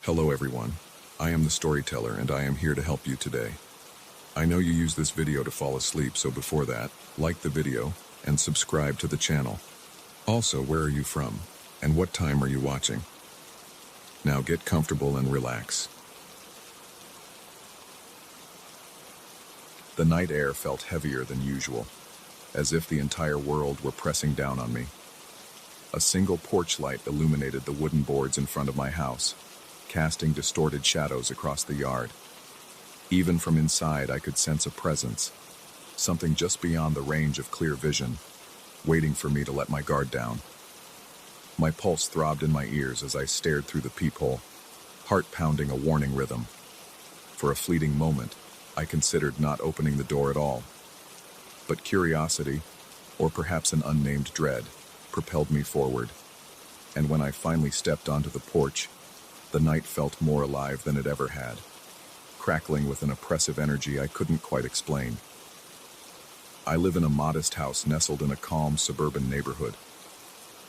Hello everyone, I am the storyteller and I am here to help you today. I know you use this video to fall asleep, so before that, like the video and subscribe to the channel. Also, where are you from and what time are you watching? Now get comfortable and relax. The night air felt heavier than usual, as if the entire world were pressing down on me. A single porch light illuminated the wooden boards in front of my house, casting distorted shadows across the yard. Even from inside, I could sense a presence, something just beyond the range of clear vision, waiting for me to let my guard down. My pulse throbbed in my ears as I stared through the peephole, heart pounding a warning rhythm. For a fleeting moment, I considered not opening the door at all. But curiosity, or perhaps an unnamed dread, propelled me forward. And when I finally stepped onto the porch, the night felt more alive than it ever had, crackling with an oppressive energy I couldn't quite explain. I live in a modest house nestled in a calm suburban neighborhood.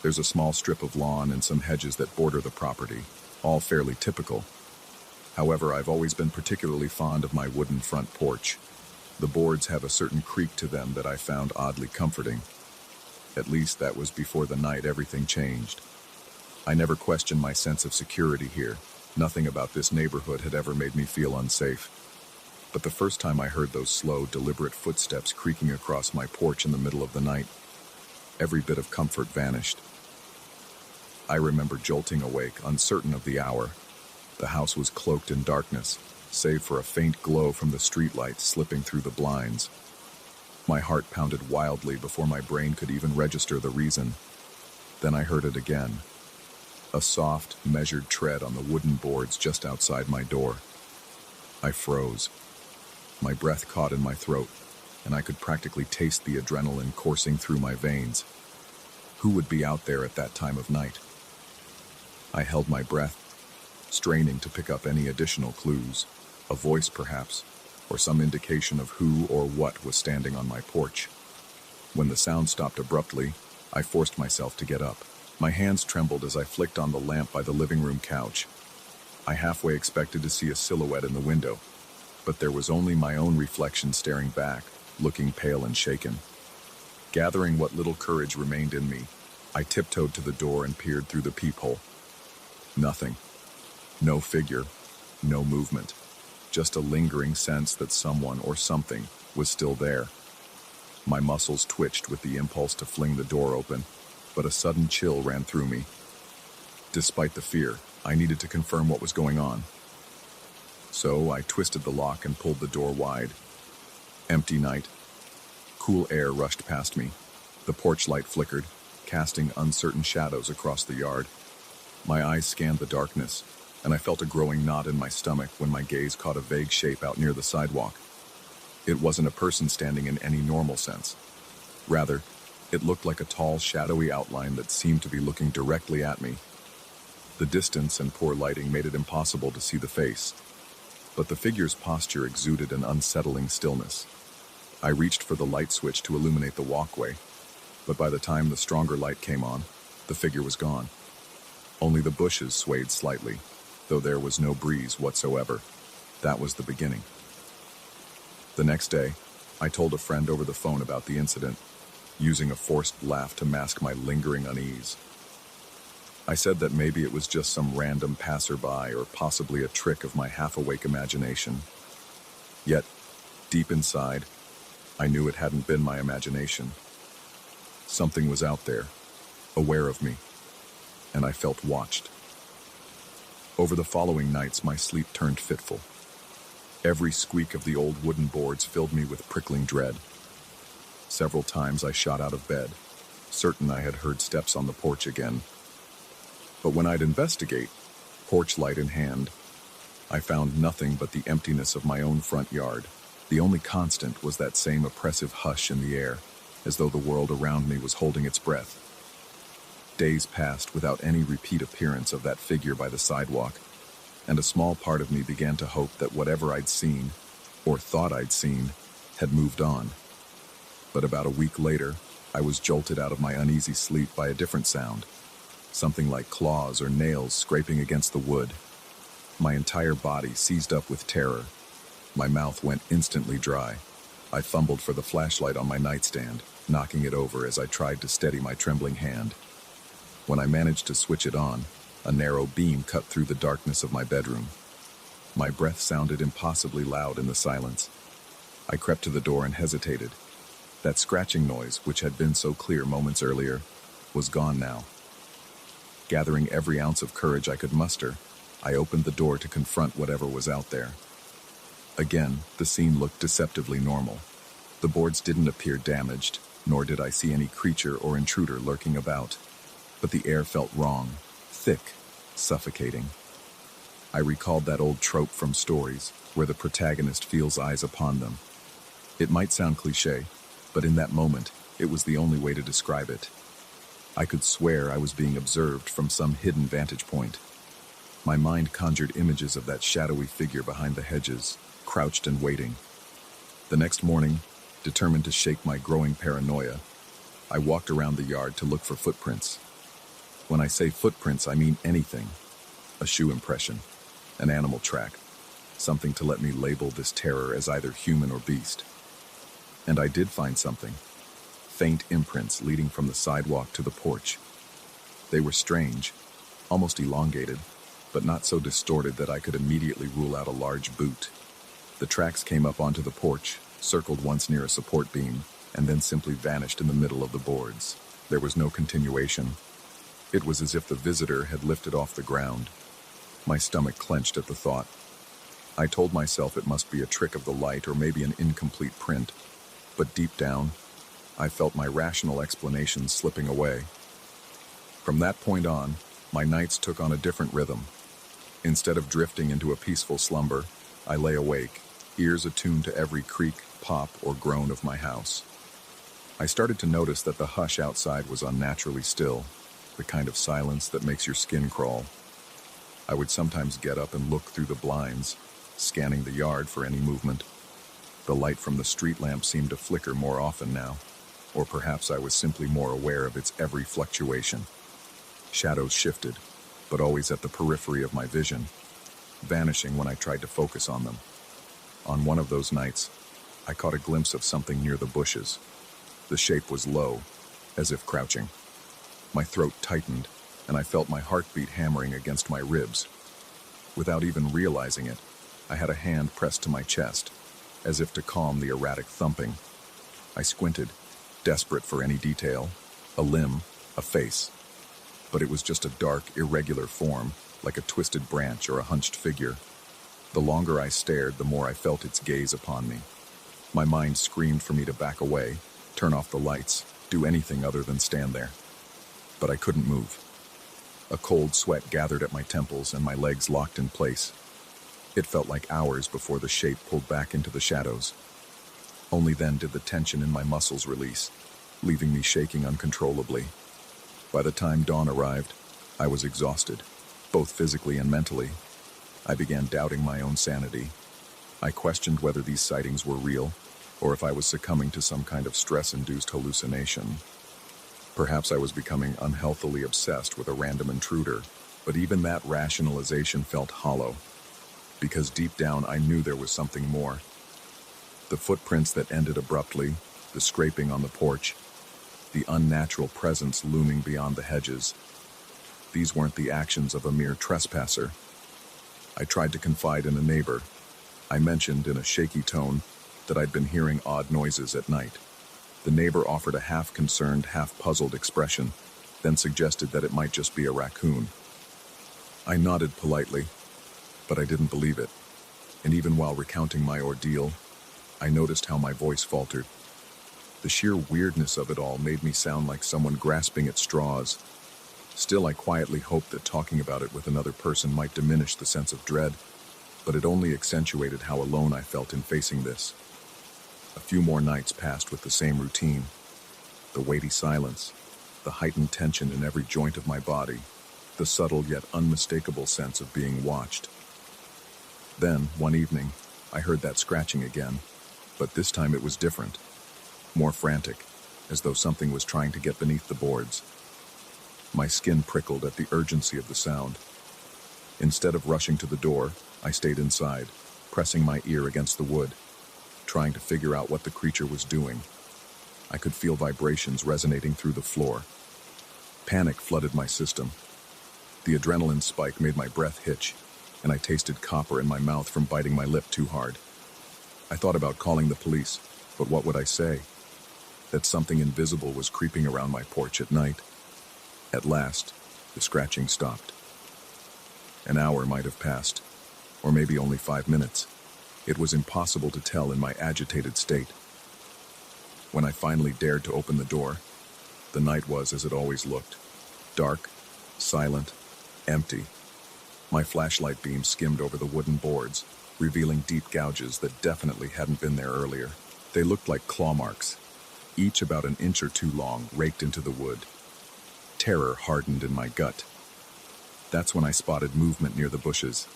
There's a small strip of lawn and some hedges that border the property, all fairly typical. However, I've always been particularly fond of my wooden front porch. The boards have a certain creak to them that I found oddly comforting. At least that was before the night everything changed. I never questioned my sense of security here. Nothing about this neighborhood had ever made me feel unsafe. But the first time I heard those slow, deliberate footsteps creaking across my porch in the middle of the night, every bit of comfort vanished. I remember jolting awake, uncertain of the hour. The house was cloaked in darkness, save for a faint glow from the streetlights slipping through the blinds. My heart pounded wildly before my brain could even register the reason. Then I heard it again. A soft, measured tread on the wooden boards just outside my door. I froze. My breath caught in my throat, and I could practically taste the adrenaline coursing through my veins. Who would be out there at that time of night? I held my breath, straining to pick up any additional clues, a voice perhaps, or some indication of who or what was standing on my porch. When the sound stopped abruptly, I forced myself to get up. My hands trembled as I flicked on the lamp by the living room couch. I halfway expected to see a silhouette in the window, but there was only my own reflection staring back, looking pale and shaken. Gathering what little courage remained in me, I tiptoed to the door and peered through the peephole. Nothing. No figure, no movement. Just a lingering sense that someone or something was still there. My muscles twitched with the impulse to fling the door open, but a sudden chill ran through me. Despite the fear, I needed to confirm what was going on. So I twisted the lock and pulled the door wide. Empty night. Cool air rushed past me. The porch light flickered, casting uncertain shadows across the yard. My eyes scanned the darkness, and I felt a growing knot in my stomach when my gaze caught a vague shape out near the sidewalk. It wasn't a person standing in any normal sense. Rather, it looked like a tall, shadowy outline that seemed to be looking directly at me. The distance and poor lighting made it impossible to see the face, but the figure's posture exuded an unsettling stillness. I reached for the light switch to illuminate the walkway, but by the time the stronger light came on, the figure was gone. Only the bushes swayed slightly, though there was no breeze whatsoever. That was the beginning. The next day, I told a friend over the phone about the incident, using a forced laugh to mask my lingering unease. I said that maybe it was just some random passerby or possibly a trick of my half-awake imagination. Yet, deep inside, I knew it hadn't been my imagination. Something was out there, aware of me, and I felt watched. Over the following nights, my sleep turned fitful. Every squeak of the old wooden boards filled me with prickling dread. Several times I shot out of bed, certain I had heard steps on the porch again. But when I'd investigate, porch light in hand, I found nothing but the emptiness of my own front yard. The only constant was that same oppressive hush in the air, as though the world around me was holding its breath. Days passed without any repeat appearance of that figure by the sidewalk, and a small part of me began to hope that whatever I'd seen, or thought I'd seen, had moved on. But about a week later, I was jolted out of my uneasy sleep by a different sound, something like claws or nails scraping against the wood. My entire body seized up with terror. My mouth went instantly dry. I fumbled for the flashlight on my nightstand, knocking it over as I tried to steady my trembling hand. When I managed to switch it on, a narrow beam cut through the darkness of my bedroom. My breath sounded impossibly loud in the silence. I crept to the door and hesitated. That scratching noise, which had been so clear moments earlier, was gone now. Gathering every ounce of courage I could muster, I opened the door to confront whatever was out there. Again, the scene looked deceptively normal. The boards didn't appear damaged, nor did I see any creature or intruder lurking about. But the air felt wrong, thick, suffocating. I recalled that old trope from stories, where the protagonist feels eyes upon them. It might sound cliché, but in that moment, it was the only way to describe it. I could swear I was being observed from some hidden vantage point. My mind conjured images of that shadowy figure behind the hedges, crouched and waiting. The next morning, determined to shake my growing paranoia, I walked around the yard to look for footprints. When I say footprints, I mean anything. A shoe impression, an animal track, something to let me label this terror as either human or beast. And I did find something. Faint imprints leading from the sidewalk to the porch. They were strange, almost elongated, but not so distorted that I could immediately rule out a large boot. The tracks came up onto the porch, circled once near a support beam, and then simply vanished in the middle of the boards. There was no continuation. It was as if the visitor had lifted off the ground. My stomach clenched at the thought. I told myself it must be a trick of the light or maybe an incomplete print, but deep down, I felt my rational explanations slipping away. From that point on, my nights took on a different rhythm. Instead of drifting into a peaceful slumber, I lay awake, ears attuned to every creak, pop, or groan of my house. I started to notice that the hush outside was unnaturally still, the kind of silence that makes your skin crawl. I would sometimes get up and look through the blinds, scanning the yard for any movement. The light from the street lamp seemed to flicker more often now, or perhaps I was simply more aware of its every fluctuation. Shadows shifted, but always at the periphery of my vision, vanishing when I tried to focus on them. On one of those nights, I caught a glimpse of something near the bushes. The shape was low, as if crouching. My throat tightened, and I felt my heartbeat hammering against my ribs. Without even realizing it, I had a hand pressed to my chest, as if to calm the erratic thumping. I squinted, desperate for any detail, a limb, a face. But it was just a dark, irregular form, like a twisted branch or a hunched figure. The longer I stared, the more I felt its gaze upon me. My mind screamed for me to back away, turn off the lights, do anything other than stand there. But I couldn't move. A cold sweat gathered at my temples and my legs locked in place. It felt like hours before the shape pulled back into the shadows. Only then did the tension in my muscles release, leaving me shaking uncontrollably. By the time dawn arrived, I was exhausted, both physically and mentally. I began doubting my own sanity. I questioned whether these sightings were real, or if I was succumbing to some kind of stress-induced hallucination. Perhaps I was becoming unhealthily obsessed with a random intruder, but even that rationalization felt hollow, because deep down I knew there was something more. The footprints that ended abruptly, the scraping on the porch, the unnatural presence looming beyond the hedges. These weren't the actions of a mere trespasser. I tried to confide in a neighbor. I mentioned in a shaky tone that I'd been hearing odd noises at night. The neighbor offered a half-concerned, half-puzzled expression, then suggested that it might just be a raccoon. I nodded politely, but I didn't believe it, and even while recounting my ordeal, I noticed how my voice faltered. The sheer weirdness of it all made me sound like someone grasping at straws. Still, I quietly hoped that talking about it with another person might diminish the sense of dread, but it only accentuated how alone I felt in facing this. A few more nights passed with the same routine. The weighty silence, the heightened tension in every joint of my body, the subtle yet unmistakable sense of being watched. Then, one evening, I heard that scratching again, but this time it was different, more frantic, as though something was trying to get beneath the boards. My skin prickled at the urgency of the sound. Instead of rushing to the door, I stayed inside, pressing my ear against the wood, trying to figure out what the creature was doing. I could feel vibrations resonating through the floor. Panic flooded my system. The adrenaline spike made my breath hitch, and I tasted copper in my mouth from biting my lip too hard. I thought about calling the police, but what would I say? That something invisible was creeping around my porch at night. At last, the scratching stopped. An hour might have passed, or maybe only 5 minutes. It was impossible to tell in my agitated state. When I finally dared to open the door, the night was as it always looked. Dark, silent, empty. My flashlight beam skimmed over the wooden boards, revealing deep gouges that definitely hadn't been there earlier. They looked like claw marks, each about an inch or two long, raked into the wood. Terror hardened in my gut. That's when I spotted movement near the bushes.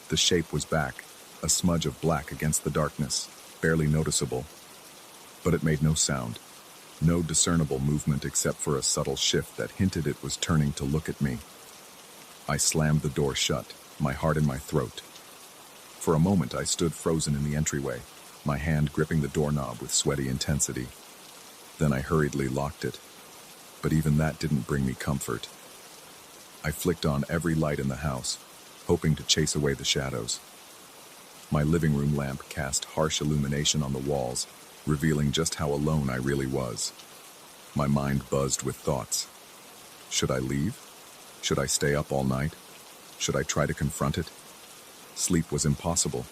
The shape was back, a smudge of black against the darkness, barely noticeable. But it made no sound, no discernible movement except for a subtle shift that hinted it was turning to look at me. I slammed the door shut, my heart in my throat. For a moment I stood frozen in the entryway, my hand gripping the doorknob with sweaty intensity. Then I hurriedly locked it, but even that didn't bring me comfort. I flicked on every light in the house, hoping to chase away the shadows. My living room lamp cast harsh illumination on the walls, revealing just how alone I really was. My mind buzzed with thoughts. Should I leave? Should I stay up all night? Should I try to confront it? Sleep was impossible.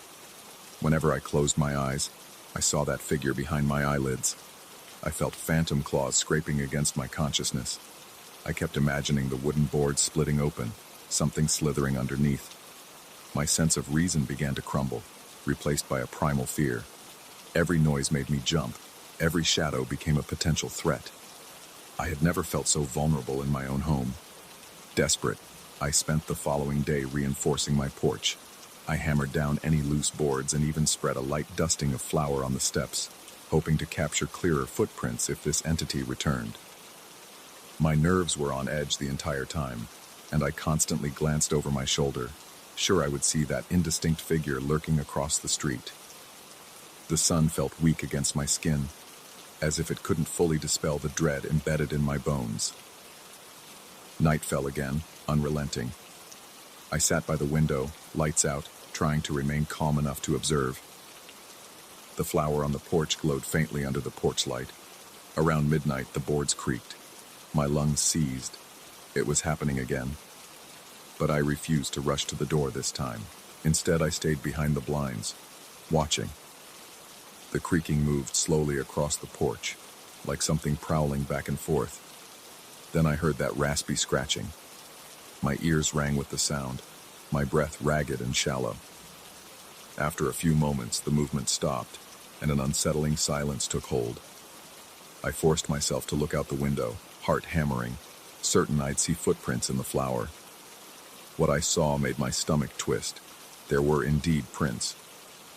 Whenever I closed my eyes, I saw that figure behind my eyelids. I felt phantom claws scraping against my consciousness. I kept imagining the wooden board splitting open, something slithering underneath. My sense of reason began to crumble, replaced by a primal fear. Every noise made me jump. Every shadow became a potential threat. I had never felt so vulnerable in my own home. Desperate, I spent the following day reinforcing my porch. I hammered down any loose boards and even spread a light dusting of flour on the steps, hoping to capture clearer footprints if this entity returned. My nerves were on edge the entire time, and I constantly glanced over my shoulder, sure I would see that indistinct figure lurking across the street. The sun felt weak against my skin, as if it couldn't fully dispel the dread embedded in my bones. Night fell again, unrelenting. I sat by the window, lights out, trying to remain calm enough to observe. The flower on the porch glowed faintly under the porch light. Around midnight, the boards creaked. My lungs seized. It was happening again. But I refused to rush to the door this time. Instead, I stayed behind the blinds, watching. The creaking moved slowly across the porch, like something prowling back and forth. Then I heard that raspy scratching. My ears rang with the sound, my breath ragged and shallow. After a few moments, the movement stopped, and an unsettling silence took hold. I forced myself to look out the window, heart hammering, certain I'd see footprints in the flower. What I saw made my stomach twist. There were indeed prints,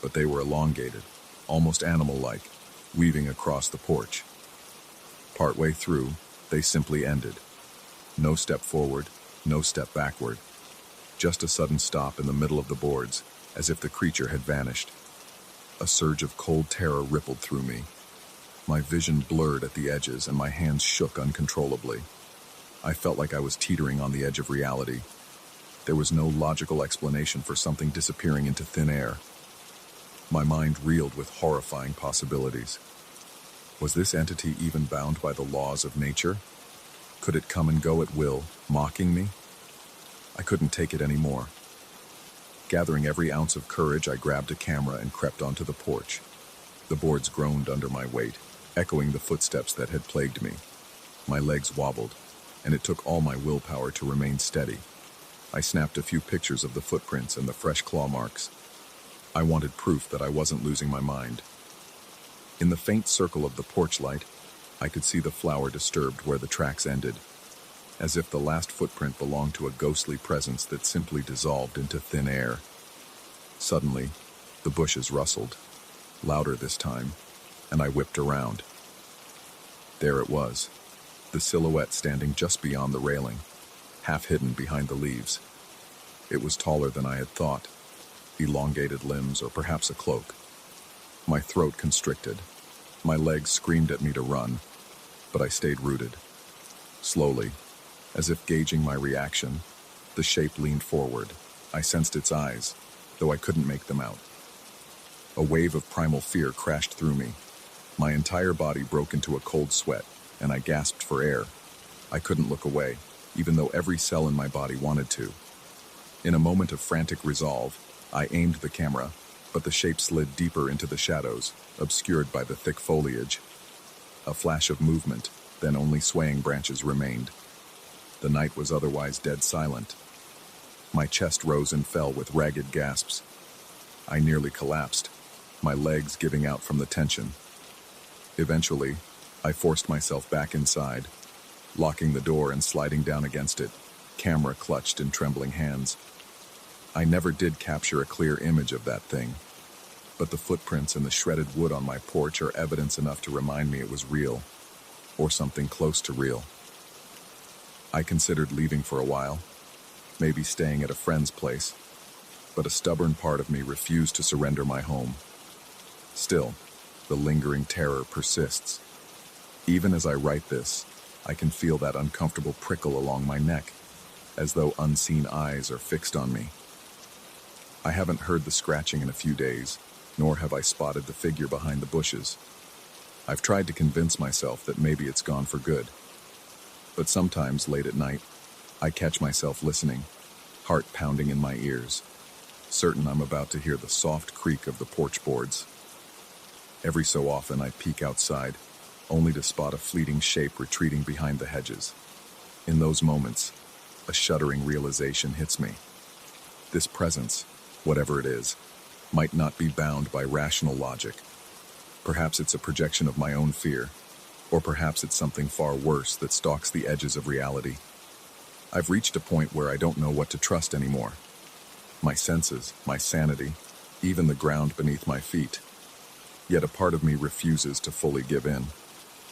but they were elongated, almost animal-like, weaving across the porch. Partway through, they simply ended. No step forward, no step backward. Just a sudden stop in the middle of the boards, as if the creature had vanished. A surge of cold terror rippled through me. My vision blurred at the edges and my hands shook uncontrollably. I felt like I was teetering on the edge of reality. There was no logical explanation for something disappearing into thin air. My mind reeled with horrifying possibilities. Was this entity even bound by the laws of nature? Could it come and go at will, mocking me? I couldn't take it anymore. Gathering every ounce of courage, I grabbed a camera and crept onto the porch. The boards groaned under my weight, echoing the footsteps that had plagued me. My legs wobbled, and it took all my willpower to remain steady. I snapped a few pictures of the footprints and the fresh claw marks. I wanted proof that I wasn't losing my mind. In the faint circle of the porch light, I could see the flower disturbed where the tracks ended, as if the last footprint belonged to a ghostly presence that simply dissolved into thin air. Suddenly, the bushes rustled, louder this time, and I whipped around. There it was, the silhouette standing just beyond the railing, half hidden behind the leaves. It was taller than I had thought, elongated limbs or perhaps a cloak. My throat constricted. My legs screamed at me to run, but I stayed rooted. Slowly, as if gauging my reaction, the shape leaned forward. I sensed its eyes, though I couldn't make them out. A wave of primal fear crashed through me. My entire body broke into a cold sweat, and I gasped for air. I couldn't look away, even though every cell in my body wanted to. In a moment of frantic resolve, I aimed the camera, but the shape slid deeper into the shadows, obscured by the thick foliage. A flash of movement, then only swaying branches remained. The night was otherwise dead silent. My chest rose and fell with ragged gasps. I nearly collapsed, my legs giving out from the tension. Eventually, I forced myself back inside, locking the door and sliding down against it, camera clutched in trembling hands. I never did capture a clear image of that thing, but the footprints and the shredded wood on my porch are evidence enough to remind me it was real, or something close to real. I considered leaving for a while, maybe staying at a friend's place, but a stubborn part of me refused to surrender my home. Still, the lingering terror persists. Even as I write this, I can feel that uncomfortable prickle along my neck, as though unseen eyes are fixed on me. I haven't heard the scratching in a few days, nor have I spotted the figure behind the bushes. I've tried to convince myself that maybe it's gone for good. But sometimes, late at night, I catch myself listening, heart pounding in my ears, certain I'm about to hear the soft creak of the porch boards. Every so often I peek outside, only to spot a fleeting shape retreating behind the hedges. In those moments, a shuddering realization hits me. This presence, whatever it is, might not be bound by rational logic. Perhaps it's a projection of my own fear, or perhaps it's something far worse that stalks the edges of reality. I've reached a point where I don't know what to trust anymore. My senses, my sanity, even the ground beneath my feet. Yet a part of me refuses to fully give in.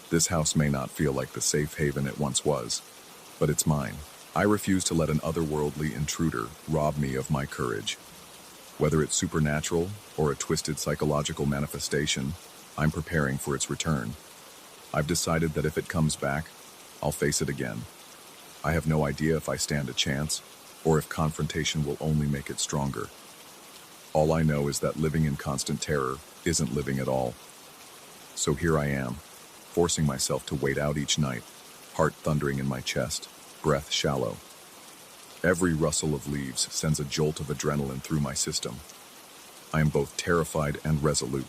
This house may not feel like the safe haven it once was, but it's mine. I refuse to let an otherworldly intruder rob me of my courage. Whether it's supernatural or a twisted psychological manifestation, I'm preparing for its return. I've decided that if it comes back, I'll face it again. I have no idea if I stand a chance, or if confrontation will only make it stronger. All I know is that living in constant terror isn't living at all. So here I am, forcing myself to wait out each night, heart thundering in my chest, breath shallow. Every rustle of leaves sends a jolt of adrenaline through my system. I am both terrified and resolute.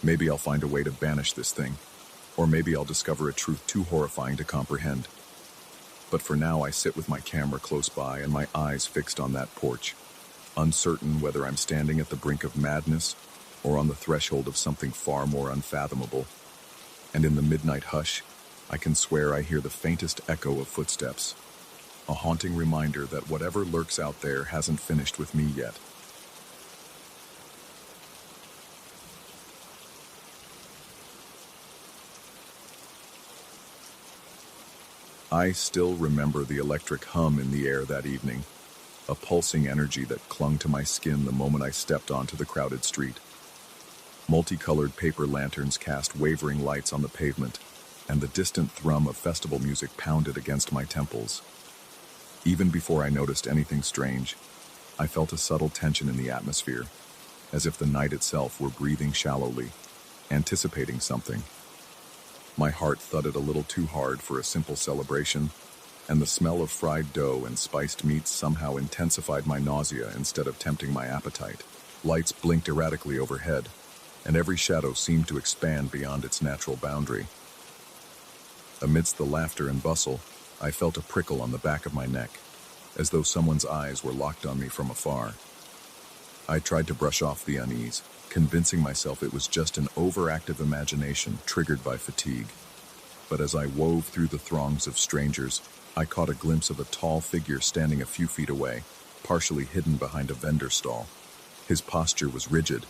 Maybe I'll find a way to banish this thing, or maybe I'll discover a truth too horrifying to comprehend. But for now, I sit with my camera close by and my eyes fixed on that porch, uncertain whether I'm standing at the brink of madness or on the threshold of something far more unfathomable. And in the midnight hush, I can swear I hear the faintest echo of footsteps, a haunting reminder that whatever lurks out there hasn't finished with me yet. I still remember the electric hum in the air that evening, a pulsing energy that clung to my skin the moment I stepped onto the crowded street. Multicolored paper lanterns cast wavering lights on the pavement, and the distant thrum of festival music pounded against my temples. Even before I noticed anything strange, I felt a subtle tension in the atmosphere, as if the night itself were breathing shallowly, anticipating something. My heart thudded a little too hard for a simple celebration, and the smell of fried dough and spiced meats somehow intensified my nausea instead of tempting my appetite. Lights blinked erratically overhead, and every shadow seemed to expand beyond its natural boundary. Amidst the laughter and bustle, I felt a prickle on the back of my neck, as though someone's eyes were locked on me from afar. I tried to brush off the unease, convincing myself it was just an overactive imagination triggered by fatigue. But as I wove through the throngs of strangers, I caught a glimpse of a tall figure standing a few feet away, partially hidden behind a vendor stall. His posture was rigid.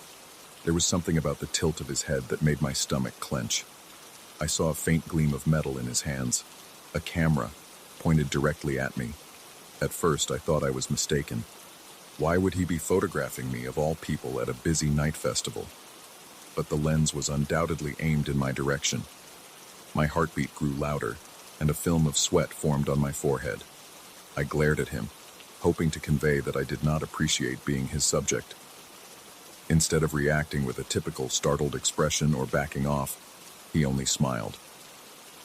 There was something about the tilt of his head that made my stomach clench. I saw a faint gleam of metal in his hands, a camera pointed directly at me. At first, I thought I was mistaken. Why would he be photographing me, of all people, at a busy night festival? But the lens was undoubtedly aimed in my direction. My heartbeat grew louder, and a film of sweat formed on my forehead. I glared at him, hoping to convey that I did not appreciate being his subject. Instead of reacting with a typical startled expression or backing off, he only smiled.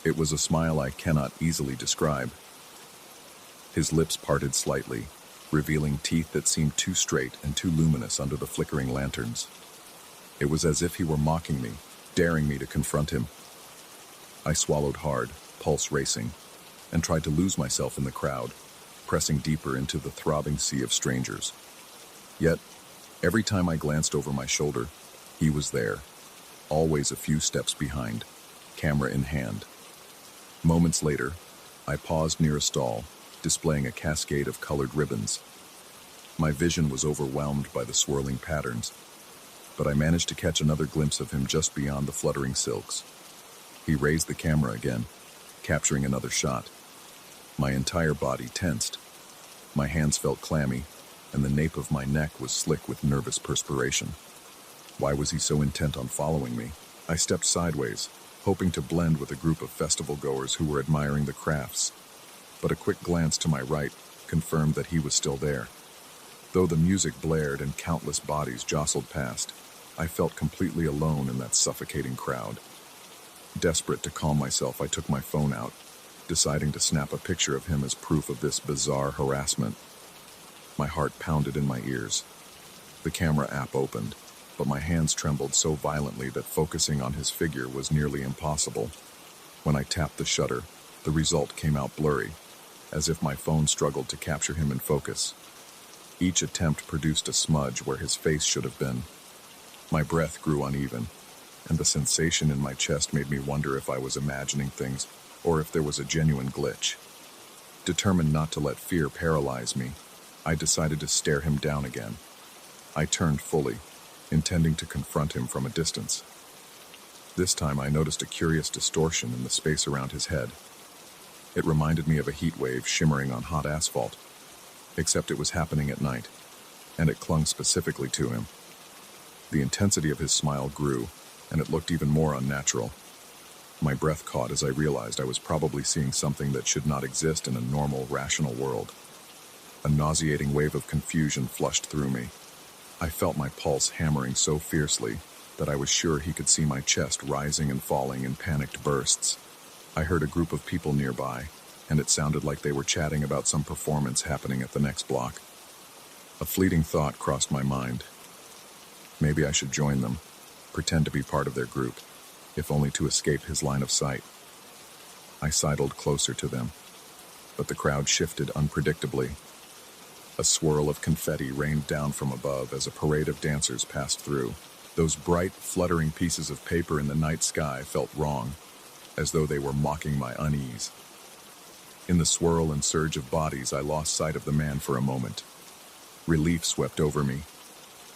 It was a smile I cannot easily describe. His lips parted slightly, revealing teeth that seemed too straight and too luminous under the flickering lanterns. It was as if he were mocking me, daring me to confront him. I swallowed hard, pulse racing, and tried to lose myself in the crowd, pressing deeper into the throbbing sea of strangers. Yet, every time I glanced over my shoulder, he was there, always a few steps behind, camera in hand. Moments later, I paused near a stall, displaying a cascade of colored ribbons. My vision was overwhelmed by the swirling patterns, but I managed to catch another glimpse of him just beyond the fluttering silks. He raised the camera again, capturing another shot. My entire body tensed. My hands felt clammy, and the nape of my neck was slick with nervous perspiration. Why was he so intent on following me? I stepped sideways, hoping to blend with a group of festival goers who were admiring the crafts. But a quick glance to my right confirmed that he was still there. Though the music blared and countless bodies jostled past, I felt completely alone in that suffocating crowd. Desperate to calm myself, I took my phone out, deciding to snap a picture of him as proof of this bizarre harassment. My heart pounded in my ears. The camera app opened, but my hands trembled so violently that focusing on his figure was nearly impossible. When I tapped the shutter, the result came out blurry, as if my phone struggled to capture him in focus. Each attempt produced a smudge where his face should have been. My breath grew uneven, and the sensation in my chest made me wonder if I was imagining things or if there was a genuine glitch. Determined not to let fear paralyze me, I decided to stare him down again. I turned fully, intending to confront him from a distance. This time I noticed a curious distortion in the space around his head. It reminded me of a heat wave shimmering on hot asphalt, except it was happening at night, and it clung specifically to him. The intensity of his smile grew, and it looked even more unnatural. My breath caught as I realized I was probably seeing something that should not exist in a normal, rational world. A nauseating wave of confusion flushed through me. I felt my pulse hammering so fiercely that I was sure he could see my chest rising and falling in panicked bursts. I heard a group of people nearby, and it sounded like they were chatting about some performance happening at the next block. A fleeting thought crossed my mind. Maybe I should join them, pretend to be part of their group, if only to escape his line of sight. I sidled closer to them, but the crowd shifted unpredictably. A swirl of confetti rained down from above as a parade of dancers passed through. Those bright, fluttering pieces of paper in the night sky felt wrong, as though they were mocking my unease. In the swirl and surge of bodies, I lost sight of the man for a moment. Relief swept over me,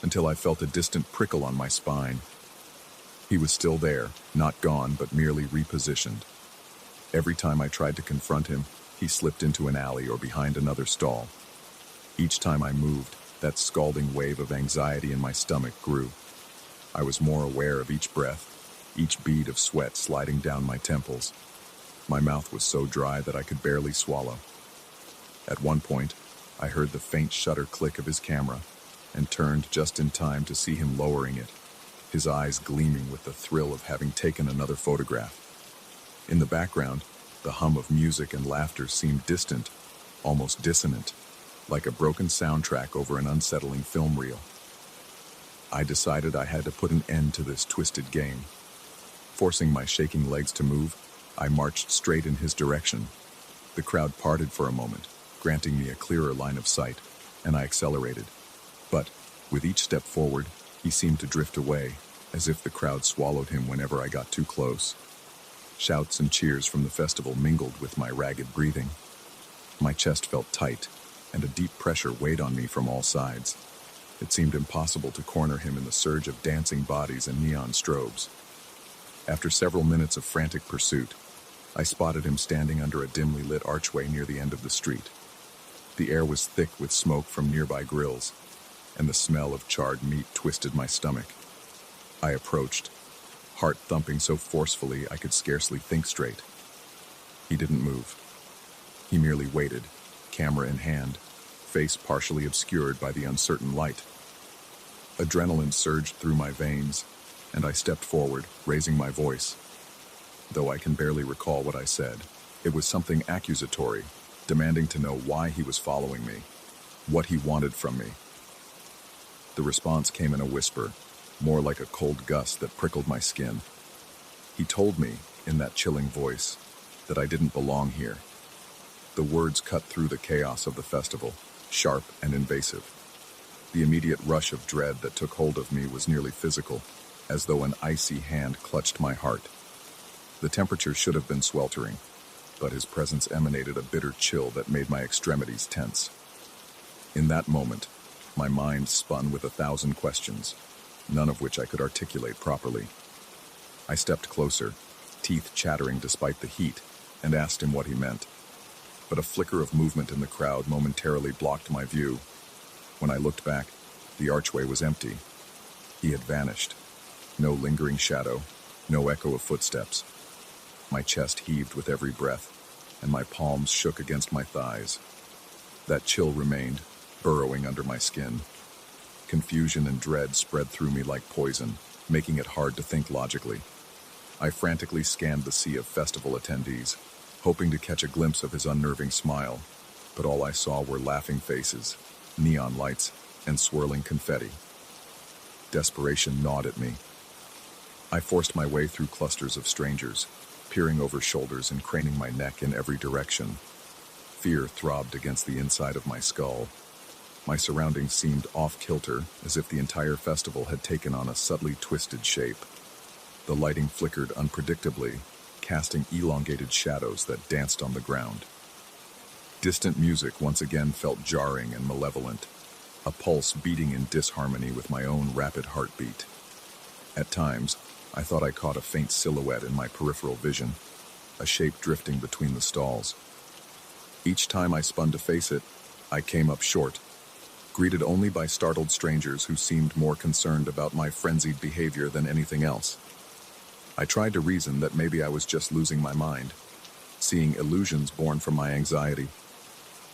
until I felt a distant prickle on my spine. He was still there, not gone, but merely repositioned. Every time I tried to confront him, he slipped into an alley or behind another stall. Each time I moved, that scalding wave of anxiety in my stomach grew. I was more aware of each breath, each bead of sweat sliding down my temples. My mouth was so dry that I could barely swallow. At one point, I heard the faint shutter click of his camera and turned just in time to see him lowering it, his eyes gleaming with the thrill of having taken another photograph. In the background, the hum of music and laughter seemed distant, almost dissonant, like a broken soundtrack over an unsettling film reel. I decided I had to put an end to this twisted game. Forcing my shaking legs to move, I marched straight in his direction. The crowd parted for a moment, granting me a clearer line of sight, and I accelerated. But, with each step forward, he seemed to drift away, as if the crowd swallowed him whenever I got too close. Shouts and cheers from the festival mingled with my ragged breathing. My chest felt tight, and a deep pressure weighed on me from all sides. It seemed impossible to corner him in the surge of dancing bodies and neon strobes. After several minutes of frantic pursuit, I spotted him standing under a dimly lit archway near the end of the street. The air was thick with smoke from nearby grills, and the smell of charred meat twisted my stomach. I approached, heart thumping so forcefully I could scarcely think straight. He didn't move. He merely waited, camera in hand, face partially obscured by the uncertain light. Adrenaline surged through my veins, and I stepped forward, raising my voice. Though I can barely recall what I said, it was something accusatory, demanding to know why he was following me, what he wanted from me. The response came in a whisper, more like a cold gust that prickled my skin. He told me, in that chilling voice, that I didn't belong here. The words cut through the chaos of the festival, sharp and invasive. The immediate rush of dread that took hold of me was nearly physical, as though an icy hand clutched my heart. The temperature should have been sweltering, but his presence emanated a bitter chill that made my extremities tense. In that moment, my mind spun with 1,000 questions, none of which I could articulate properly. I stepped closer, teeth chattering despite the heat, and asked him what he meant. But a flicker of movement in the crowd momentarily blocked my view. When I looked back, the archway was empty. He had vanished. No lingering shadow, no echo of footsteps. My chest heaved with every breath, and my palms shook against my thighs. That chill remained, burrowing under my skin. Confusion and dread spread through me like poison, making it hard to think logically. I frantically scanned the sea of festival attendees, hoping to catch a glimpse of his unnerving smile, but all I saw were laughing faces, neon lights, and swirling confetti. Desperation gnawed at me. I forced my way through clusters of strangers, peering over shoulders and craning my neck in every direction. Fear throbbed against the inside of my skull. My surroundings seemed off-kilter, as if the entire festival had taken on a subtly twisted shape. The lighting flickered unpredictably, casting elongated shadows that danced on the ground. Distant music once again felt jarring and malevolent, a pulse beating in disharmony with my own rapid heartbeat. At times, I thought I caught a faint silhouette in my peripheral vision, a shape drifting between the stalls. Each time I spun to face it, I came up short, greeted only by startled strangers who seemed more concerned about my frenzied behavior than anything else. I tried to reason that maybe I was just losing my mind, seeing illusions born from my anxiety.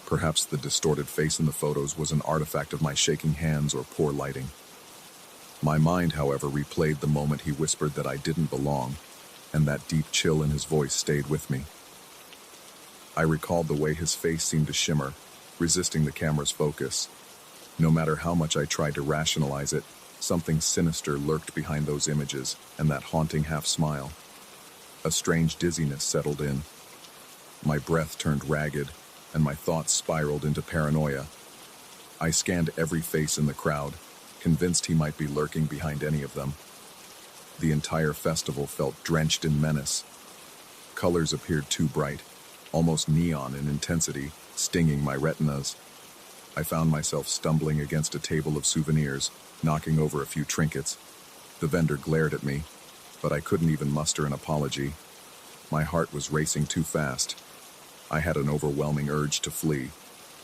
Perhaps the distorted face in the photos was an artifact of my shaking hands or poor lighting. My mind, however, replayed the moment he whispered that I didn't belong, and that deep chill in his voice stayed with me. I recalled the way his face seemed to shimmer, resisting the camera's focus. No matter how much I tried to rationalize it, something sinister lurked behind those images and that haunting half-smile. A strange dizziness settled in. My breath turned ragged, and my thoughts spiraled into paranoia. I scanned every face in the crowd, convinced he might be lurking behind any of them. The entire festival felt drenched in menace. Colors appeared too bright, almost neon in intensity, stinging my retinas. I found myself stumbling against a table of souvenirs, knocking over a few trinkets. The vendor glared at me, but I couldn't even muster an apology. My heart was racing too fast. I had an overwhelming urge to flee,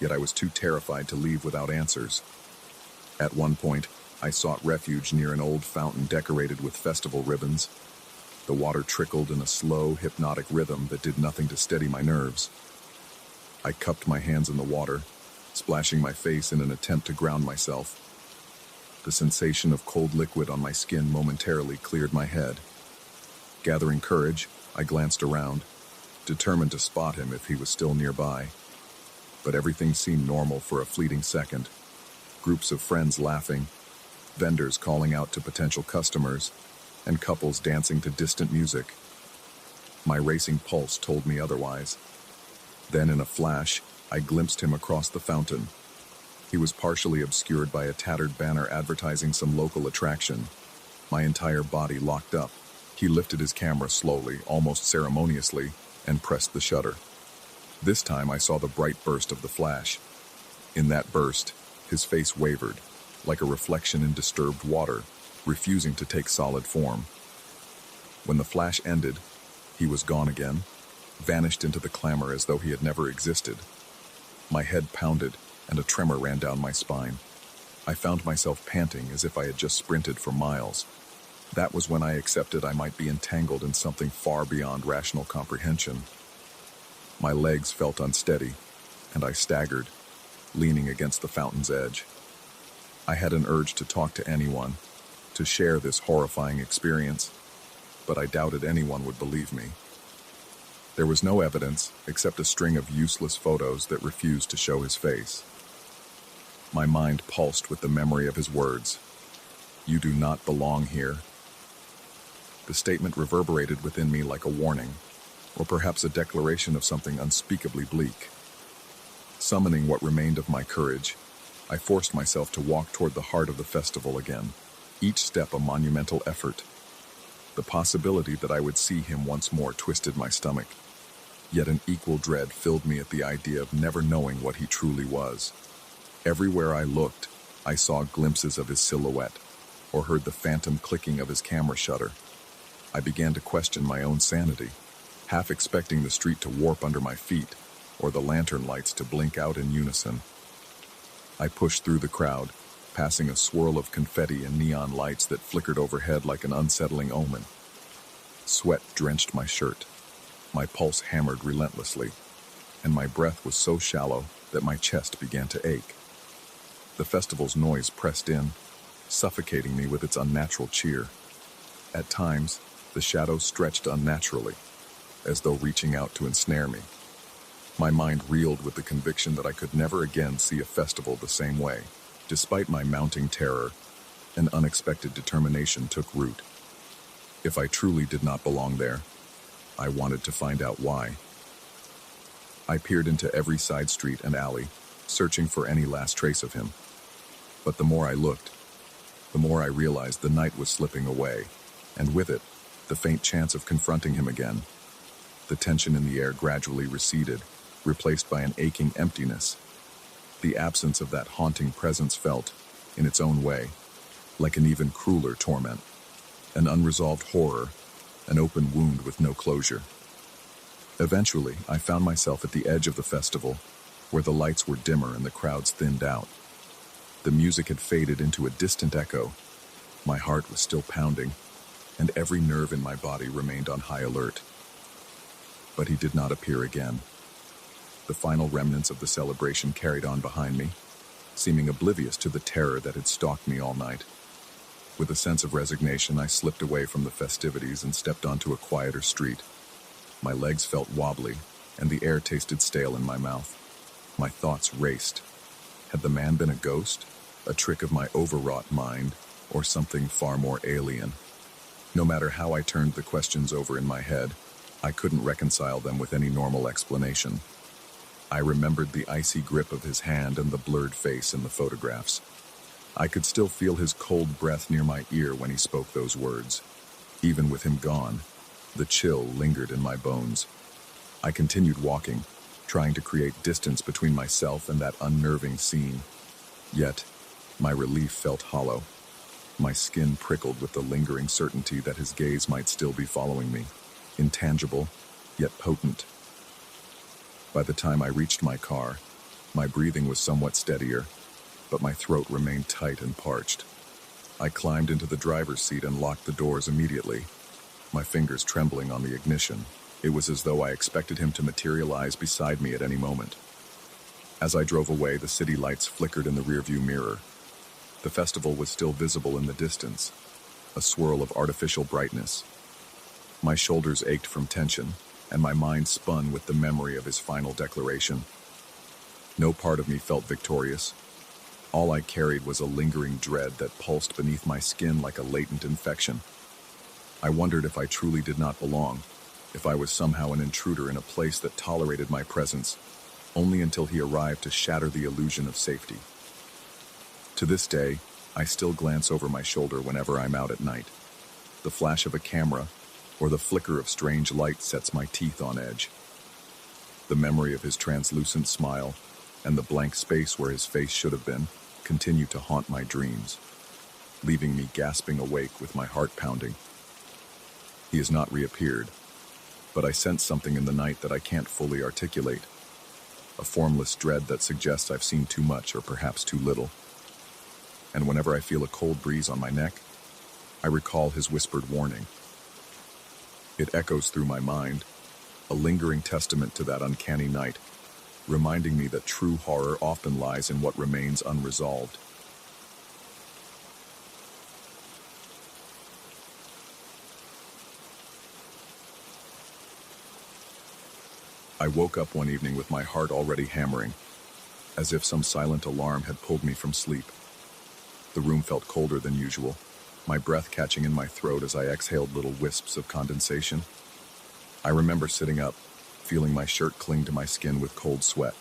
yet I was too terrified to leave without answers. At one point, I sought refuge near an old fountain decorated with festival ribbons. The water trickled in a slow, hypnotic rhythm that did nothing to steady my nerves. I cupped my hands in the water, splashing my face in an attempt to ground myself. The sensation of cold liquid on my skin momentarily cleared my head. Gathering courage, I glanced around, determined to spot him if he was still nearby. But everything seemed normal for a fleeting second. Groups of friends laughing, vendors calling out to potential customers, and couples dancing to distant music. My racing pulse told me otherwise. Then in a flash, I glimpsed him across the fountain. He was partially obscured by a tattered banner advertising some local attraction. My entire body locked up. He lifted his camera slowly, almost ceremoniously, and pressed the shutter. This time I saw the bright burst of the flash. In that burst, his face wavered, like a reflection in disturbed water, refusing to take solid form. When the flash ended, he was gone again, vanished into the clamor as though he had never existed. My head pounded, and a tremor ran down my spine. I found myself panting as if I had just sprinted for miles. That was when I accepted I might be entangled in something far beyond rational comprehension. My legs felt unsteady, and I staggered, leaning against the fountain's edge. I had an urge to talk to anyone, to share this horrifying experience, but I doubted anyone would believe me. There was no evidence except a string of useless photos that refused to show his face. My mind pulsed with the memory of his words. "You do not belong here." The statement reverberated within me like a warning, or perhaps a declaration of something unspeakably bleak. Summoning what remained of my courage, I forced myself to walk toward the heart of the festival again, each step a monumental effort. The possibility that I would see him once more twisted my stomach, yet an equal dread filled me at the idea of never knowing what he truly was. Everywhere I looked, I saw glimpses of his silhouette, or heard the phantom clicking of his camera shutter. I began to question my own sanity, half expecting the street to warp under my feet, or the lantern lights to blink out in unison. I pushed through the crowd, passing a swirl of confetti and neon lights that flickered overhead like an unsettling omen. Sweat drenched my shirt. My pulse hammered relentlessly, and my breath was so shallow that my chest began to ache. The festival's noise pressed in, suffocating me with its unnatural cheer. At times, the shadows stretched unnaturally, as though reaching out to ensnare me. My mind reeled with the conviction that I could never again see a festival the same way. Despite my mounting terror, an unexpected determination took root. If I truly did not belong there, I wanted to find out why. I peered into every side street and alley, searching for any last trace of him. But the more I looked, the more I realized the night was slipping away, and with it, the faint chance of confronting him again. The tension in the air gradually receded, replaced by an aching emptiness. The absence of that haunting presence felt, in its own way, like an even crueler torment, an unresolved horror, an open wound with no closure. Eventually, I found myself at the edge of the festival, where the lights were dimmer and the crowds thinned out. The music had faded into a distant echo. My heart was still pounding, and every nerve in my body remained on high alert. But he did not appear again. The final remnants of the celebration carried on behind me, seeming oblivious to the terror that had stalked me all night. With a sense of resignation, I slipped away from the festivities and stepped onto a quieter street. My legs felt wobbly, and the air tasted stale in my mouth. My thoughts raced. Had the man been a ghost, a trick of my overwrought mind, or something far more alien? No matter how I turned the questions over in my head, I couldn't reconcile them with any normal explanation. I remembered the icy grip of his hand and the blurred face in the photographs. I could still feel his cold breath near my ear when he spoke those words. Even with him gone, the chill lingered in my bones. I continued walking, trying to create distance between myself and that unnerving scene. Yet, my relief felt hollow. My skin prickled with the lingering certainty that his gaze might still be following me, intangible, yet potent. By the time I reached my car, my breathing was somewhat steadier, but my throat remained tight and parched. I climbed into the driver's seat and locked the doors immediately, my fingers trembling on the ignition. It was as though I expected him to materialize beside me at any moment. As I drove away, the city lights flickered in the rearview mirror. The festival was still visible in the distance, a swirl of artificial brightness. My shoulders ached from tension, and my mind spun with the memory of his final declaration. No part of me felt victorious. All I carried was a lingering dread that pulsed beneath my skin like a latent infection. I wondered if I truly did not belong, if I was somehow an intruder in a place that tolerated my presence, only until he arrived to shatter the illusion of safety. To this day, I still glance over my shoulder whenever I'm out at night. The flash of a camera or the flicker of strange light sets my teeth on edge. The memory of his translucent smile and the blank space where his face should have been continue to haunt my dreams, leaving me gasping awake with my heart pounding. He has not reappeared, but I sense something in the night that I can't fully articulate. a formless dread that suggests I've seen too much or perhaps too little. And whenever I feel a cold breeze on my neck, I recall his whispered warning. It echoes through my mind, a lingering testament to that uncanny night, reminding me that true horror often lies in what remains unresolved. I woke up one evening with my heart already hammering, as if some silent alarm had pulled me from sleep. The room felt colder than usual, my breath catching in my throat as I exhaled little wisps of condensation. I remember sitting up, feeling my shirt cling to my skin with cold sweat.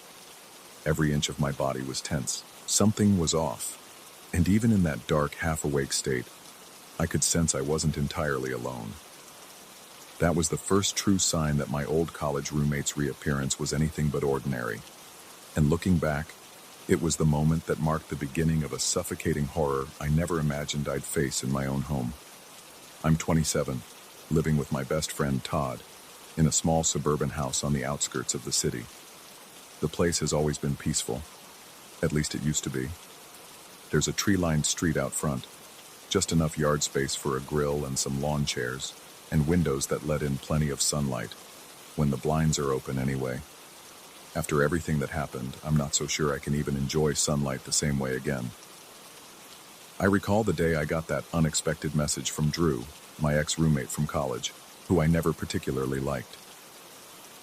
Every inch of my body was tense. Something was off, and even in that dark, half-awake state, I could sense I wasn't entirely alone. That was the first true sign that my old college roommate's reappearance was anything but ordinary. And looking back, it was the moment that marked the beginning of a suffocating horror I never imagined I'd face in my own home. I'm 27, living with my best friend Todd, in a small suburban house on the outskirts of the city. The place has always been peaceful. At least it used to be. There's a tree-lined street out front, just enough yard space for a grill and some lawn chairs, and windows that let in plenty of sunlight, when the blinds are open anyway. After everything that happened, I'm not so sure I can even enjoy sunlight the same way again. I recall the day I got that unexpected message from Drew, my ex-roommate from college, who I never particularly liked.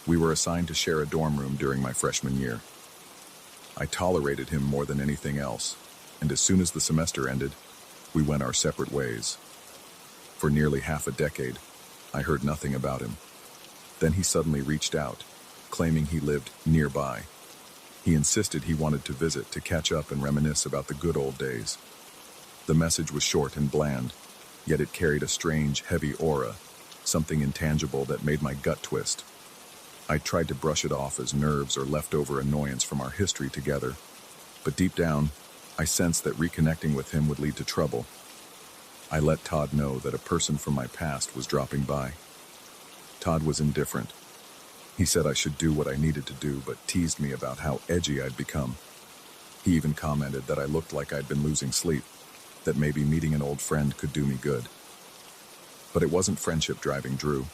We were assigned to share a dorm room during my freshman year. I tolerated him more than anything else, and as soon as the semester ended, we went our separate ways. For nearly half a decade, I heard nothing about him. Then he suddenly reached out, claiming he lived nearby. He insisted he wanted to visit to catch up and reminisce about the good old days. The message was short and bland, yet it carried a strange, heavy aura, something intangible that made my gut twist. I tried to brush it off as nerves or leftover annoyance from our history together, but deep down, I sensed that reconnecting with him would lead to trouble. I let Todd know that a person from my past was dropping by. Todd was indifferent. He said I should do what I needed to do, but teased me about how edgy I'd become. He even commented that I looked like I'd been losing sleep, that maybe meeting an old friend could do me good. But it wasn't friendship driving Drew.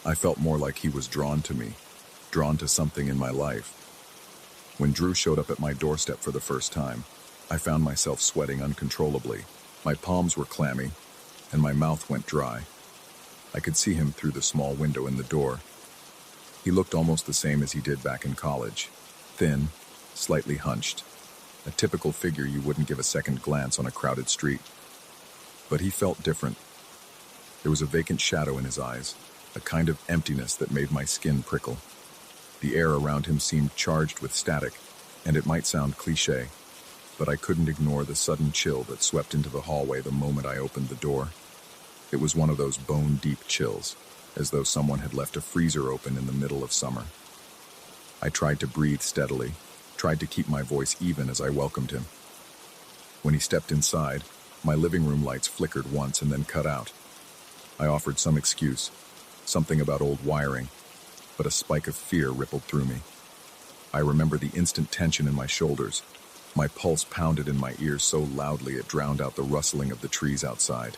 I felt more like he was drawn to me, drawn to something in my life. When Drew showed up at my doorstep for the first time, I found myself sweating uncontrollably. My palms were clammy, and my mouth went dry. I could see him through the small window in the door. He looked almost the same as he did back in college. Thin, slightly hunched. A typical figure you wouldn't give a second glance on a crowded street. But he felt different. There was a vacant shadow in his eyes, a kind of emptiness that made my skin prickle. The air around him seemed charged with static, and it might sound cliché, but I couldn't ignore the sudden chill that swept into the hallway the moment I opened the door. It was one of those bone-deep chills, as though someone had left a freezer open in the middle of summer. I tried to breathe steadily, tried to keep my voice even as I welcomed him. When he stepped inside, my living room lights flickered once and then cut out. I offered some excuse, something about old wiring, but a spike of fear rippled through me. I remember the instant tension in my shoulders. My pulse pounded in my ears so loudly it drowned out the rustling of the trees outside.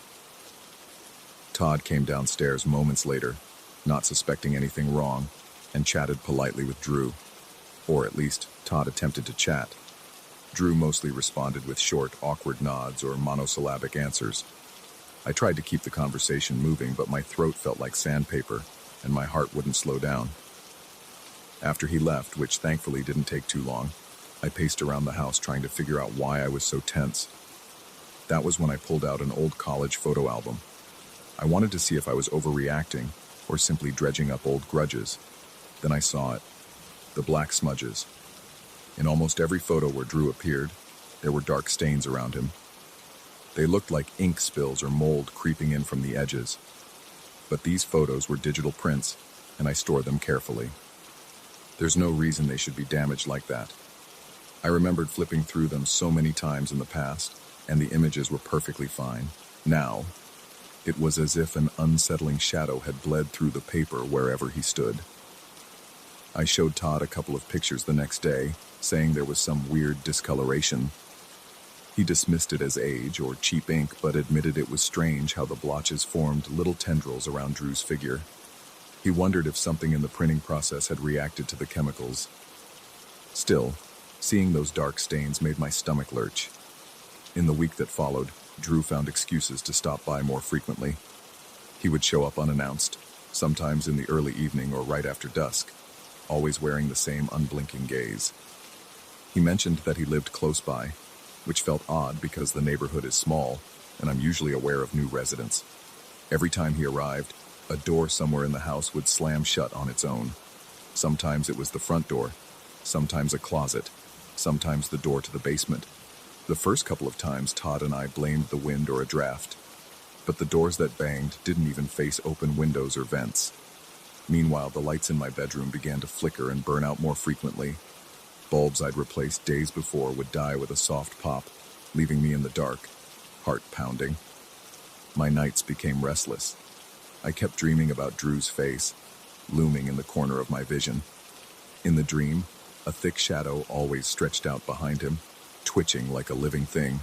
Todd came downstairs moments later, not suspecting anything wrong, and chatted politely with Drew. Or at least, Todd attempted to chat. Drew mostly responded with short, awkward nods or monosyllabic answers. I tried to keep the conversation moving, but my throat felt like sandpaper, and my heart wouldn't slow down. After he left, which thankfully didn't take too long, I paced around the house trying to figure out why I was so tense. That was when I pulled out an old college photo album. I wanted to see if I was overreacting or simply dredging up old grudges. Then I saw it. The black smudges. In almost every photo where Drew appeared, there were dark stains around him. They looked like ink spills or mold creeping in from the edges. But these photos were digital prints, and I stored them carefully. There's no reason they should be damaged like that. I remembered flipping through them so many times in the past, and the images were perfectly fine. Now, it was as if an unsettling shadow had bled through the paper wherever he stood. I showed Todd a couple of pictures the next day, saying there was some weird discoloration. He dismissed it as age or cheap ink, but admitted it was strange how the blotches formed little tendrils around Drew's figure. He wondered if something in the printing process had reacted to the chemicals. Still, seeing those dark stains made my stomach lurch. In the week that followed, Drew found excuses to stop by more frequently. He would show up unannounced, sometimes in the early evening or right after dusk, always wearing the same unblinking gaze. He mentioned that he lived close by, which felt odd because the neighborhood is small, and I'm usually aware of new residents. Every time he arrived, a door somewhere in the house would slam shut on its own. Sometimes it was the front door, sometimes a closet, sometimes the door to the basement. The first couple of times Todd and I blamed the wind or a draft, but the doors that banged didn't even face open windows or vents. Meanwhile, the lights in my bedroom began to flicker and burn out more frequently. Bulbs I'd replaced days before would die with a soft pop, leaving me in the dark, heart pounding. My nights became restless. I kept dreaming about Drew's face, looming in the corner of my vision. In the dream, a thick shadow always stretched out behind him, twitching like a living thing.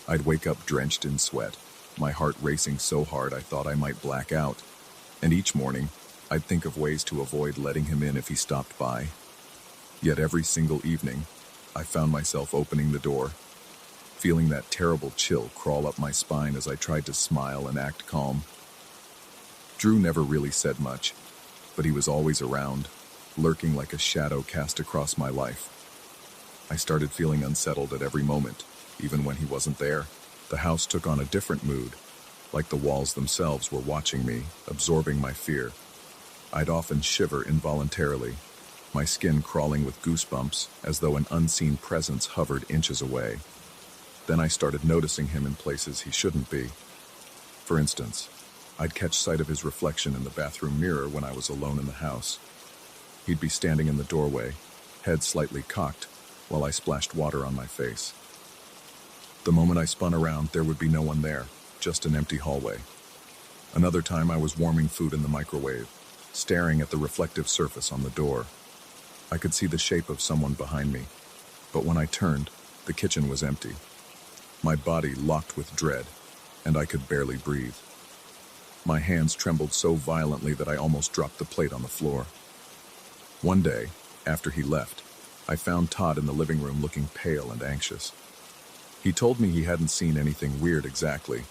I'd wake up drenched in sweat, my heart racing so hard I thought I might black out. And each morning, I'd think of ways to avoid letting him in if he stopped by. Yet every single evening, I found myself opening the door, feeling that terrible chill crawl up my spine as I tried to smile and act calm. Drew never really said much, but he was always around, lurking like a shadow cast across my life. I started feeling unsettled at every moment, even when he wasn't there. The house took on a different mood, like the walls themselves were watching me, absorbing my fear. I'd often shiver involuntarily, my skin crawling with goosebumps as though an unseen presence hovered inches away. Then I started noticing him in places he shouldn't be. For instance, I'd catch sight of his reflection in the bathroom mirror when I was alone in the house. He'd be standing in the doorway, head slightly cocked, while I splashed water on my face. The moment I spun around, there would be no one there, just an empty hallway. Another time I was warming food in the microwave, staring at the reflective surface on the door. I could see the shape of someone behind me, but when I turned, the kitchen was empty. My body locked with dread, and I could barely breathe. My hands trembled so violently that I almost dropped the plate on the floor. One day, after he left, I found Todd in the living room looking pale and anxious. He told me he hadn't seen anything weird exactly,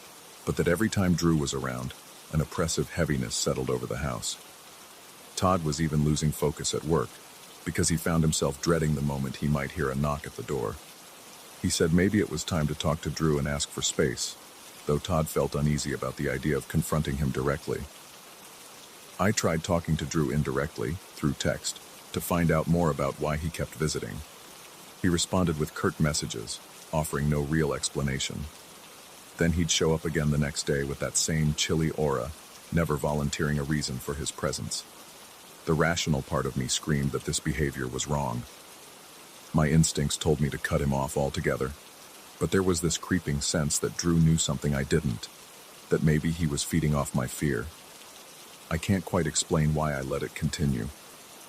but that every time Drew was around, an oppressive heaviness settled over the house. Todd was even losing focus at work, because he found himself dreading the moment he might hear a knock at the door. He said maybe it was time to talk to Drew and ask for space, though Todd felt uneasy about the idea of confronting him directly. I tried talking to Drew indirectly, through text, to find out more about why he kept visiting. He responded with curt messages, offering no real explanation. Then he'd show up again the next day with that same chilly aura, never volunteering a reason for his presence. The rational part of me screamed that this behavior was wrong. My instincts told me to cut him off altogether, but there was this creeping sense that Drew knew something I didn't, that maybe he was feeding off my fear. I can't quite explain why I let it continue.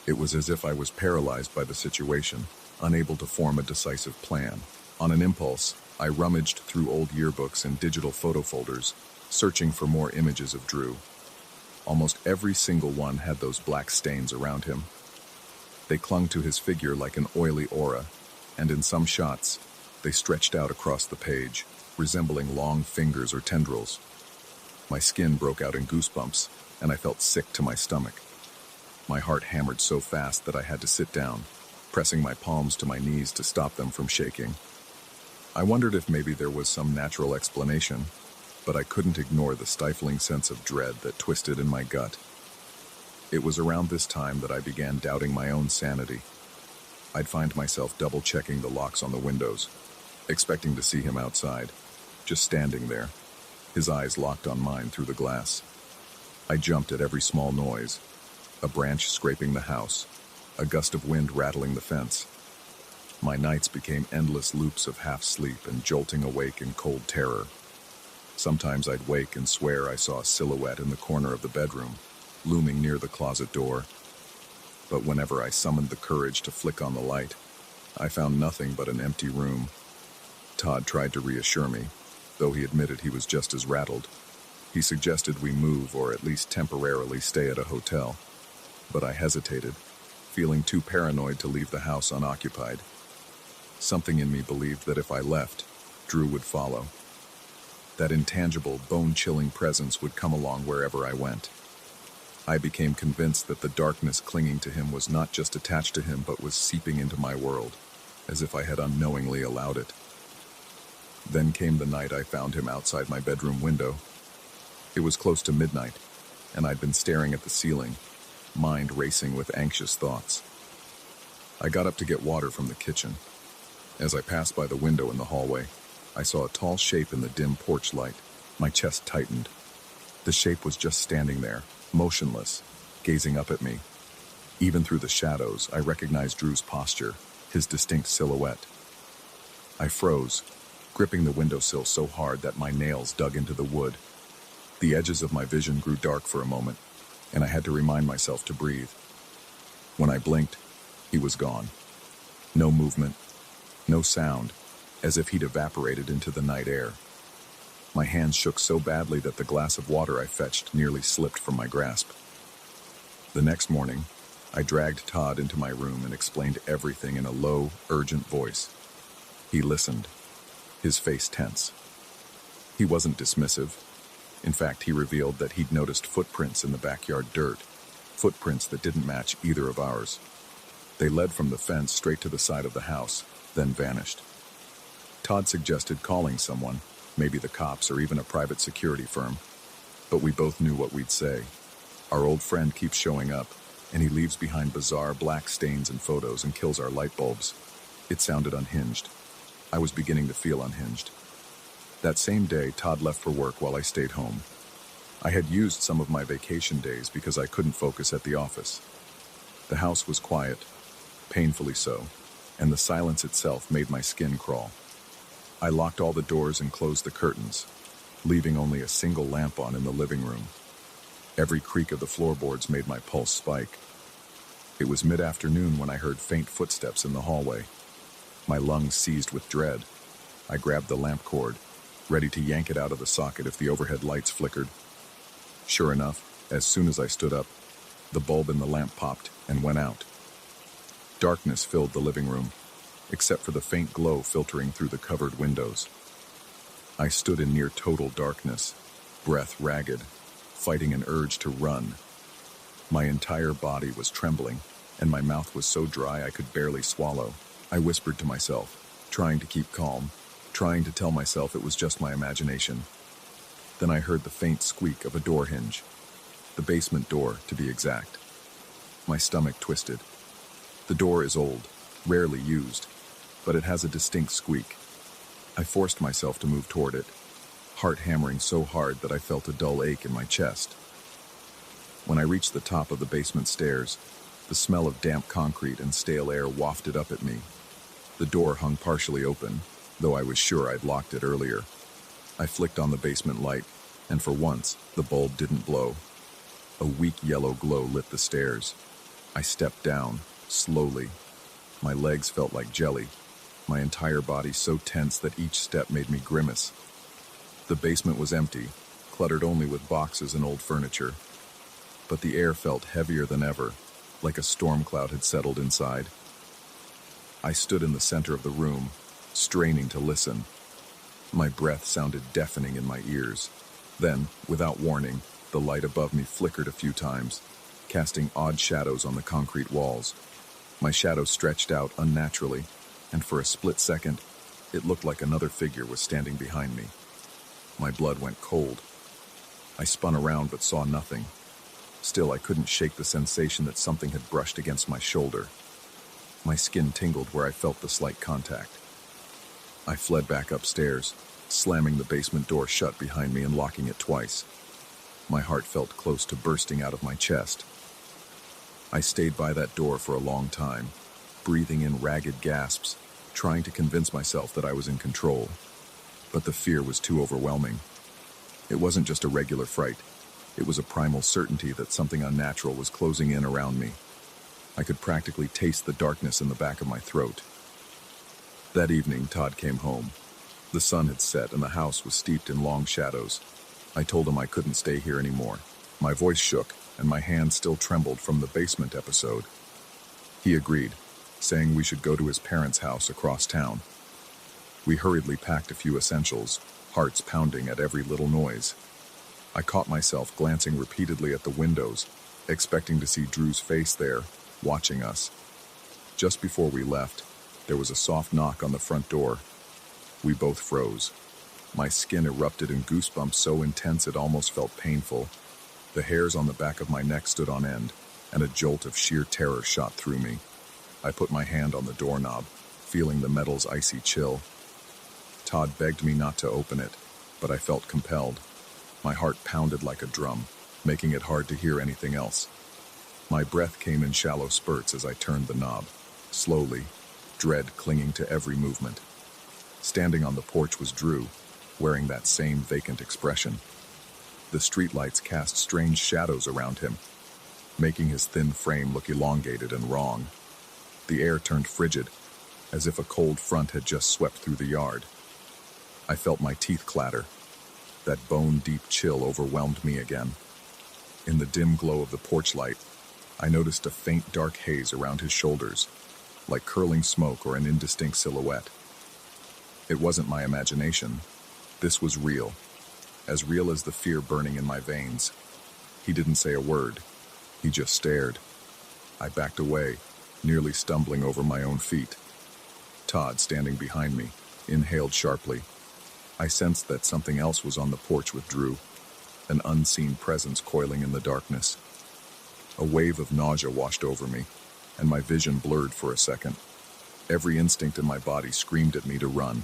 It was as if I was paralyzed by the situation, unable to form a decisive plan. On an impulse, I rummaged through old yearbooks and digital photo folders, searching for more images of Drew. Almost every single one had those black stains around him. They clung to his figure like an oily aura, and in some shots, they stretched out across the page, resembling long fingers or tendrils. My skin broke out in goosebumps, and I felt sick to my stomach. My heart hammered so fast that I had to sit down, pressing my palms to my knees to stop them from shaking. I wondered if maybe there was some natural explanation, but I couldn't ignore the stifling sense of dread that twisted in my gut. It was around this time that I began doubting my own sanity. I'd find myself double-checking the locks on the windows, expecting to see him outside, just standing there, his eyes locked on mine through the glass. I jumped at every small noise, a branch scraping the house, a gust of wind rattling the fence. My nights became endless loops of half-sleep and jolting awake in cold terror. Sometimes I'd wake and swear I saw a silhouette in the corner of the bedroom, looming near the closet door. But whenever I summoned the courage to flick on the light, I found nothing but an empty room. Todd tried to reassure me, though he admitted he was just as rattled. He suggested we move or at least temporarily stay at a hotel, but I hesitated, feeling too paranoid to leave the house unoccupied. Something in me believed that if I left, Drew would follow. That intangible, bone-chilling presence would come along wherever I went. I became convinced that the darkness clinging to him was not just attached to him but was seeping into my world, as if I had unknowingly allowed it. Then came the night I found him outside my bedroom window. It was close to midnight, and I'd been staring at the ceiling, mind racing with anxious thoughts. I got up to get water from the kitchen. As I passed by the window in the hallway, I saw a tall shape in the dim porch light. My chest tightened. The shape was just standing there, motionless, gazing up at me. Even through the shadows, I recognized Drew's posture, his distinct silhouette. I froze, gripping the windowsill so hard that my nails dug into the wood. The edges of my vision grew dark for a moment, and I had to remind myself to breathe. When I blinked, he was gone. No movement, no sound, as if he'd evaporated into the night air. My hands shook so badly that the glass of water I fetched nearly slipped from my grasp. The next morning, I dragged Todd into my room and explained everything in a low, urgent voice. He listened, his face tense. He wasn't dismissive. In fact, he revealed that he'd noticed footprints in the backyard dirt, footprints that didn't match either of ours. They led from the fence straight to the side of the house, then vanished. Todd suggested calling someone, maybe the cops or even a private security firm, but we both knew what we'd say. Our old friend keeps showing up, and he leaves behind bizarre black stains and photos and kills our light bulbs. It sounded unhinged. I was beginning to feel unhinged. That same day, Todd left for work while I stayed home. I had used some of my vacation days because I couldn't focus at the office. The house was quiet, painfully so, and the silence itself made my skin crawl. I locked all the doors and closed the curtains, leaving only a single lamp on in the living room. Every creak of the floorboards made my pulse spike. It was mid-afternoon when I heard faint footsteps in the hallway. My lungs seized with dread. I grabbed the lamp cord, ready to yank it out of the socket if the overhead lights flickered. Sure enough, as soon as I stood up, the bulb in the lamp popped and went out. Darkness filled the living room, except for the faint glow filtering through the covered windows. I stood in near total darkness, breath ragged, fighting an urge to run. My entire body was trembling, and my mouth was so dry I could barely swallow. I whispered to myself, trying to keep calm, trying to tell myself it was just my imagination. Then I heard the faint squeak of a door hinge, the basement door, to be exact. My stomach twisted. The door is old, rarely used, but it has a distinct squeak. I forced myself to move toward it, heart hammering so hard that I felt a dull ache in my chest. When I reached the top of the basement stairs, the smell of damp concrete and stale air wafted up at me. The door hung partially open, though I was sure I'd locked it earlier. I flicked on the basement light, and for once, the bulb didn't blow. A weak yellow glow lit the stairs. I stepped down, slowly. My legs felt like jelly, my entire body so tense that each step made me grimace. The basement was empty, cluttered only with boxes and old furniture. But the air felt heavier than ever, like a storm cloud had settled inside. I stood in the center of the room, straining to listen. My breath sounded deafening in my ears. Then, without warning, the light above me flickered a few times, casting odd shadows on the concrete walls. My shadow stretched out unnaturally, and for a split second, it looked like another figure was standing behind me. My blood went cold. I spun around but saw nothing. Still, I couldn't shake the sensation that something had brushed against my shoulder. My skin tingled where I felt the slight contact. I fled back upstairs, slamming the basement door shut behind me and locking it twice. My heart felt close to bursting out of my chest. I stayed by that door for a long time, breathing in ragged gasps, trying to convince myself that I was in control. But the fear was too overwhelming. It wasn't just a regular fright. It was a primal certainty that something unnatural was closing in around me. I could practically taste the darkness in the back of my throat. That evening, Todd came home. The sun had set and the house was steeped in long shadows. I told him I couldn't stay here anymore. My voice shook, and my hand still trembled from the basement episode. He agreed, saying we should go to his parents' house across town. We hurriedly packed a few essentials, hearts pounding at every little noise. I caught myself glancing repeatedly at the windows, expecting to see Drew's face there, watching us. Just before we left, there was a soft knock on the front door. We both froze. My skin erupted in goosebumps so intense it almost felt painful. The hairs on the back of my neck stood on end, and a jolt of sheer terror shot through me. I put my hand on the doorknob, feeling the metal's icy chill. Todd begged me not to open it, but I felt compelled. My heart pounded like a drum, making it hard to hear anything else. My breath came in shallow spurts as I turned the knob, slowly, dread clinging to every movement. Standing on the porch was Drew, wearing that same vacant expression. The streetlights cast strange shadows around him, making his thin frame look elongated and wrong. The air turned frigid, as if a cold front had just swept through the yard. I felt my teeth clatter. That bone-deep chill overwhelmed me again. In the dim glow of the porch light, I noticed a faint dark haze around his shoulders, like curling smoke or an indistinct silhouette. It wasn't my imagination. This was real as the fear burning in my veins. He didn't say a word. He just stared. I backed away, nearly stumbling over my own feet. Todd, standing behind me, inhaled sharply. I sensed that something else was on the porch with Drew, an unseen presence coiling in the darkness. A wave of nausea washed over me, and my vision blurred for a second. Every instinct in my body screamed at me to run.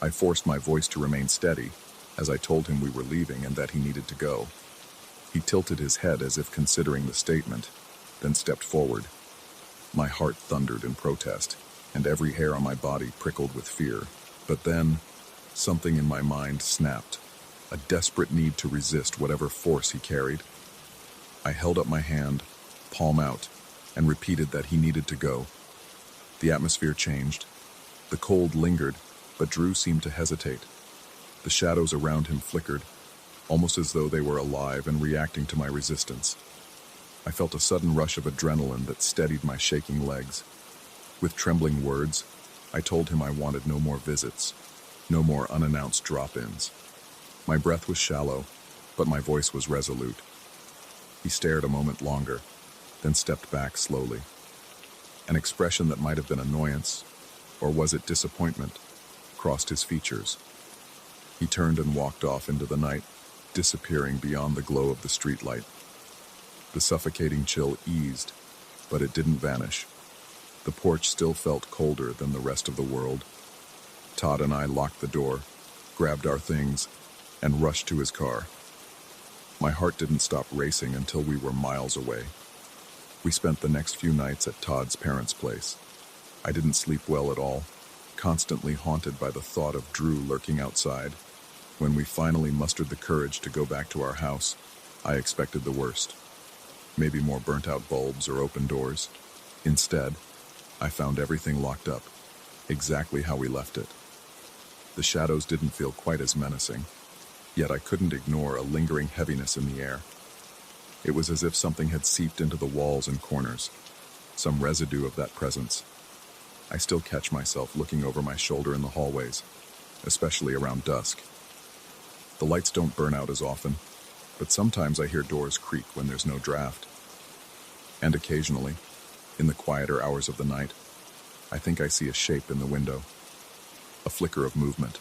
I forced my voice to remain steady as I told him we were leaving and that he needed to go. He tilted his head as if considering the statement, then stepped forward. My heart thundered in protest, and every hair on my body prickled with fear. But then, something in my mind snapped, a desperate need to resist whatever force he carried. I held up my hand, palm out, and repeated that he needed to go. The atmosphere changed. The cold lingered, but Drew seemed to hesitate. The shadows around him flickered, almost as though they were alive and reacting to my resistance. I felt a sudden rush of adrenaline that steadied my shaking legs. With trembling words, I told him I wanted no more visits, no more unannounced drop-ins. My breath was shallow, but my voice was resolute. He stared a moment longer, then stepped back slowly. An expression that might have been annoyance, or was it disappointment, crossed his features. He turned and walked off into the night, disappearing beyond the glow of the streetlight. The suffocating chill eased, but it didn't vanish. The porch still felt colder than the rest of the world. Todd and I locked the door, grabbed our things, and rushed to his car. My heart didn't stop racing until we were miles away. We spent the next few nights at Todd's parents' place. I didn't sleep well at all, constantly haunted by the thought of Drew lurking outside. When we finally mustered the courage to go back to our house, I expected the worst. Maybe more burnt-out bulbs or open doors. Instead, I found everything locked up, exactly how we left it. The shadows didn't feel quite as menacing, yet I couldn't ignore a lingering heaviness in the air. It was as if something had seeped into the walls and corners, some residue of that presence. I still catch myself looking over my shoulder in the hallways, especially around dusk. The lights don't burn out as often, but sometimes I hear doors creak when there's no draft. And occasionally, in the quieter hours of the night, I think I see a shape in the window. A flicker of movement,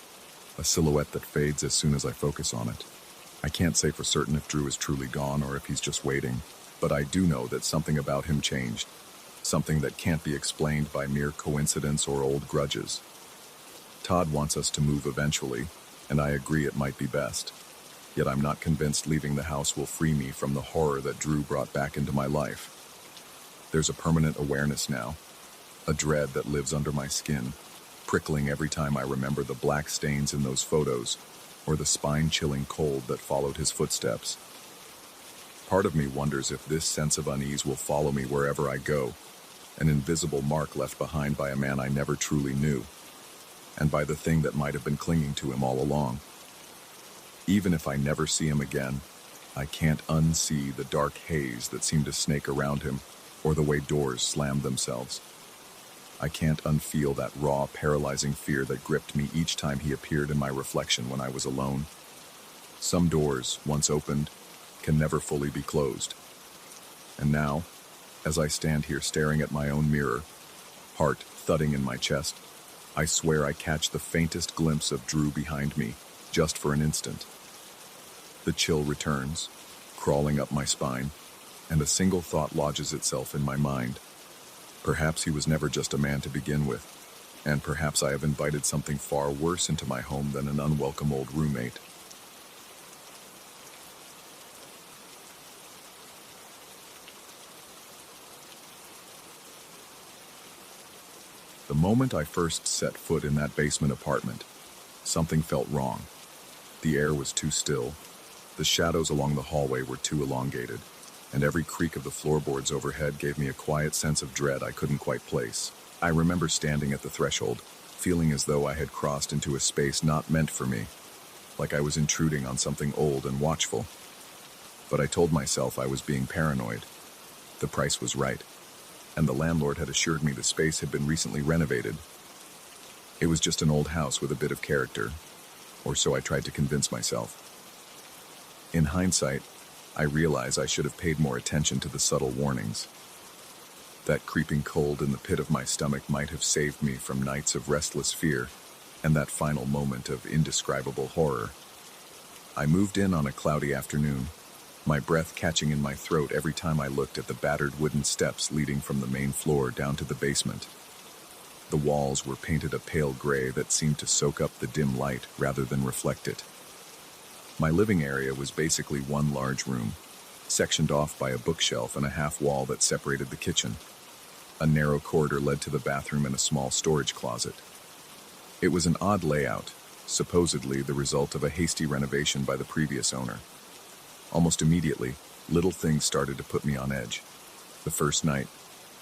a silhouette that fades as soon as I focus on it. I can't say for certain if Drew is truly gone or if he's just waiting, but I do know that something about him changed, something that can't be explained by mere coincidence or old grudges. Todd wants us to move eventually, and I agree it might be best. Yet I'm not convinced leaving the house will free me from the horror that Drew brought back into my life. There's a permanent awareness now, a dread that lives under my skin, prickling every time I remember the black stains in those photos, or the spine-chilling cold that followed his footsteps. Part of me wonders if this sense of unease will follow me wherever I go, an invisible mark left behind by a man I never truly knew, and by the thing that might have been clinging to him all along. Even if I never see him again, I can't unsee the dark haze that seemed to snake around him, or the way doors slammed themselves. I can't unfeel that raw, paralyzing fear that gripped me each time he appeared in my reflection when I was alone. Some doors, once opened, can never fully be closed. And now, as I stand here staring at my own mirror, heart thudding in my chest, I swear I catch the faintest glimpse of Drew behind me, just for an instant. The chill returns, crawling up my spine, and a single thought lodges itself in my mind. Perhaps he was never just a man to begin with, and perhaps I have invited something far worse into my home than an unwelcome old roommate. The moment I first set foot in that basement apartment, something felt wrong. The air was too still, the shadows along the hallway were too elongated, and every creak of the floorboards overhead gave me a quiet sense of dread I couldn't quite place. I remember standing at the threshold, feeling as though I had crossed into a space not meant for me, like I was intruding on something old and watchful. But I told myself I was being paranoid. The price was right, and the landlord had assured me the space had been recently renovated. It was just an old house with a bit of character, or so I tried to convince myself. In hindsight, I realize I should have paid more attention to the subtle warnings. That creeping cold in the pit of my stomach might have saved me from nights of restless fear and that final moment of indescribable horror. I moved in on a cloudy afternoon, my breath catching in my throat every time I looked at the battered wooden steps leading from the main floor down to the basement. The walls were painted a pale gray that seemed to soak up the dim light rather than reflect it. My living area was basically one large room, sectioned off by a bookshelf and a half wall that separated the kitchen. A narrow corridor led to the bathroom and a small storage closet. It was an odd layout, supposedly the result of a hasty renovation by the previous owner. Almost immediately, little things started to put me on edge. The first night,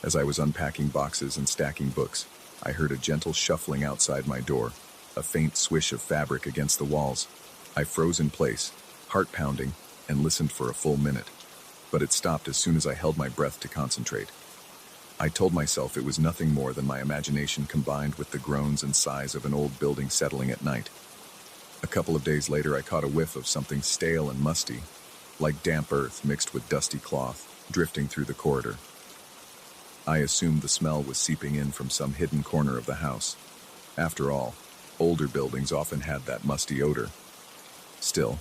as I was unpacking boxes and stacking books, I heard a gentle shuffling outside my door, a faint swish of fabric against the walls. I froze in place, heart pounding, and listened for a full minute, but it stopped as soon as I held my breath to concentrate. I told myself it was nothing more than my imagination combined with the groans and sighs of an old building settling at night. A couple of days later, I caught a whiff of something stale and musty, like damp earth mixed with dusty cloth, drifting through the corridor. I assumed the smell was seeping in from some hidden corner of the house. After all, older buildings often had that musty odor. Still,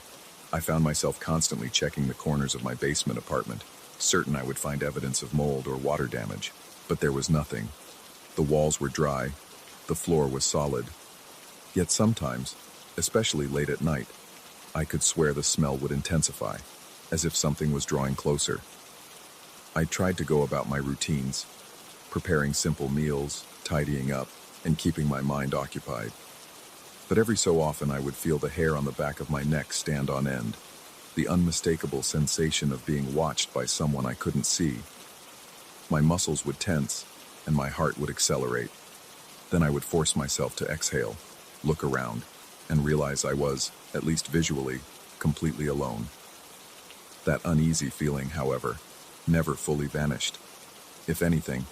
I found myself constantly checking the corners of my basement apartment, certain I would find evidence of mold or water damage. But there was nothing. The walls were dry, the floor was solid. Yet sometimes, especially late at night, I could swear the smell would intensify, as if something was drawing closer. I tried to go about my routines, preparing simple meals, tidying up, and keeping my mind occupied. But every so often I would feel the hair on the back of my neck stand on end, the unmistakable sensation of being watched by someone I couldn't see. My muscles would tense, and my heart would accelerate. Then I would force myself to exhale, look around, and realize I was, at least visually, completely alone. That uneasy feeling, however, never fully vanished. If anything,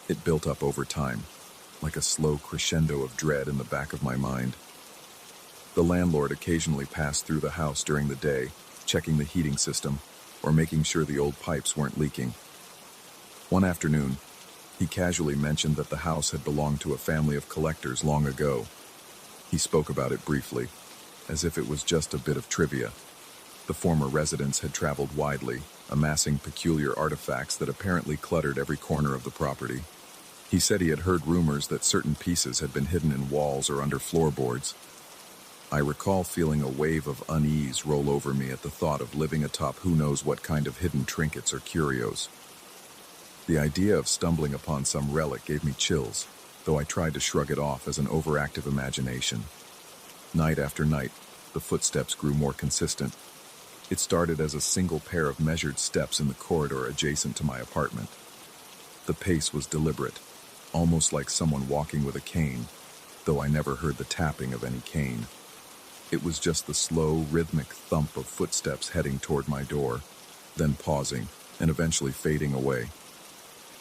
it built up over time, like a slow crescendo of dread in the back of my mind. The landlord occasionally passed through the house during the day, checking the heating system, or making sure the old pipes weren't leaking. One afternoon, he casually mentioned that the house had belonged to a family of collectors long ago. He spoke about it briefly, as if it was just a bit of trivia. The former residents had traveled widely, amassing peculiar artifacts that apparently cluttered every corner of the property. He said he had heard rumors that certain pieces had been hidden in walls or under floorboards. I recall feeling a wave of unease roll over me at the thought of living atop who knows what kind of hidden trinkets or curios. The idea of stumbling upon some relic gave me chills, though I tried to shrug it off as an overactive imagination. Night after night, the footsteps grew more consistent. It started as a single pair of measured steps in the corridor adjacent to my apartment. The pace was deliberate, almost like someone walking with a cane, though I never heard the tapping of any cane. It was just the slow, rhythmic thump of footsteps heading toward my door, then pausing, and eventually fading away.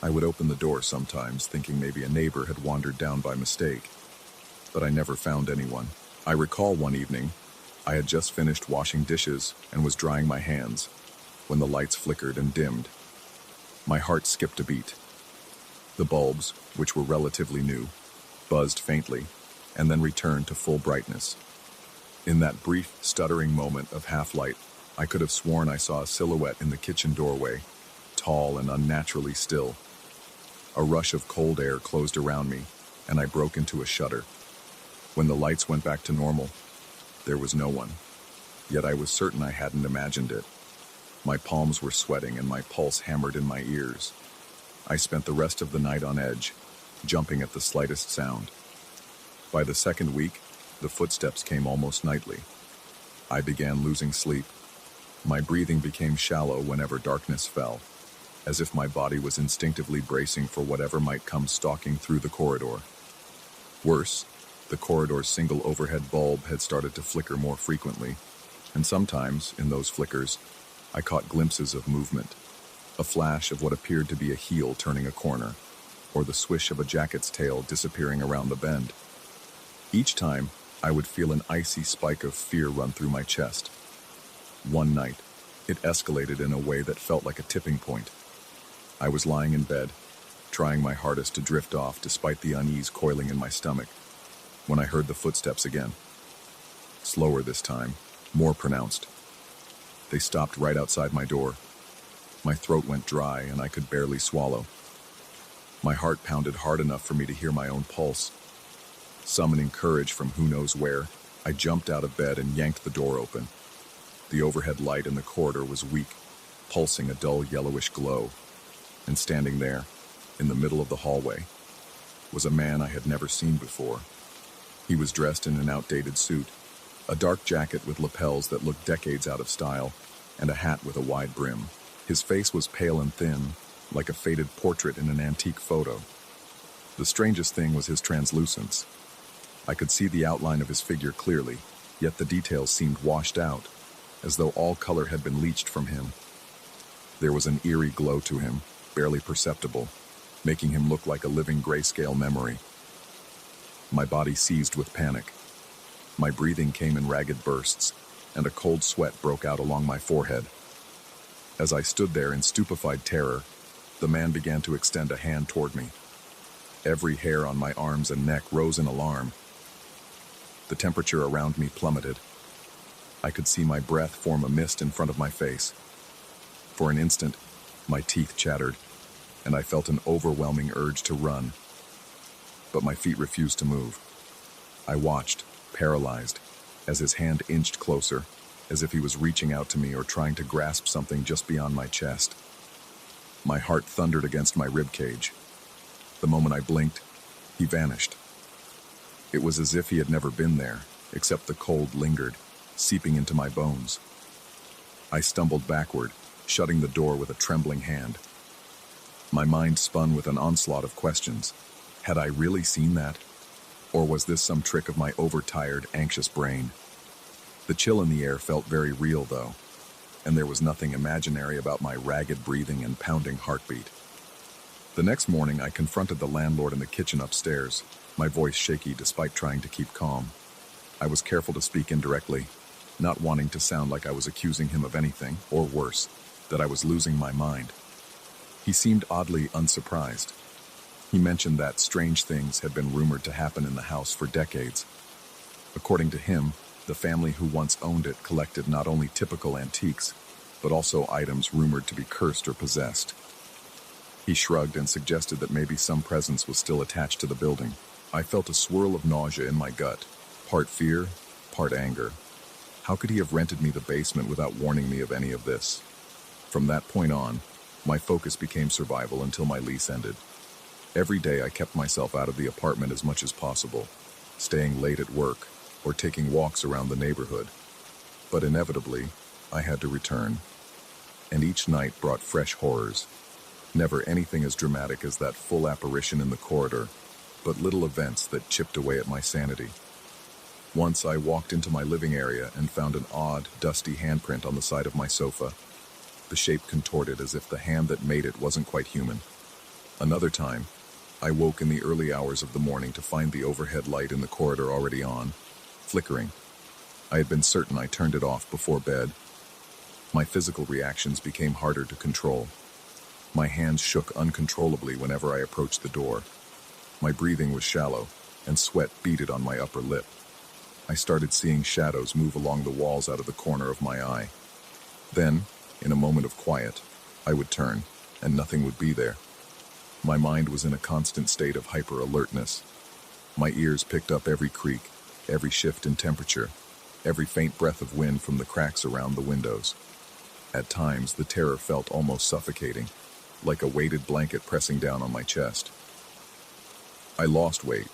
I would open the door sometimes, thinking maybe a neighbor had wandered down by mistake, but I never found anyone. I recall one evening, I had just finished washing dishes and was drying my hands when the lights flickered and dimmed. My heart skipped a beat. The bulbs, which were relatively new, buzzed faintly and then returned to full brightness. In that brief, stuttering moment of half-light, I could have sworn I saw a silhouette in the kitchen doorway, tall and unnaturally still. A rush of cold air closed around me, and I broke into a shudder. When the lights went back to normal, there was no one. Yet I was certain I hadn't imagined it. My palms were sweating and my pulse hammered in my ears. I spent the rest of the night on edge, jumping at the slightest sound. By the second week, the footsteps came almost nightly. I began losing sleep. My breathing became shallow whenever darkness fell, as if my body was instinctively bracing for whatever might come stalking through the corridor. Worse, the corridor's single overhead bulb had started to flicker more frequently, and sometimes, in those flickers, I caught glimpses of movement. A flash of what appeared to be a heel turning a corner, or the swish of a jacket's tail disappearing around the bend. Each time, I would feel an icy spike of fear run through my chest. One night, it escalated in a way that felt like a tipping point. I was lying in bed, trying my hardest to drift off despite the unease coiling in my stomach, when I heard the footsteps again. Slower this time, more pronounced. They stopped right outside my door. My throat went dry and I could barely swallow. My heart pounded hard enough for me to hear my own pulse. Summoning courage from who knows where, I jumped out of bed and yanked the door open. The overhead light in the corridor was weak, pulsing a dull yellowish glow. And standing there, in the middle of the hallway, was a man I had never seen before. He was dressed in an outdated suit, a dark jacket with lapels that looked decades out of style, and a hat with a wide brim. His face was pale and thin, like a faded portrait in an antique photo. The strangest thing was his translucence. I could see the outline of his figure clearly, yet the details seemed washed out, as though all color had been leached from him. There was an eerie glow to him, barely perceptible, making him look like a living grayscale memory. My body seized with panic. My breathing came in ragged bursts, and a cold sweat broke out along my forehead. As I stood there in stupefied terror, the man began to extend a hand toward me. Every hair on my arms and neck rose in alarm. The temperature around me plummeted. I could see my breath form a mist in front of my face. For an instant, my teeth chattered, and I felt an overwhelming urge to run. But my feet refused to move. I watched, paralyzed, as his hand inched closer, as if he was reaching out to me or trying to grasp something just beyond my chest. My heart thundered against my ribcage. The moment I blinked, he vanished. It was as if he had never been there, except the cold lingered, seeping into my bones. I stumbled backward, shutting the door with a trembling hand. My mind spun with an onslaught of questions. Had I really seen that? Or was this some trick of my overtired, anxious brain? The chill in the air felt very real, though, and there was nothing imaginary about my ragged breathing and pounding heartbeat. The next morning, I confronted the landlord in the kitchen upstairs, my voice shaky despite trying to keep calm. I was careful to speak indirectly, not wanting to sound like I was accusing him of anything, or worse, that I was losing my mind. He seemed oddly unsurprised. He mentioned that strange things had been rumored to happen in the house for decades. According to him, the family who once owned it collected not only typical antiques, but also items rumored to be cursed or possessed. He shrugged and suggested that maybe some presence was still attached to the building. I felt a swirl of nausea in my gut, part fear, part anger. How could he have rented me the basement without warning me of any of this? From that point on, my focus became survival until my lease ended. Every day I kept myself out of the apartment as much as possible, staying late at work or taking walks around the neighborhood. But inevitably, I had to return, and each night brought fresh horrors. Never anything as dramatic as that full apparition in the corridor, but little events that chipped away at my sanity. Once I walked into my living area and found an odd, dusty handprint on the side of my sofa, the shape contorted as if the hand that made it wasn't quite human. Another time, I woke in the early hours of the morning to find the overhead light in the corridor already on, flickering. I had been certain I turned it off before bed. My physical reactions became harder to control. My hands shook uncontrollably whenever I approached the door. My breathing was shallow, and sweat beaded on my upper lip. I started seeing shadows move along the walls out of the corner of my eye. Then, in a moment of quiet, I would turn, and nothing would be there. My mind was in a constant state of hyper-alertness. My ears picked up every creak, every shift in temperature, every faint breath of wind from the cracks around the windows. At times, the terror felt almost suffocating, like a weighted blanket pressing down on my chest. I lost weight,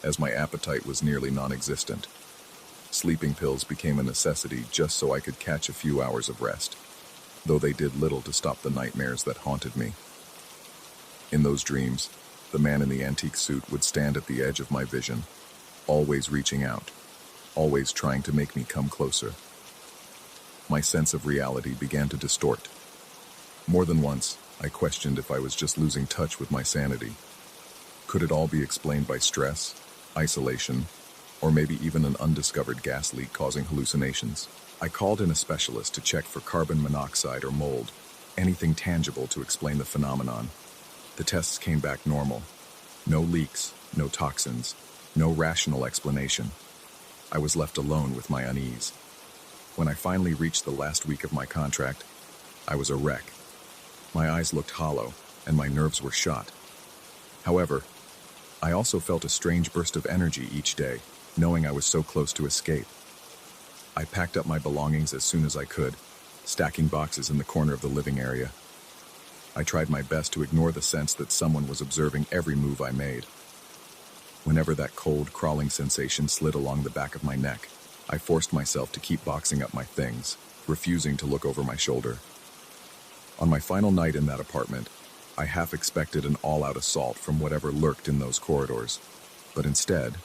as my appetite was nearly non-existent. Sleeping pills became a necessity just so I could catch a few hours of rest, though they did little to stop the nightmares that haunted me. In those dreams, the man in the antique suit would stand at the edge of my vision, always reaching out, always trying to make me come closer. My sense of reality began to distort. More than once, I questioned if I was just losing touch with my sanity. Could it all be explained by stress, isolation, or maybe even an undiscovered gas leak causing hallucinations? I called in a specialist to check for carbon monoxide or mold, anything tangible to explain the phenomenon. The tests came back normal. No leaks, no toxins, no rational explanation. I was left alone with my unease. When I finally reached the last week of my contract, I was a wreck. My eyes looked hollow, and my nerves were shot. However, I also felt a strange burst of energy each day, knowing I was so close to escape. I packed up my belongings as soon as I could, stacking boxes in the corner of the living area. I tried my best to ignore the sense that someone was observing every move I made. Whenever that cold, crawling sensation slid along the back of my neck, I forced myself to keep boxing up my things, refusing to look over my shoulder. On my final night in that apartment, I half expected an all-out assault from whatever lurked in those corridors, but instead,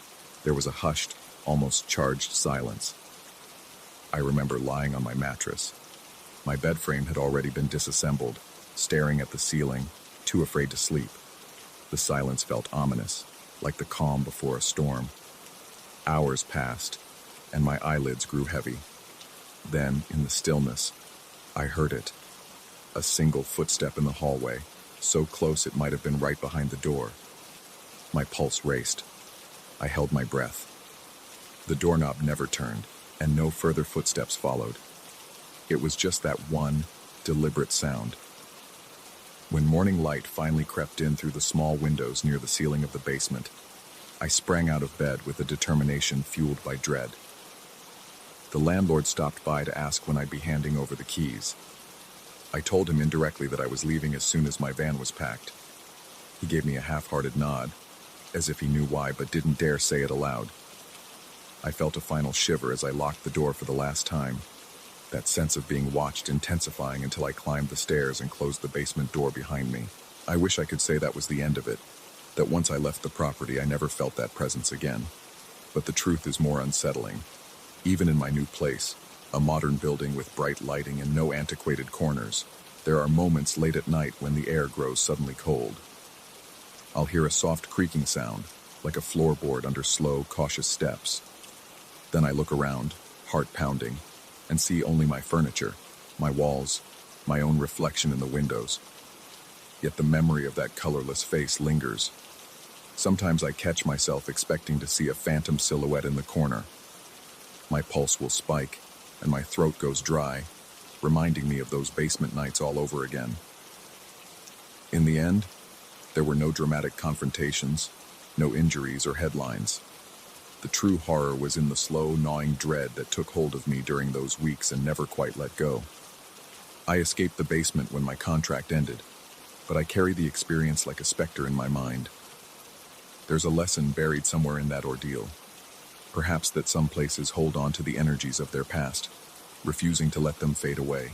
there was a hushed, almost charged silence. I remember lying on my mattress. My bed frame had already been disassembled, staring at the ceiling, too afraid to sleep. The silence felt ominous, like the calm before a storm. Hours passed, and my eyelids grew heavy. Then, in the stillness, I heard it. A single footstep in the hallway, so close it might have been right behind the door. My pulse raced. I held my breath. The doorknob never turned, and no further footsteps followed. It was just that one, deliberate sound. When morning light finally crept in through the small windows near the ceiling of the basement, I sprang out of bed with a determination fueled by dread. The landlord stopped by to ask when I'd be handing over the keys. I told him indirectly that I was leaving as soon as my van was packed. He gave me a half-hearted nod, as if he knew why but didn't dare say it aloud. I felt a final shiver as I locked the door for the last time, that sense of being watched intensifying until I climbed the stairs and closed the basement door behind me. I wish I could say that was the end of it, that once I left the property I never felt that presence again. But the truth is more unsettling. Even in my new place, a modern building with bright lighting and no antiquated corners, there are moments late at night when the air grows suddenly cold. I'll hear a soft creaking sound, like a floorboard under slow, cautious steps. Then I look around, heart pounding, and see only my furniture, my walls, my own reflection in the windows. Yet the memory of that colorless face lingers. Sometimes I catch myself expecting to see a phantom silhouette in the corner. My pulse will spike, and my throat goes dry, reminding me of those basement nights all over again. In the end, there were no dramatic confrontations, no injuries or headlines. The true horror was in the slow, gnawing dread that took hold of me during those weeks and never quite let go. I escaped the basement when my contract ended, but I carry the experience like a specter in my mind. There's a lesson buried somewhere in that ordeal. Perhaps that some places hold on to the energies of their past, refusing to let them fade away.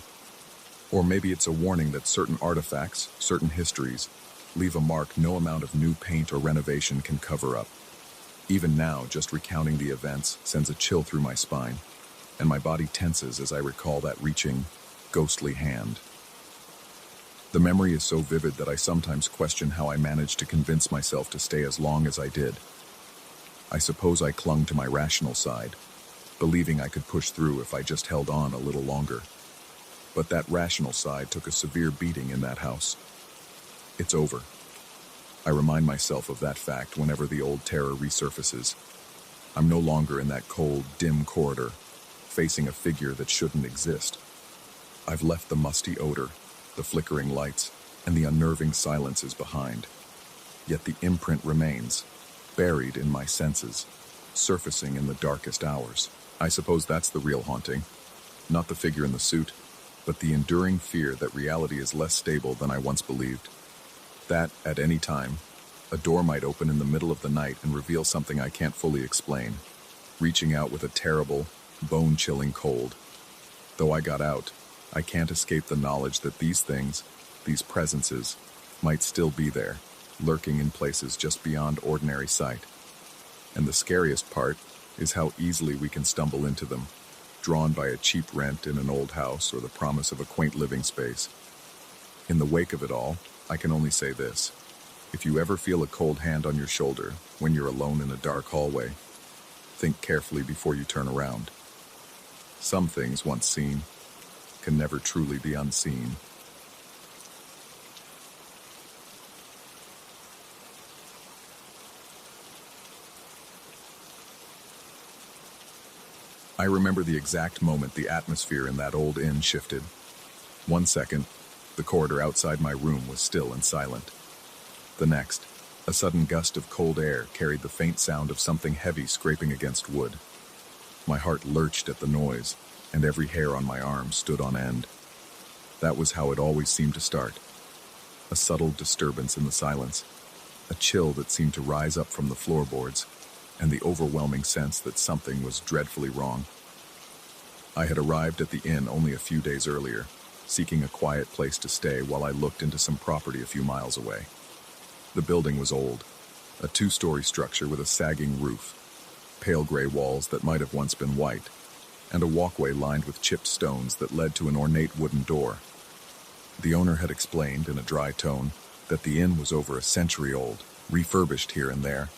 Or maybe it's a warning that certain artifacts, certain histories, leave a mark no amount of new paint or renovation can cover up. Even now, just recounting the events sends a chill through my spine, and my body tenses as I recall that reaching, ghostly hand. The memory is so vivid that I sometimes question how I managed to convince myself to stay as long as I did. I suppose I clung to my rational side, believing I could push through if I just held on a little longer. But that rational side took a severe beating in that house. It's over. I remind myself of that fact whenever the old terror resurfaces. I'm no longer in that cold, dim corridor, facing a figure that shouldn't exist. I've left the musty odor, the flickering lights, and the unnerving silences behind. Yet the imprint remains, buried in my senses, surfacing in the darkest hours. I suppose that's the real haunting. Not the figure in the suit, but the enduring fear that reality is less stable than I once believed. That, at any time, a door might open in the middle of the night and reveal something I can't fully explain, reaching out with a terrible, bone-chilling cold. Though I got out, I can't escape the knowledge that these things, these presences, might still be there, lurking in places just beyond ordinary sight. And the scariest part is how easily we can stumble into them, drawn by a cheap rent in an old house or the promise of a quaint living space. In the wake of it all, I can only say this. If you ever feel a cold hand on your shoulder when you're alone in a dark hallway, think carefully before you turn around. Some things once seen can never truly be unseen. I remember the exact moment the atmosphere in that old inn shifted. 1 second, the corridor outside my room was still and silent. The next, a sudden gust of cold air carried the faint sound of something heavy scraping against wood. My heart lurched at the noise, and every hair on my arm stood on end. That was how it always seemed to start. A subtle disturbance in the silence, a chill that seemed to rise up from the floorboards, and the overwhelming sense that something was dreadfully wrong. I had arrived at the inn only a few days earlier, seeking a quiet place to stay while I looked into some property a few miles away. The building was old, a 2-story structure with a sagging roof, pale gray walls that might have once been white, and a walkway lined with chipped stones that led to an ornate wooden door. The owner had explained in a dry tone that the inn was over a century old, refurbished here and there.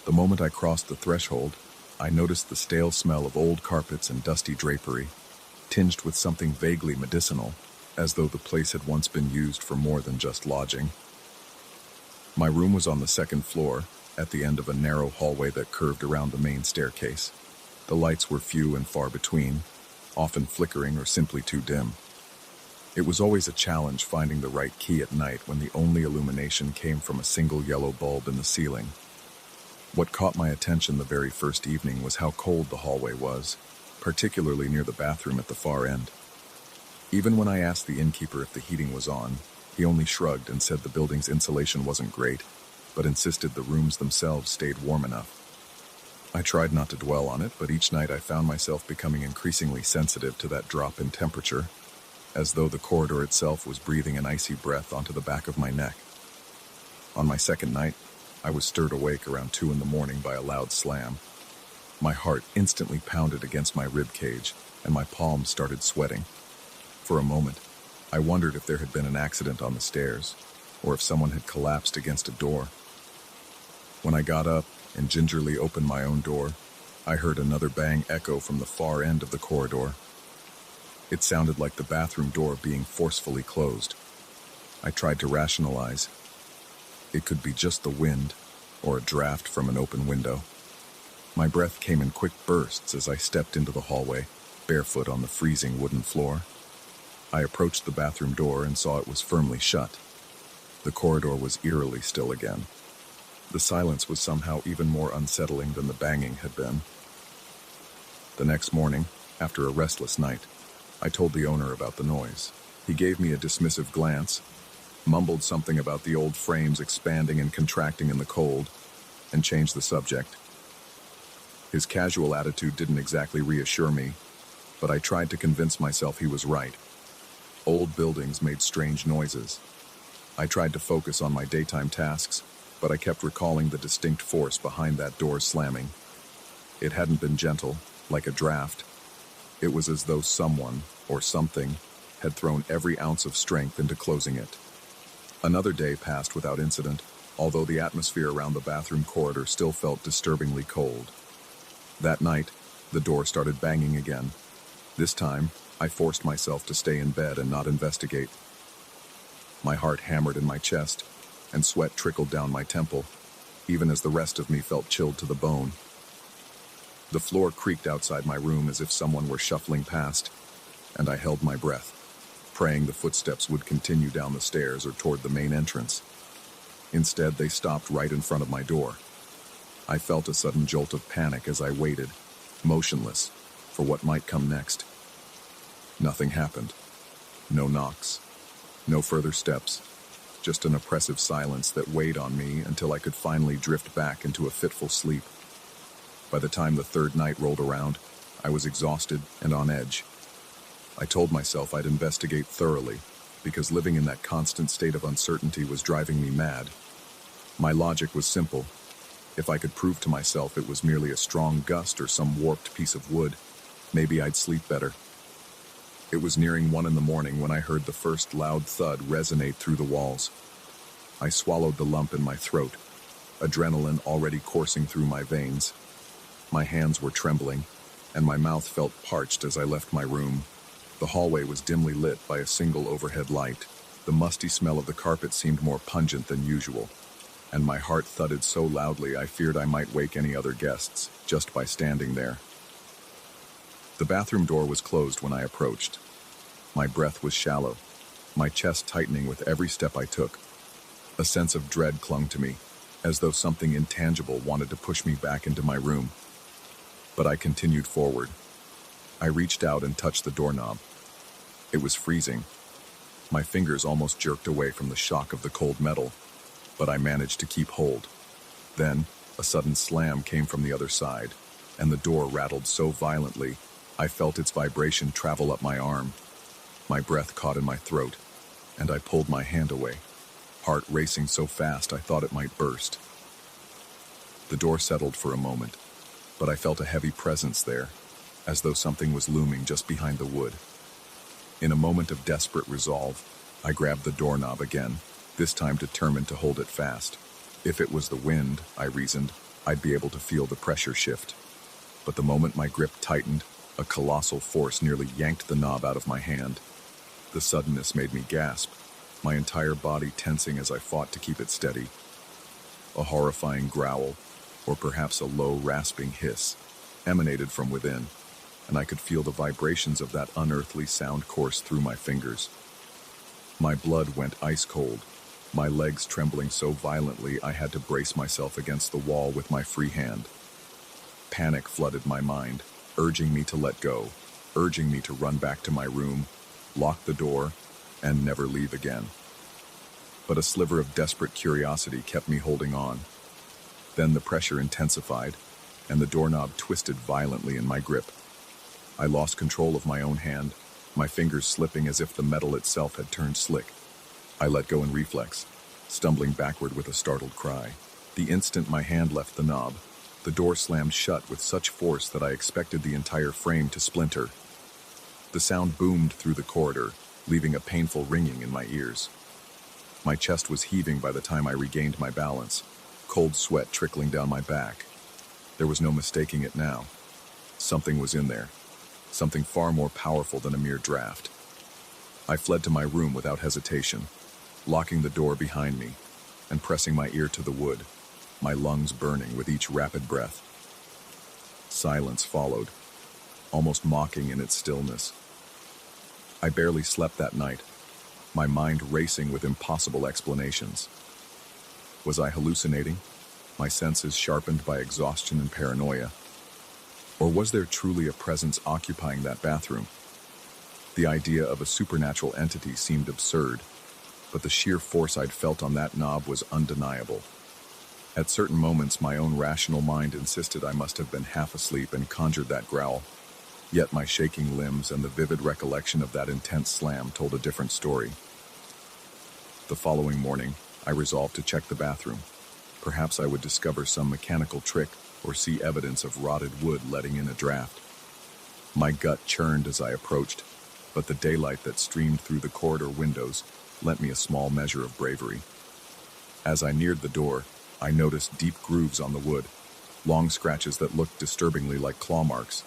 The moment I crossed the threshold, I noticed the stale smell of old carpets and dusty drapery, tinged with something vaguely medicinal, as though the place had once been used for more than just lodging. My room was on the 2nd floor, at the end of a narrow hallway that curved around the main staircase. The lights were few and far between, often flickering or simply too dim. It was always a challenge finding the right key at night when the only illumination came from a single yellow bulb in the ceiling. What caught my attention the very first evening was how cold the hallway was, particularly near the bathroom at the far end. Even when I asked the innkeeper if the heating was on, he only shrugged and said the building's insulation wasn't great, but insisted the rooms themselves stayed warm enough. I tried not to dwell on it, but each night I found myself becoming increasingly sensitive to that drop in temperature, as though the corridor itself was breathing an icy breath onto the back of my neck. On my second night, I was stirred awake around 2 a.m. by a loud slam. My heart instantly pounded against my rib cage, and my palms started sweating. For a moment, I wondered if there had been an accident on the stairs, or if someone had collapsed against a door. When I got up and gingerly opened my own door, I heard another bang echo from the far end of the corridor. It sounded like the bathroom door being forcefully closed. I tried to rationalize. It could be just the wind, or a draft from an open window. My breath came in quick bursts as I stepped into the hallway, barefoot on the freezing wooden floor. I approached the bathroom door and saw it was firmly shut. The corridor was eerily still again. The silence was somehow even more unsettling than the banging had been. The next morning, after a restless night, I told the owner about the noise. He gave me a dismissive glance, mumbled something about the old frames expanding and contracting in the cold, and changed the subject. His casual attitude didn't exactly reassure me, but I tried to convince myself he was right. Old buildings made strange noises. I tried to focus on my daytime tasks, but I kept recalling the distinct force behind that door slamming. It hadn't been gentle, like a draft. It was as though someone, or something, had thrown every ounce of strength into closing it. Another day passed without incident, although the atmosphere around the bathroom corridor still felt disturbingly cold. That night, the door started banging again. This time, I forced myself to stay in bed and not investigate. My heart hammered in my chest, and sweat trickled down my temple, even as the rest of me felt chilled to the bone. The floor creaked outside my room as if someone were shuffling past, and I held my breath, praying the footsteps would continue down the stairs or toward the main entrance. Instead, they stopped right in front of my door. I felt a sudden jolt of panic as I waited, motionless, for what might come next. Nothing happened. No knocks. No further steps. Just an oppressive silence that weighed on me until I could finally drift back into a fitful sleep. By the time the third night rolled around, I was exhausted and on edge. I told myself I'd investigate thoroughly, because living in that constant state of uncertainty was driving me mad. My logic was simple. If I could prove to myself it was merely a strong gust or some warped piece of wood, maybe I'd sleep better. It was nearing 1 a.m. when I heard the first loud thud resonate through the walls. I swallowed the lump in my throat, adrenaline already coursing through my veins. My hands were trembling, and my mouth felt parched as I left my room. The hallway was dimly lit by a single overhead light. The musty smell of the carpet seemed more pungent than usual, and my heart thudded so loudly I feared I might wake any other guests just by standing there. The bathroom door was closed when I approached. My breath was shallow, my chest tightening with every step I took. A sense of dread clung to me, as though something intangible wanted to push me back into my room. But I continued forward. I reached out and touched the doorknob. It was freezing. My fingers almost jerked away from the shock of the cold metal, but I managed to keep hold. Then, a sudden slam came from the other side, and the door rattled so violently, I felt its vibration travel up my arm. My breath caught in my throat, and I pulled my hand away, heart racing so fast I thought it might burst. The door settled for a moment, but I felt a heavy presence there, as though something was looming just behind the wood. In a moment of desperate resolve, I grabbed the doorknob again, this time determined to hold it fast. If it was the wind, I reasoned, I'd be able to feel the pressure shift. But the moment my grip tightened, a colossal force nearly yanked the knob out of my hand. The suddenness made me gasp, my entire body tensing as I fought to keep it steady. A horrifying growl, or perhaps a low, rasping hiss, emanated from within, and I could feel the vibrations of that unearthly sound course through my fingers. My blood went ice cold, my legs trembling so violently I had to brace myself against the wall with my free hand. Panic flooded my mind, urging me to let go, urging me to run back to my room, lock the door, and never leave again. But a sliver of desperate curiosity kept me holding on. Then the pressure intensified, and the doorknob twisted violently in my grip. I lost control of my own hand, my fingers slipping as if the metal itself had turned slick. I let go in reflex, stumbling backward with a startled cry. The instant my hand left the knob, the door slammed shut with such force that I expected the entire frame to splinter. The sound boomed through the corridor, leaving a painful ringing in my ears. My chest was heaving by the time I regained my balance, cold sweat trickling down my back. There was no mistaking it now. Something was in there, something far more powerful than a mere draft. I fled to my room without hesitation, locking the door behind me and pressing my ear to the wood, my lungs burning with each rapid breath. Silence followed, almost mocking in its stillness. I barely slept that night, my mind racing with impossible explanations. Was I hallucinating, my senses sharpened by exhaustion and paranoia? Or was there truly a presence occupying that bathroom? The idea of a supernatural entity seemed absurd, but the sheer force I'd felt on that knob was undeniable. At certain moments, my own rational mind insisted I must have been half asleep and conjured that growl. Yet my shaking limbs and the vivid recollection of that intense slam told a different story. The following morning, I resolved to check the bathroom. Perhaps I would discover some mechanical trick or see evidence of rotted wood letting in a draft. My gut churned as I approached, but the daylight that streamed through the corridor windows lent me a small measure of bravery. As I neared the door, I noticed deep grooves on the wood, long scratches that looked disturbingly like claw marks.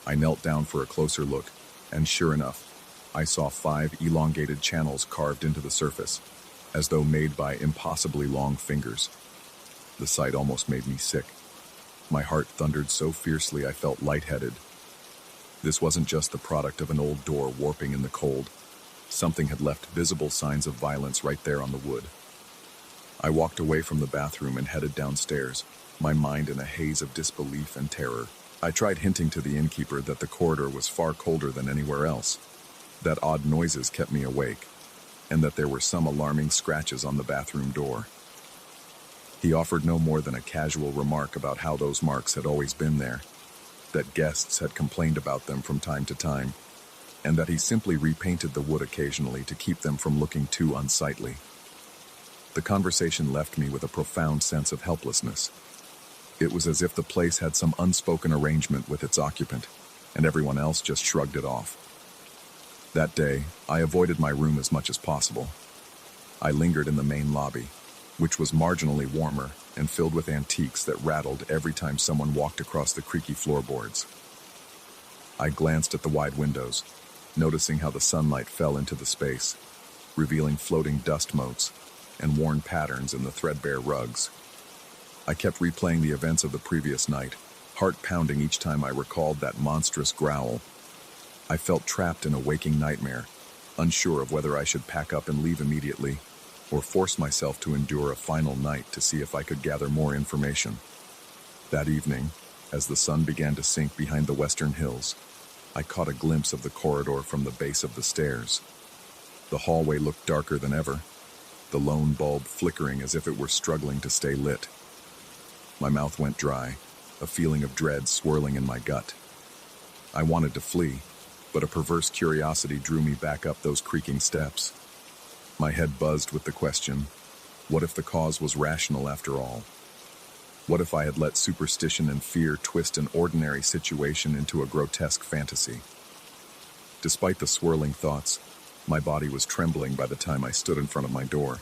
I knelt down for a closer look, and sure enough, I saw 5 elongated channels carved into the surface, as though made by impossibly long fingers. The sight almost made me sick. My heart thundered so fiercely I felt lightheaded. This wasn't just the product of an old door warping in the cold. Something had left visible signs of violence right there on the wood. I walked away from the bathroom and headed downstairs, my mind in a haze of disbelief and terror. I tried hinting to the innkeeper that the corridor was far colder than anywhere else, that odd noises kept me awake, and that there were some alarming scratches on the bathroom door. He offered no more than a casual remark about how those marks had always been there, that guests had complained about them from time to time, and that he simply repainted the wood occasionally to keep them from looking too unsightly. The conversation left me with a profound sense of helplessness. It was as if the place had some unspoken arrangement with its occupant, and everyone else just shrugged it off. That day, I avoided my room as much as possible. I lingered in the main lobby, which was marginally warmer and filled with antiques that rattled every time someone walked across the creaky floorboards. I glanced at the wide windows, noticing how the sunlight fell into the space, revealing floating dust motes and worn patterns in the threadbare rugs. I kept replaying the events of the previous night, heart pounding each time I recalled that monstrous growl. I felt trapped in a waking nightmare, unsure of whether I should pack up and leave immediately, or force myself to endure a final night to see if I could gather more information. That evening, as the sun began to sink behind the western hills, I caught a glimpse of the corridor from the base of the stairs. The hallway looked darker than ever, the lone bulb flickering as if it were struggling to stay lit. My mouth went dry, a feeling of dread swirling in my gut. I wanted to flee, but a perverse curiosity drew me back up those creaking steps. My head buzzed with the question, what if the cause was rational after all? What if I had let superstition and fear twist an ordinary situation into a grotesque fantasy? Despite the swirling thoughts, my body was trembling by the time I stood in front of my door.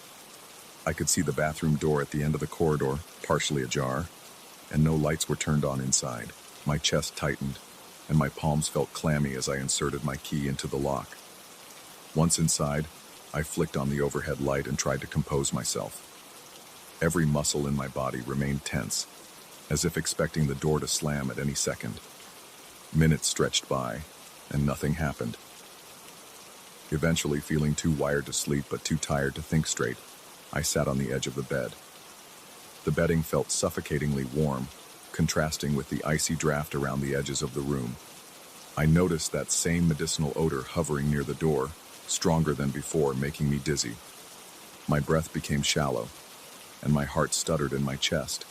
I could see the bathroom door at the end of the corridor, partially ajar, and no lights were turned on inside. My chest tightened, and my palms felt clammy as I inserted my key into the lock. Once inside, I flicked on the overhead light and tried to compose myself. Every muscle in my body remained tense, as if expecting the door to slam at any second. Minutes stretched by, and nothing happened. Eventually, feeling too wired to sleep but too tired to think straight, I sat on the edge of the bed. The bedding felt suffocatingly warm, contrasting with the icy draft around the edges of the room. I noticed that same medicinal odor hovering near the door, stronger than before, making me dizzy. My breath became shallow, and my heart stuttered in my chest.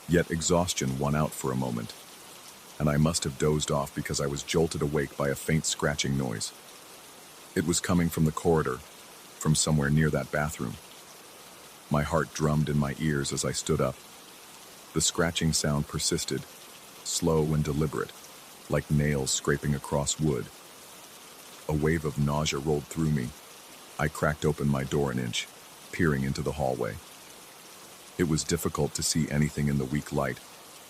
Yet exhaustion won out for a moment, and I must have dozed off because I was jolted awake by a faint scratching noise. It was coming from the corridor, from somewhere near that bathroom. My heart drummed in my ears as I stood up. The scratching sound persisted, slow and deliberate, like nails scraping across wood. A wave of nausea rolled through me. I cracked open my door an inch, peering into the hallway. It was difficult to see anything in the weak light,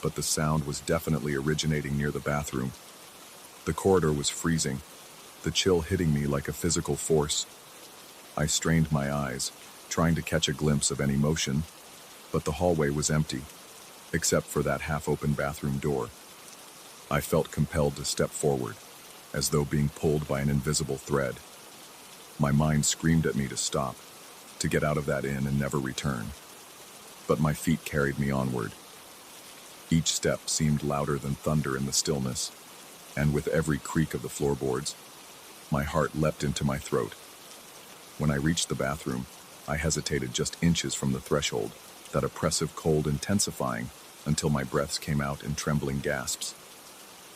but the sound was definitely originating near the bathroom. The corridor was freezing, the chill hitting me like a physical force. I strained my eyes, trying to catch a glimpse of any motion, but the hallway was empty, except for that half-open bathroom door. I felt compelled to step forward, as though being pulled by an invisible thread. My mind screamed at me to stop, to get out of that inn and never return. But my feet carried me onward. Each step seemed louder than thunder in the stillness, and with every creak of the floorboards, my heart leapt into my throat. When I reached the bathroom, I hesitated just inches from the threshold, that oppressive cold intensifying until my breaths came out in trembling gasps.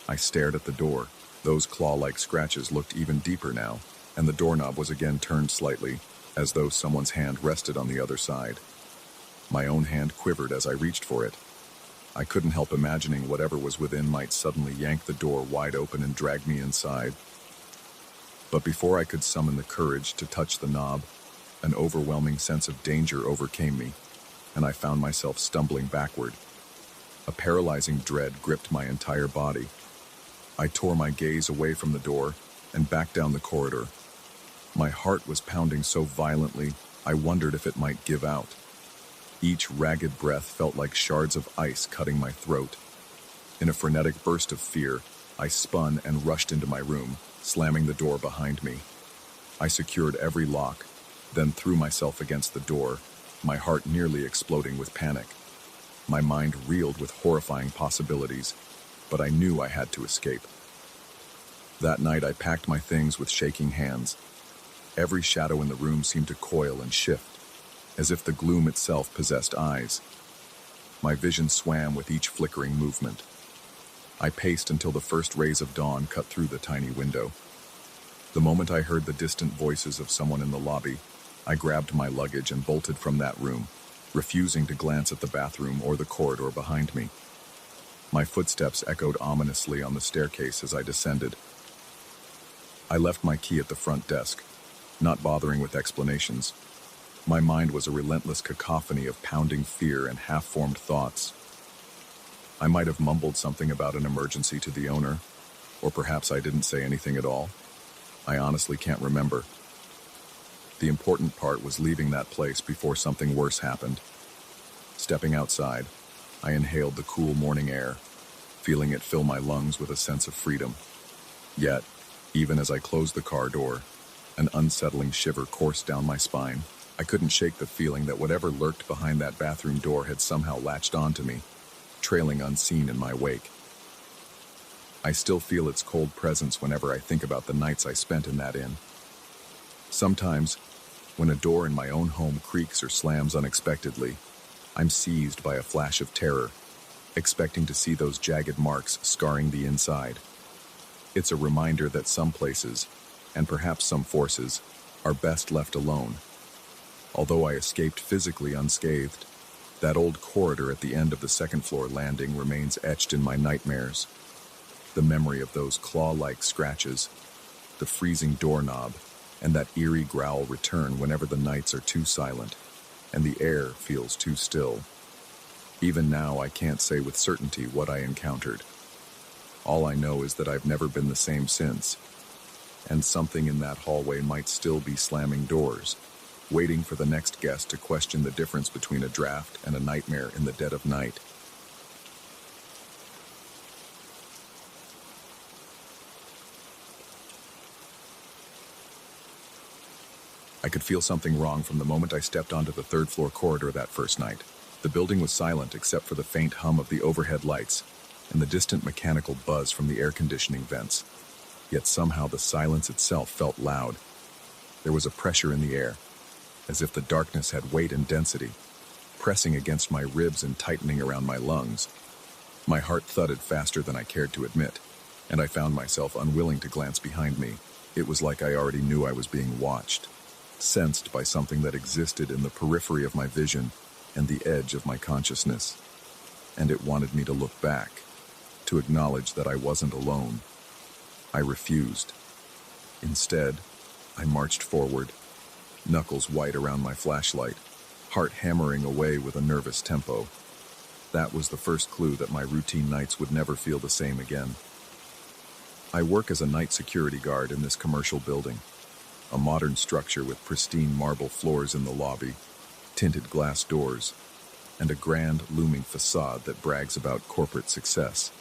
I stared at the door, Those claw-like scratches looked even deeper now, and the doorknob was again turned slightly, as though someone's hand rested on the other side. My own hand quivered as I reached for it. I couldn't help imagining whatever was within might suddenly yank the door wide open and drag me inside. But before I could summon the courage to touch the knob, an overwhelming sense of danger overcame me, and I found myself stumbling backward. A paralyzing dread gripped my entire body. I tore my gaze away from the door and back down the corridor. My heart was pounding so violently, I wondered if it might give out. Each ragged breath felt like shards of ice cutting my throat. In a frenetic burst of fear, I spun and rushed into my room, slamming the door behind me. I secured every lock, then threw myself against the door, my heart nearly exploding with panic. My mind reeled with horrifying possibilities, but I knew I had to escape. That night I packed my things with shaking hands. Every shadow in the room seemed to coil and shift, as if the gloom itself possessed eyes. My vision swam with each flickering movement. I paced until the first rays of dawn cut through the tiny window. The moment I heard the distant voices of someone in the lobby, I grabbed my luggage and bolted from that room, refusing to glance at the bathroom or the corridor behind me. My footsteps echoed ominously on the staircase as I descended. I left my key at the front desk, not bothering with explanations. My mind was a relentless cacophony of pounding fear and half-formed thoughts. I might have mumbled something about an emergency to the owner, or perhaps I didn't say anything at all. I honestly can't remember. The important part was leaving that place before something worse happened. Stepping outside, I inhaled the cool morning air, feeling it fill my lungs with a sense of freedom. Yet, even as I closed the car door, an unsettling shiver coursed down my spine. I couldn't shake the feeling that whatever lurked behind that bathroom door had somehow latched onto me, trailing unseen in my wake. I still feel its cold presence whenever I think about the nights I spent in that inn. Sometimes, when a door in my own home creaks or slams unexpectedly, I'm seized by a flash of terror, expecting to see those jagged marks scarring the inside. It's a reminder that some places, and perhaps some forces, are best left alone. Although I escaped physically unscathed, that old corridor at the end of the second-floor landing remains etched in my nightmares. The memory of those claw-like scratches, the freezing doorknob, and that eerie growl return whenever the nights are too silent, and the air feels too still. Even now, I can't say with certainty what I encountered. All I know is that I've never been the same since, and something in that hallway might still be slamming doors, waiting for the next guest to question the difference between a draft and a nightmare in the dead of night. I could feel something wrong from the moment I stepped onto the third-floor corridor that first night. The building was silent except for the faint hum of the overhead lights and the distant mechanical buzz from the air conditioning vents. Yet somehow the silence itself felt loud. There was a pressure in the air, as if the darkness had weight and density, pressing against my ribs and tightening around my lungs. My heart thudded faster than I cared to admit, and I found myself unwilling to glance behind me. It was like I already knew I was being watched, sensed by something that existed in the periphery of my vision and the edge of my consciousness. And it wanted me to look back, to acknowledge that I wasn't alone. I refused. Instead, I marched forward, knuckles white around my flashlight, heart hammering away with a nervous tempo. That was the first clue that my routine nights would never feel the same again. I work as a night security guard in this commercial building, a modern structure with pristine marble floors in the lobby, tinted glass doors, and a grand looming facade that brags about corporate success.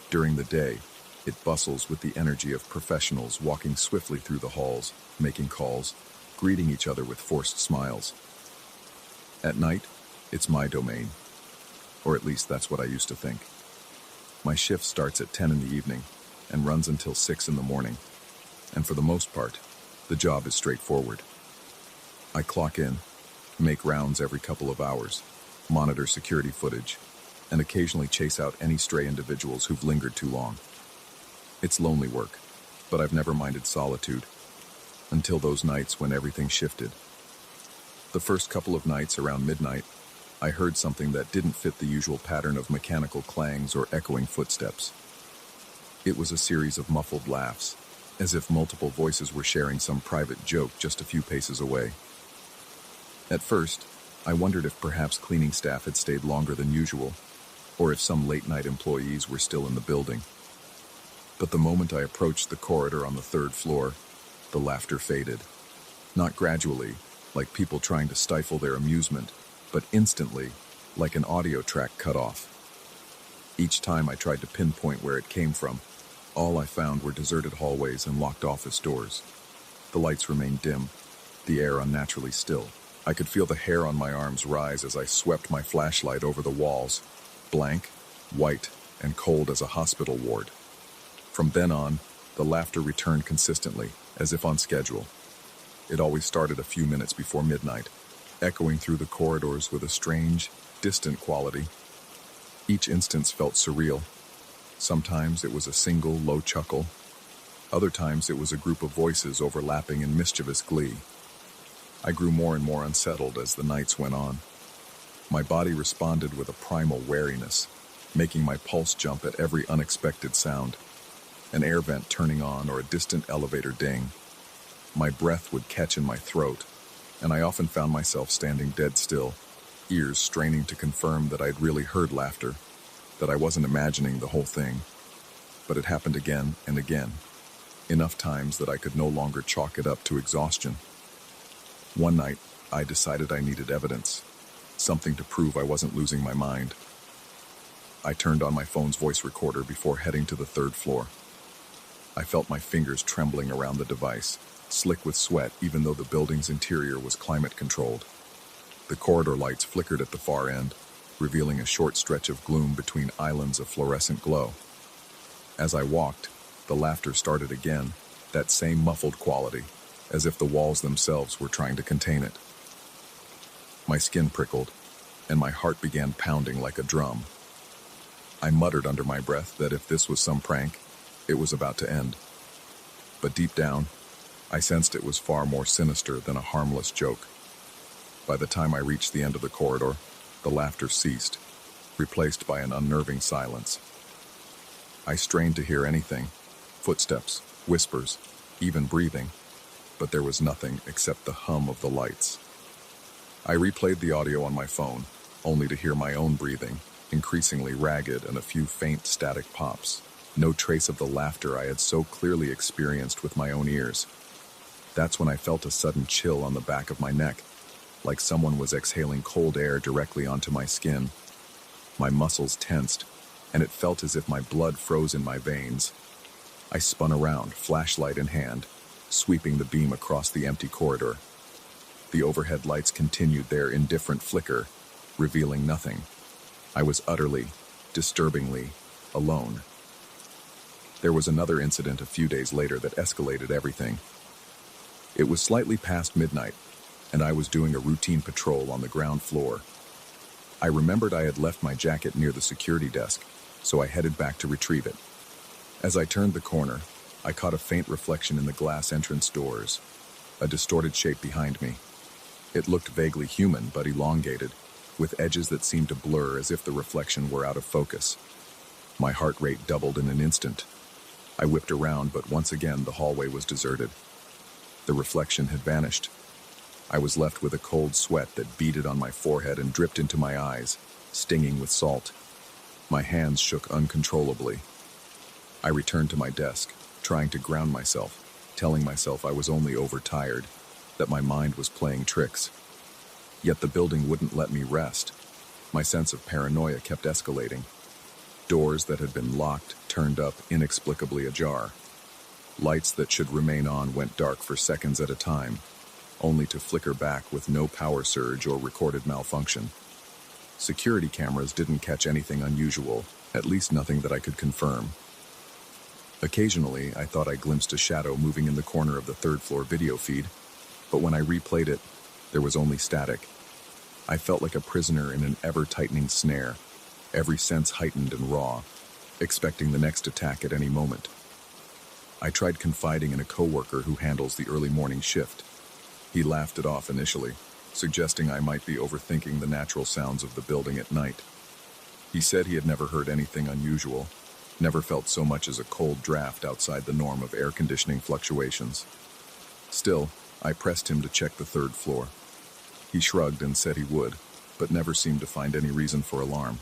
During the day, it bustles with the energy of professionals walking swiftly through the halls, making calls, greeting each other with forced smiles. At night, it's my domain, or at least that's what I used to think. My shift starts at 10 in the evening and runs until 6 in the morning, and for the most part, the job is straightforward. I clock in, make rounds every couple of hours, monitor security footage, and occasionally chase out any stray individuals who've lingered too long. It's lonely work, but I've never minded solitude, until those nights when everything shifted. The first couple of nights around midnight, I heard something that didn't fit the usual pattern of mechanical clangs or echoing footsteps. It was a series of muffled laughs, as if multiple voices were sharing some private joke just a few paces away. At first, I wondered if perhaps cleaning staff had stayed longer than usual, or if some late-night employees were still in the building. But the moment I approached the corridor on the third floor, the laughter faded. Not gradually, like people trying to stifle their amusement, but instantly, like an audio track cut off. Each time I tried to pinpoint where it came from, all I found were deserted hallways and locked office doors. The lights remained dim, the air unnaturally still. I could feel the hair on my arms rise as I swept my flashlight over the walls, blank, white, and cold as a hospital ward. From then on, the laughter returned consistently, as if on schedule. It always started a few minutes before midnight, echoing through the corridors with a strange, distant quality. Each instance felt surreal. Sometimes it was a single, low chuckle. Other times it was a group of voices overlapping in mischievous glee. I grew more and more unsettled as the nights went on. My body responded with a primal wariness, making my pulse jump at every unexpected sound. An air vent turning on or a distant elevator ding. My breath would catch in my throat, and I often found myself standing dead still, ears straining to confirm that I'd really heard laughter, that I wasn't imagining the whole thing. But it happened again and again, enough times that I could no longer chalk it up to exhaustion. One night, I decided I needed evidence, something to prove I wasn't losing my mind. I turned on my phone's voice recorder before heading to the third floor. I felt my fingers trembling around the device, slick with sweat even though the building's interior was climate-controlled. The corridor lights flickered at the far end, revealing a short stretch of gloom between islands of fluorescent glow. As I walked, the laughter started again, that same muffled quality, as if the walls themselves were trying to contain it. My skin prickled, and my heart began pounding like a drum. I muttered under my breath that if this was some prank, it was about to end. But deep down, I sensed it was far more sinister than a harmless joke. By the time I reached the end of the corridor, the laughter ceased, replaced by an unnerving silence. I strained to hear anything, footsteps, whispers, even breathing, but there was nothing except the hum of the lights. I replayed the audio on my phone, only to hear my own breathing, increasingly ragged and a few faint static pops. No trace of the laughter I had so clearly experienced with my own ears. That's when I felt a sudden chill on the back of my neck, like someone was exhaling cold air directly onto my skin. My muscles tensed, and it felt as if my blood froze in my veins. I spun around, flashlight in hand, sweeping the beam across the empty corridor. The overhead lights continued their indifferent flicker, revealing nothing. I was utterly, disturbingly, alone. There was another incident a few days later that escalated everything. It was slightly past midnight, and I was doing a routine patrol on the ground floor. I remembered I had left my jacket near the security desk, so I headed back to retrieve it. As I turned the corner, I caught a faint reflection in the glass entrance doors, a distorted shape behind me. It looked vaguely human, but elongated, with edges that seemed to blur as if the reflection were out of focus. My heart rate doubled in an instant. I whipped around, but once again the hallway was deserted. The reflection had vanished. I was left with a cold sweat that beaded on my forehead and dripped into my eyes, stinging with salt. My hands shook uncontrollably. I returned to my desk, trying to ground myself, telling myself I was only overtired, that my mind was playing tricks. Yet the building wouldn't let me rest. My sense of paranoia kept escalating. Doors that had been locked turned up inexplicably ajar. Lights that should remain on went dark for seconds at a time, only to flicker back with no power surge or recorded malfunction. Security cameras didn't catch anything unusual, at least nothing that I could confirm. Occasionally, I thought I glimpsed a shadow moving in the corner of the third-floor video feed, but when I replayed it, there was only static. I felt like a prisoner in an ever-tightening snare, every sense heightened and raw, expecting the next attack at any moment. I tried confiding in a coworker who handles the early morning shift. He laughed it off initially, suggesting I might be overthinking the natural sounds of the building at night. He said he had never heard anything unusual, never felt so much as a cold draft outside the norm of air conditioning fluctuations. Still, I pressed him to check the third floor. He shrugged and said he would, but never seemed to find any reason for alarm.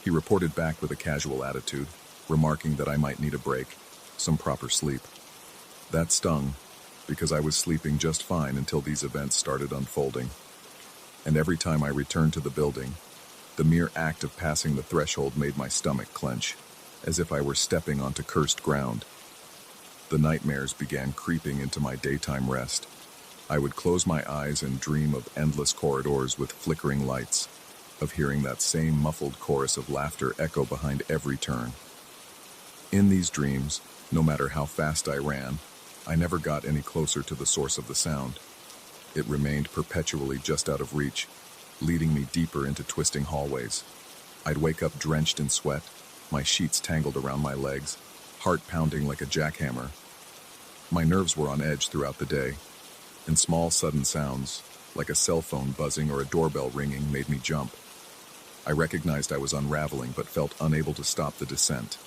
He reported back with a casual attitude, remarking that I might need a break, some proper sleep. That stung, because I was sleeping just fine until these events started unfolding. And every time I returned to the building, the mere act of passing the threshold made my stomach clench, as if I were stepping onto cursed ground. The nightmares began creeping into my daytime rest. I would close my eyes and dream of endless corridors with flickering lights, of hearing that same muffled chorus of laughter echo behind every turn. In these dreams, no matter how fast I ran, I never got any closer to the source of the sound. It remained perpetually just out of reach, leading me deeper into twisting hallways. I'd wake up drenched in sweat, my sheets tangled around my legs, heart pounding like a jackhammer. My nerves were on edge throughout the day, and small sudden sounds, like a cell phone buzzing or a doorbell ringing, made me jump. I recognized I was unraveling but felt unable to stop the descent.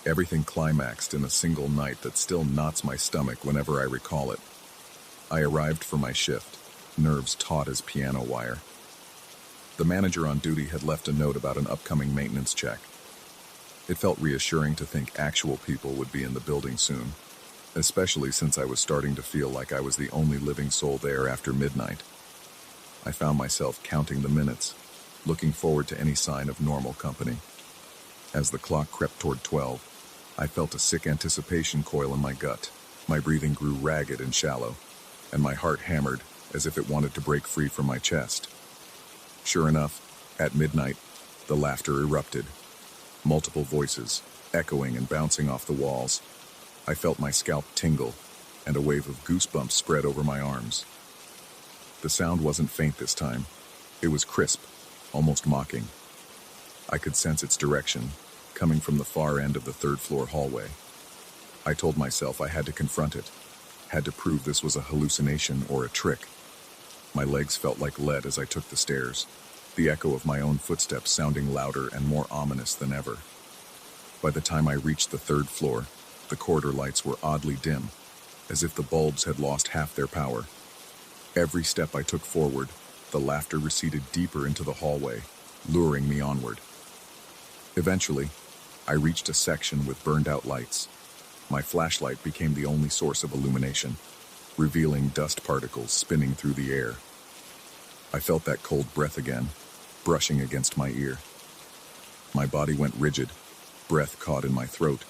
Everything climaxed in a single night that still knots my stomach whenever I recall it. I arrived for my shift, nerves taut as piano wire. The manager on duty had left a note about an upcoming maintenance check. It felt reassuring to think actual people would be in the building soon, especially since I was starting to feel like I was the only living soul there after midnight. I found myself counting the minutes, looking forward to any sign of normal company. As the clock crept toward 12, I felt a sick anticipation coil in my gut. My breathing grew ragged and shallow, and my heart hammered as if it wanted to break free from my chest. Sure enough, at midnight, the laughter erupted. Multiple voices, echoing and bouncing off the walls. I felt my scalp tingle, and a wave of goosebumps spread over my arms. The sound wasn't faint this time. It was crisp, almost mocking. I could sense its direction, coming from the far end of the third-floor hallway. I told myself I had to confront it, had to prove this was a hallucination or a trick. My legs felt like lead as I took the stairs, the echo of my own footsteps sounding louder and more ominous than ever. By the time I reached the third floor, the corridor lights were oddly dim, as if the bulbs had lost half their power. Every step I took forward, the laughter receded deeper into the hallway, luring me onward. Eventually, I reached a section with burned-out lights. My flashlight became the only source of illumination, revealing dust particles spinning through the air. I felt that cold breath again, brushing against my ear. My body went rigid, breath caught in my throat.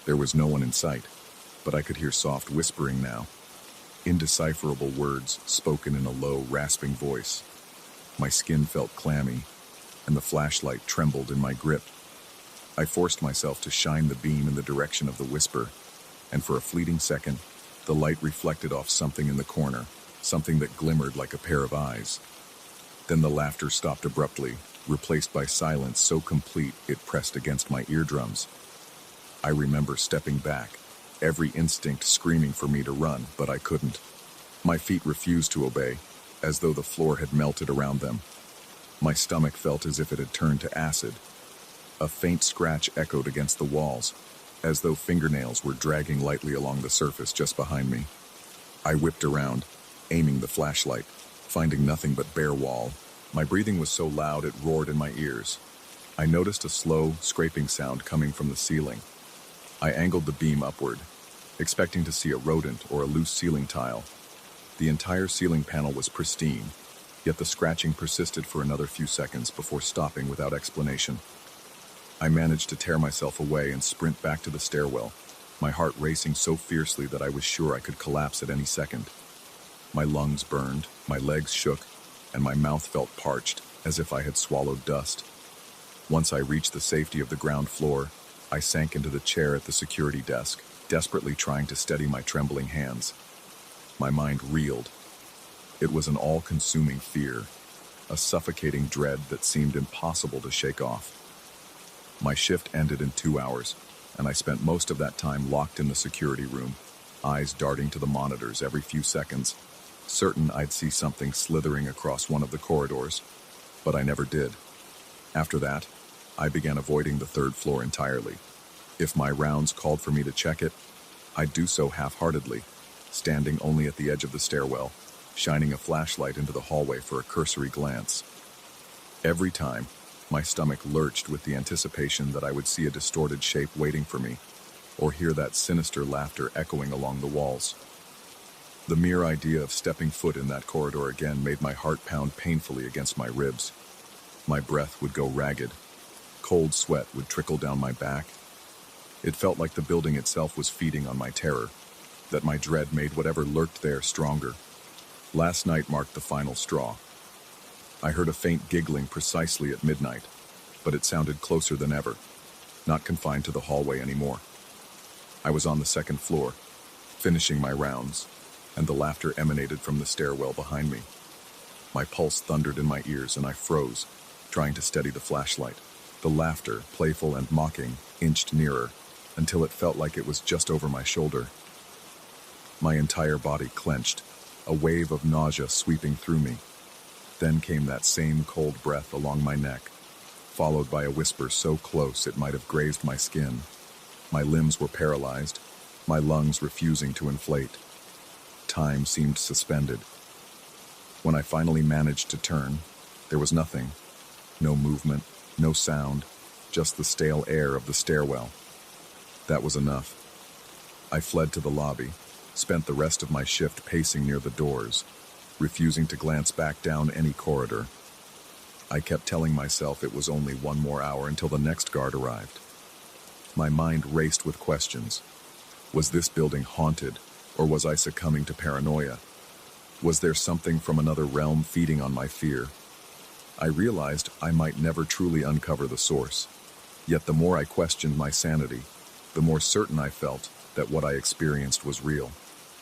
There was no one in sight, but I could hear soft whispering now, indecipherable words spoken in a low, rasping voice. My skin felt clammy, and the flashlight trembled in my grip. I forced myself to shine the beam in the direction of the whisper, and for a fleeting second, the light reflected off something in the corner, something that glimmered like a pair of eyes. Then the laughter stopped abruptly, replaced by silence so complete it pressed against my eardrums. I remember stepping back, every instinct screaming for me to run, but I couldn't. My feet refused to obey, as though the floor had melted around them. My stomach felt as if it had turned to acid. A faint scratch echoed against the walls, as though fingernails were dragging lightly along the surface just behind me. I whipped around, aiming the flashlight, finding nothing but bare wall. My breathing was so loud it roared in my ears. I noticed a slow, scraping sound coming from the ceiling. I angled the beam upward, expecting to see a rodent or a loose ceiling tile. The entire ceiling panel was pristine, yet the scratching persisted for another few seconds before stopping without explanation. I managed to tear myself away and sprint back to the stairwell, my heart racing so fiercely that I was sure I could collapse at any second. My lungs burned, my legs shook, and my mouth felt parched, as if I had swallowed dust. Once I reached the safety of the ground floor, I sank into the chair at the security desk, desperately trying to steady my trembling hands. My mind reeled. It was an all-consuming fear, a suffocating dread that seemed impossible to shake off. My shift ended in 2 hours, and I spent most of that time locked in the security room, eyes darting to the monitors every few seconds, certain I'd see something slithering across one of the corridors, but I never did. After that, I began avoiding the third floor entirely. If my rounds called for me to check it, I'd do so half-heartedly, standing only at the edge of the stairwell, shining a flashlight into the hallway for a cursory glance. Every time, my stomach lurched with the anticipation that I would see a distorted shape waiting for me, or hear that sinister laughter echoing along the walls. The mere idea of stepping foot in that corridor again made my heart pound painfully against my ribs. My breath would go ragged. Cold sweat would trickle down my back. It felt like the building itself was feeding on my terror, that my dread made whatever lurked there stronger. Last night marked the final straw. I heard a faint giggling precisely at midnight, but it sounded closer than ever, not confined to the hallway anymore. I was on the second floor, finishing my rounds, and the laughter emanated from the stairwell behind me. My pulse thundered in my ears and I froze, trying to steady the flashlight. The laughter, playful and mocking, inched nearer, until it felt like it was just over my shoulder. My entire body clenched, a wave of nausea sweeping through me. Then came that same cold breath along my neck, followed by a whisper so close it might have grazed my skin. My limbs were paralyzed, my lungs refusing to inflate. Time seemed suspended. When I finally managed to turn, there was nothing. No movement, no sound, just the stale air of the stairwell. That was enough. I fled to the lobby, spent the rest of my shift pacing near the doors, refusing to glance back down any corridor. I kept telling myself it was only one more hour until the next guard arrived. My mind raced with questions. Was this building haunted, or was I succumbing to paranoia? Was there something from another realm feeding on my fear? I realized I might never truly uncover the source. Yet the more I questioned my sanity, the more certain I felt that what I experienced was real.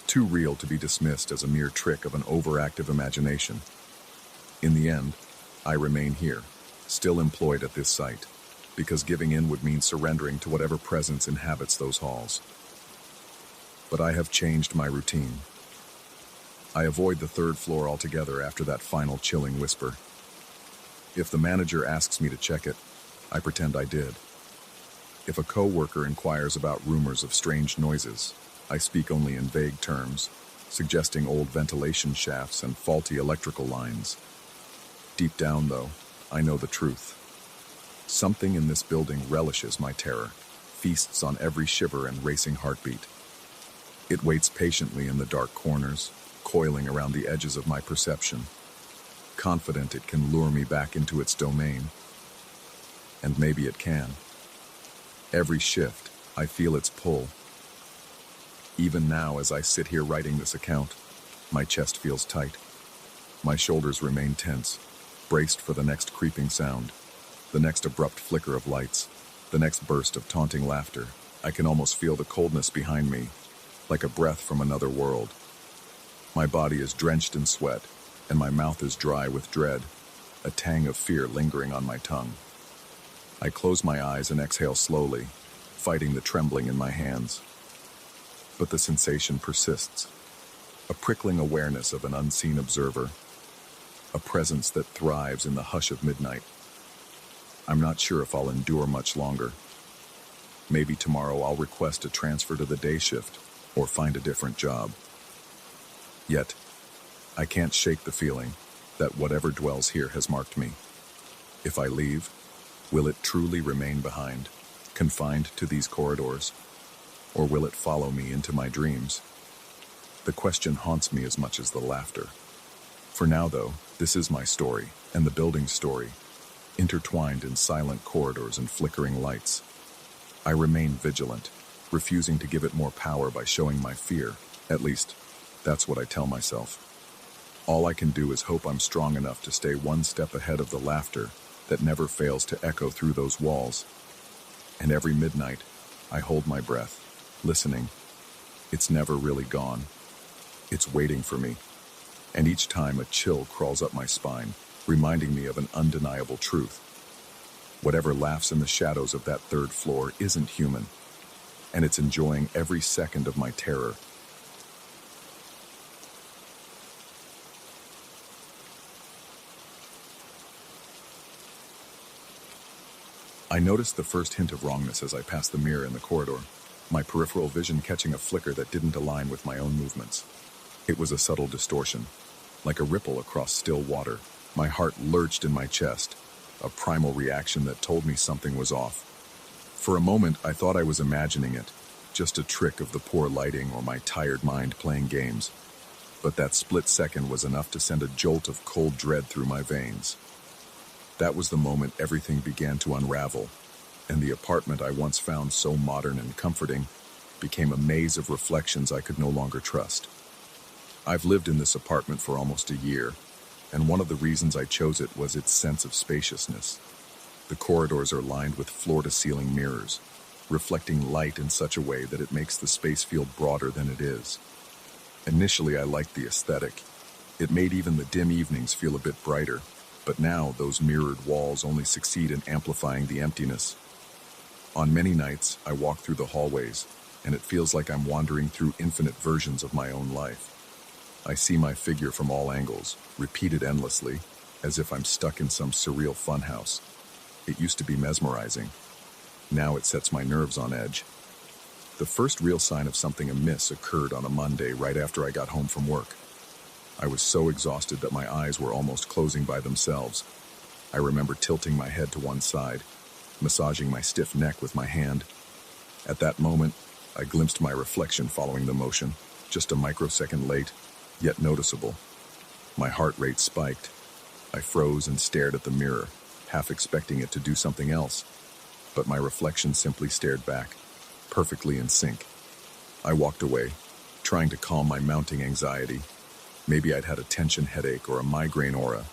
Too real to be dismissed as a mere trick of an overactive imagination. In the end, I remain here, still employed at this site, because giving in would mean surrendering to whatever presence inhabits those halls. But I have changed my routine. I avoid the third floor altogether after that final chilling whisper. If the manager asks me to check it, I pretend I did. If a coworker inquires about rumors of strange noises, I speak only in vague terms, suggesting old ventilation shafts and faulty electrical lines. Deep down, though, I know the truth. Something in this building relishes my terror, feasts on every shiver and racing heartbeat. It waits patiently in the dark corners, coiling around the edges of my perception, confident it can lure me back into its domain. And maybe it can. Every shift, I feel its pull. Even now, as I sit here writing this account, my chest feels tight. My shoulders remain tense, braced for the next creeping sound, the next abrupt flicker of lights, the next burst of taunting laughter. I can almost feel the coldness behind me, like a breath from another world. My body is drenched in sweat, and my mouth is dry with dread, a tang of fear lingering on my tongue. I close my eyes and exhale slowly, fighting the trembling in my hands. But the sensation persists, a prickling awareness of an unseen observer, a presence that thrives in the hush of midnight. I'm not sure if I'll endure much longer. Maybe tomorrow I'll request a transfer to the day shift or find a different job. Yet, I can't shake the feeling that whatever dwells here has marked me. If I leave, will it truly remain behind, confined to these corridors? Or will it follow me into my dreams? The question haunts me as much as the laughter. For now, though, this is my story, and the building's story, intertwined in silent corridors and flickering lights. I remain vigilant, refusing to give it more power by showing my fear. At least, that's what I tell myself. All I can do is hope I'm strong enough to stay one step ahead of the laughter that never fails to echo through those walls. And every midnight, I hold my breath, listening. It's never really gone. It's waiting for me. And each time a chill crawls up my spine, reminding me of an undeniable truth. Whatever laughs in the shadows of that third floor isn't human. and it's enjoying every second of my terror. I noticed the first hint of wrongness as I passed the mirror in the corridor, my peripheral vision catching a flicker that didn't align with my own movements. It was a subtle distortion, like a ripple across still water. My heart lurched in my chest, a primal reaction that told me something was off. For a moment, I thought I was imagining it, just a trick of the poor lighting or my tired mind playing games. But that split second was enough to send a jolt of cold dread through my veins. That was the moment everything began to unravel, and the apartment I once found so modern and comforting became a maze of reflections I could no longer trust. I've lived in this apartment for almost a year, and one of the reasons I chose it was its sense of spaciousness. The corridors are lined with floor-to-ceiling mirrors, reflecting light in such a way that it makes the space feel broader than it is. Initially, I liked the aesthetic. It made even the dim evenings feel a bit brighter, but now those mirrored walls only succeed in amplifying the emptiness. On many nights, I walk through the hallways, and it feels like I'm wandering through infinite versions of my own life. I see my figure from all angles, repeated endlessly, as if I'm stuck in some surreal funhouse. It used to be mesmerizing. Now it sets my nerves on edge. The first real sign of something amiss occurred on a Monday right after I got home from work. I was so exhausted that my eyes were almost closing by themselves. I remember tilting my head to one side, massaging my stiff neck with my hand. At that moment, I glimpsed my reflection following the motion, just a microsecond late, yet noticeable. My heart rate spiked. I froze and stared at the mirror, half expecting it to do something else. But my reflection simply stared back, perfectly in sync. I walked away, trying to calm my mounting anxiety. Maybe I'd had a tension headache or a migraine aura.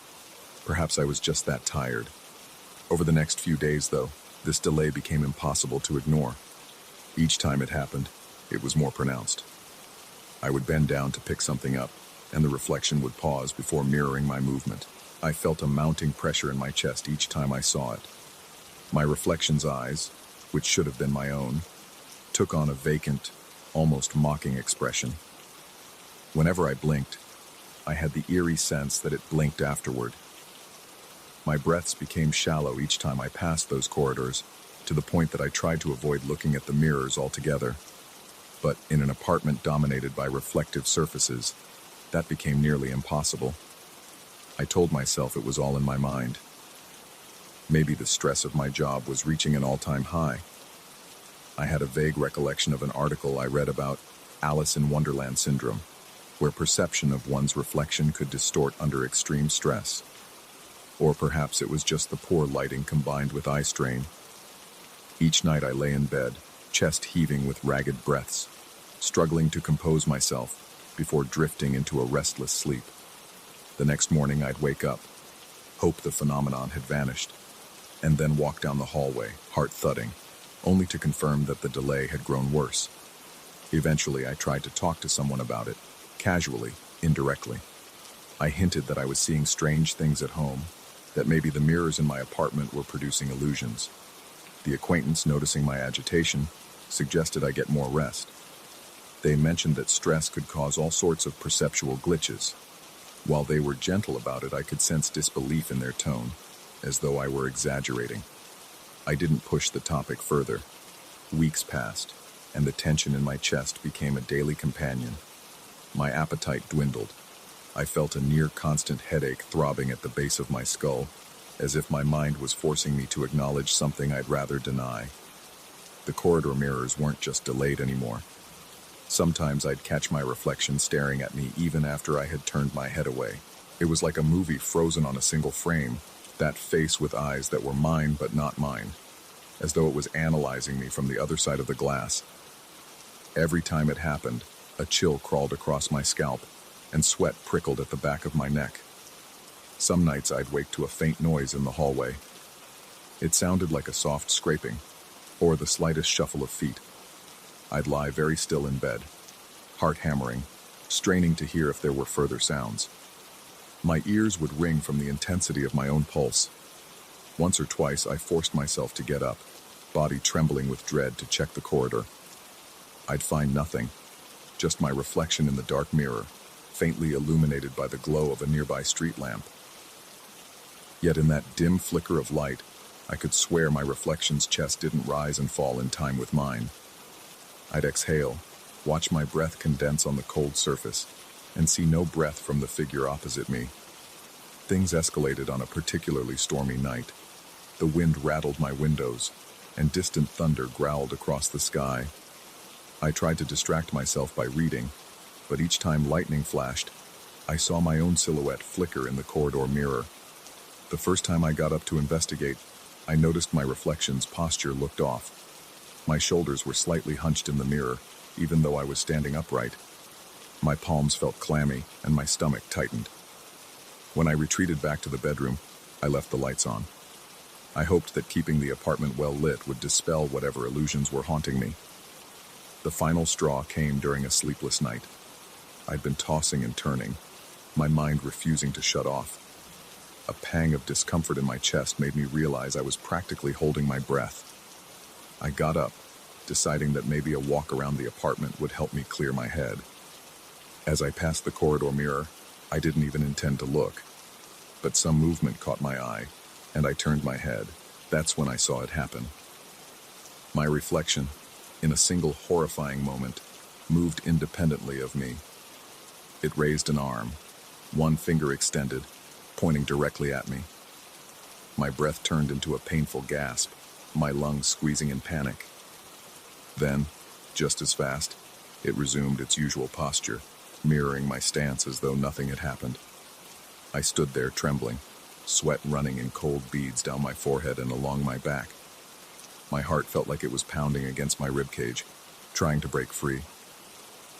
Perhaps I was just that tired. Over the next few days, though, this delay became impossible to ignore. Each time it happened, it was more pronounced. I would bend down to pick something up, and the reflection would pause before mirroring my movement. I felt a mounting pressure in my chest each time I saw it. My reflection's eyes, which should have been my own, took on a vacant, almost mocking expression. Whenever I blinked, I had the eerie sense that it blinked afterward. My breaths became shallow each time I passed those corridors, to the point that I tried to avoid looking at the mirrors altogether. But in an apartment dominated by reflective surfaces, that became nearly impossible. I told myself it was all in my mind. Maybe the stress of my job was reaching an all-time high. I had a vague recollection of an article I read about Alice in Wonderland syndrome, where perception of one's reflection could distort under extreme stress. Or perhaps it was just the poor lighting combined with eye strain. Each night I lay in bed, chest heaving with ragged breaths, struggling to compose myself before drifting into a restless sleep. The next morning I'd wake up, hope the phenomenon had vanished, and then walk down the hallway, heart thudding, only to confirm that the delay had grown worse. Eventually I tried to talk to someone about it, casually, indirectly. I hinted that I was seeing strange things at home, that maybe the mirrors in my apartment were producing illusions. The acquaintance, noticing my agitation, suggested I get more rest. They mentioned that stress could cause all sorts of perceptual glitches. While they were gentle about it, I could sense disbelief in their tone, as though I were exaggerating. I didn't push the topic further. Weeks passed, and the tension in my chest became a daily companion. My appetite dwindled. I felt a near-constant headache throbbing at the base of my skull, as if my mind was forcing me to acknowledge something I'd rather deny. The corridor mirrors weren't just delayed anymore. Sometimes I'd catch my reflection staring at me even after I had turned my head away. It was like a movie frozen on a single frame, that face with eyes that were mine but not mine, as though it was analyzing me from the other side of the glass. Every time it happened, a chill crawled across my scalp, and sweat prickled at the back of my neck. Some nights I'd wake to a faint noise in the hallway. It sounded like a soft scraping, or the slightest shuffle of feet. I'd lie very still in bed, heart hammering, straining to hear if there were further sounds. My ears would ring from the intensity of my own pulse. Once or twice I forced myself to get up, body trembling with dread, to check the corridor. I'd find nothing, just my reflection in the dark mirror, faintly illuminated by the glow of a nearby street lamp. Yet in that dim flicker of light, I could swear my reflection's chest didn't rise and fall in time with mine. I'd exhale, watch my breath condense on the cold surface, and see no breath from the figure opposite me. Things escalated on a particularly stormy night. The wind rattled my windows, and distant thunder growled across the sky. I tried to distract myself by reading, but each time lightning flashed, I saw my own silhouette flicker in the corridor mirror. The first time I got up to investigate, I noticed my reflection's posture looked off. My shoulders were slightly hunched in the mirror, even though I was standing upright. My palms felt clammy, and my stomach tightened. When I retreated back to the bedroom, I left the lights on. I hoped that keeping the apartment well lit would dispel whatever illusions were haunting me. The final straw came during a sleepless night. I'd been tossing and turning, my mind refusing to shut off. A pang of discomfort in my chest made me realize I was practically holding my breath. I got up, deciding that maybe a walk around the apartment would help me clear my head. As I passed the corridor mirror, I didn't even intend to look, but some movement caught my eye, and I turned my head. That's when I saw it happen. My reflection, in a single horrifying moment, moved independently of me. It raised an arm, one finger extended, pointing directly at me. My breath turned into a painful gasp, my lungs squeezing in panic. Then, just as fast, it resumed its usual posture, mirroring my stance as though nothing had happened. I stood there trembling, sweat running in cold beads down my forehead and along my back. My heart felt like it was pounding against my ribcage, trying to break free.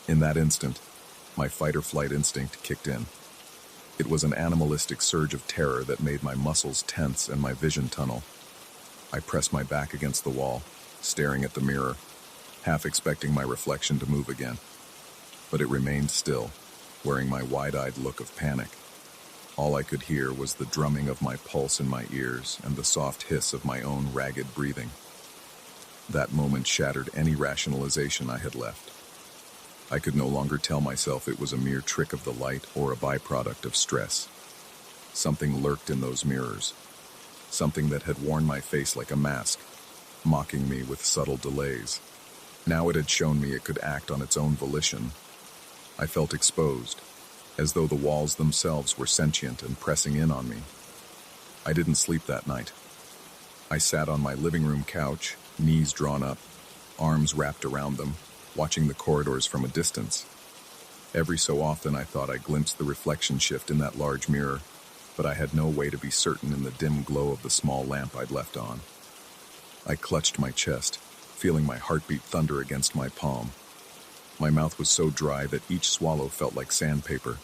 In that instant, my fight-or-flight instinct kicked in. It was an animalistic surge of terror that made my muscles tense and my vision tunnel. I pressed my back against the wall, staring at the mirror, half expecting my reflection to move again. But it remained still, wearing my wide-eyed look of panic. All I could hear was the drumming of my pulse in my ears and the soft hiss of my own ragged breathing. That moment shattered any rationalization I had left. I could no longer tell myself it was a mere trick of the light or a byproduct of stress. Something lurked in those mirrors, something that had worn my face like a mask, mocking me with subtle delays. Now it had shown me it could act on its own volition. I felt exposed, as though the walls themselves were sentient and pressing in on me. I didn't sleep that night. I sat on my living room couch, knees drawn up, arms wrapped around them, watching the corridors from a distance. Every so often I thought I glimpsed the reflection shift in that large mirror, but I had no way to be certain in the dim glow of the small lamp I'd left on. I clutched my chest, feeling my heartbeat thunder against my palm. My mouth was so dry that each swallow felt like sandpaper.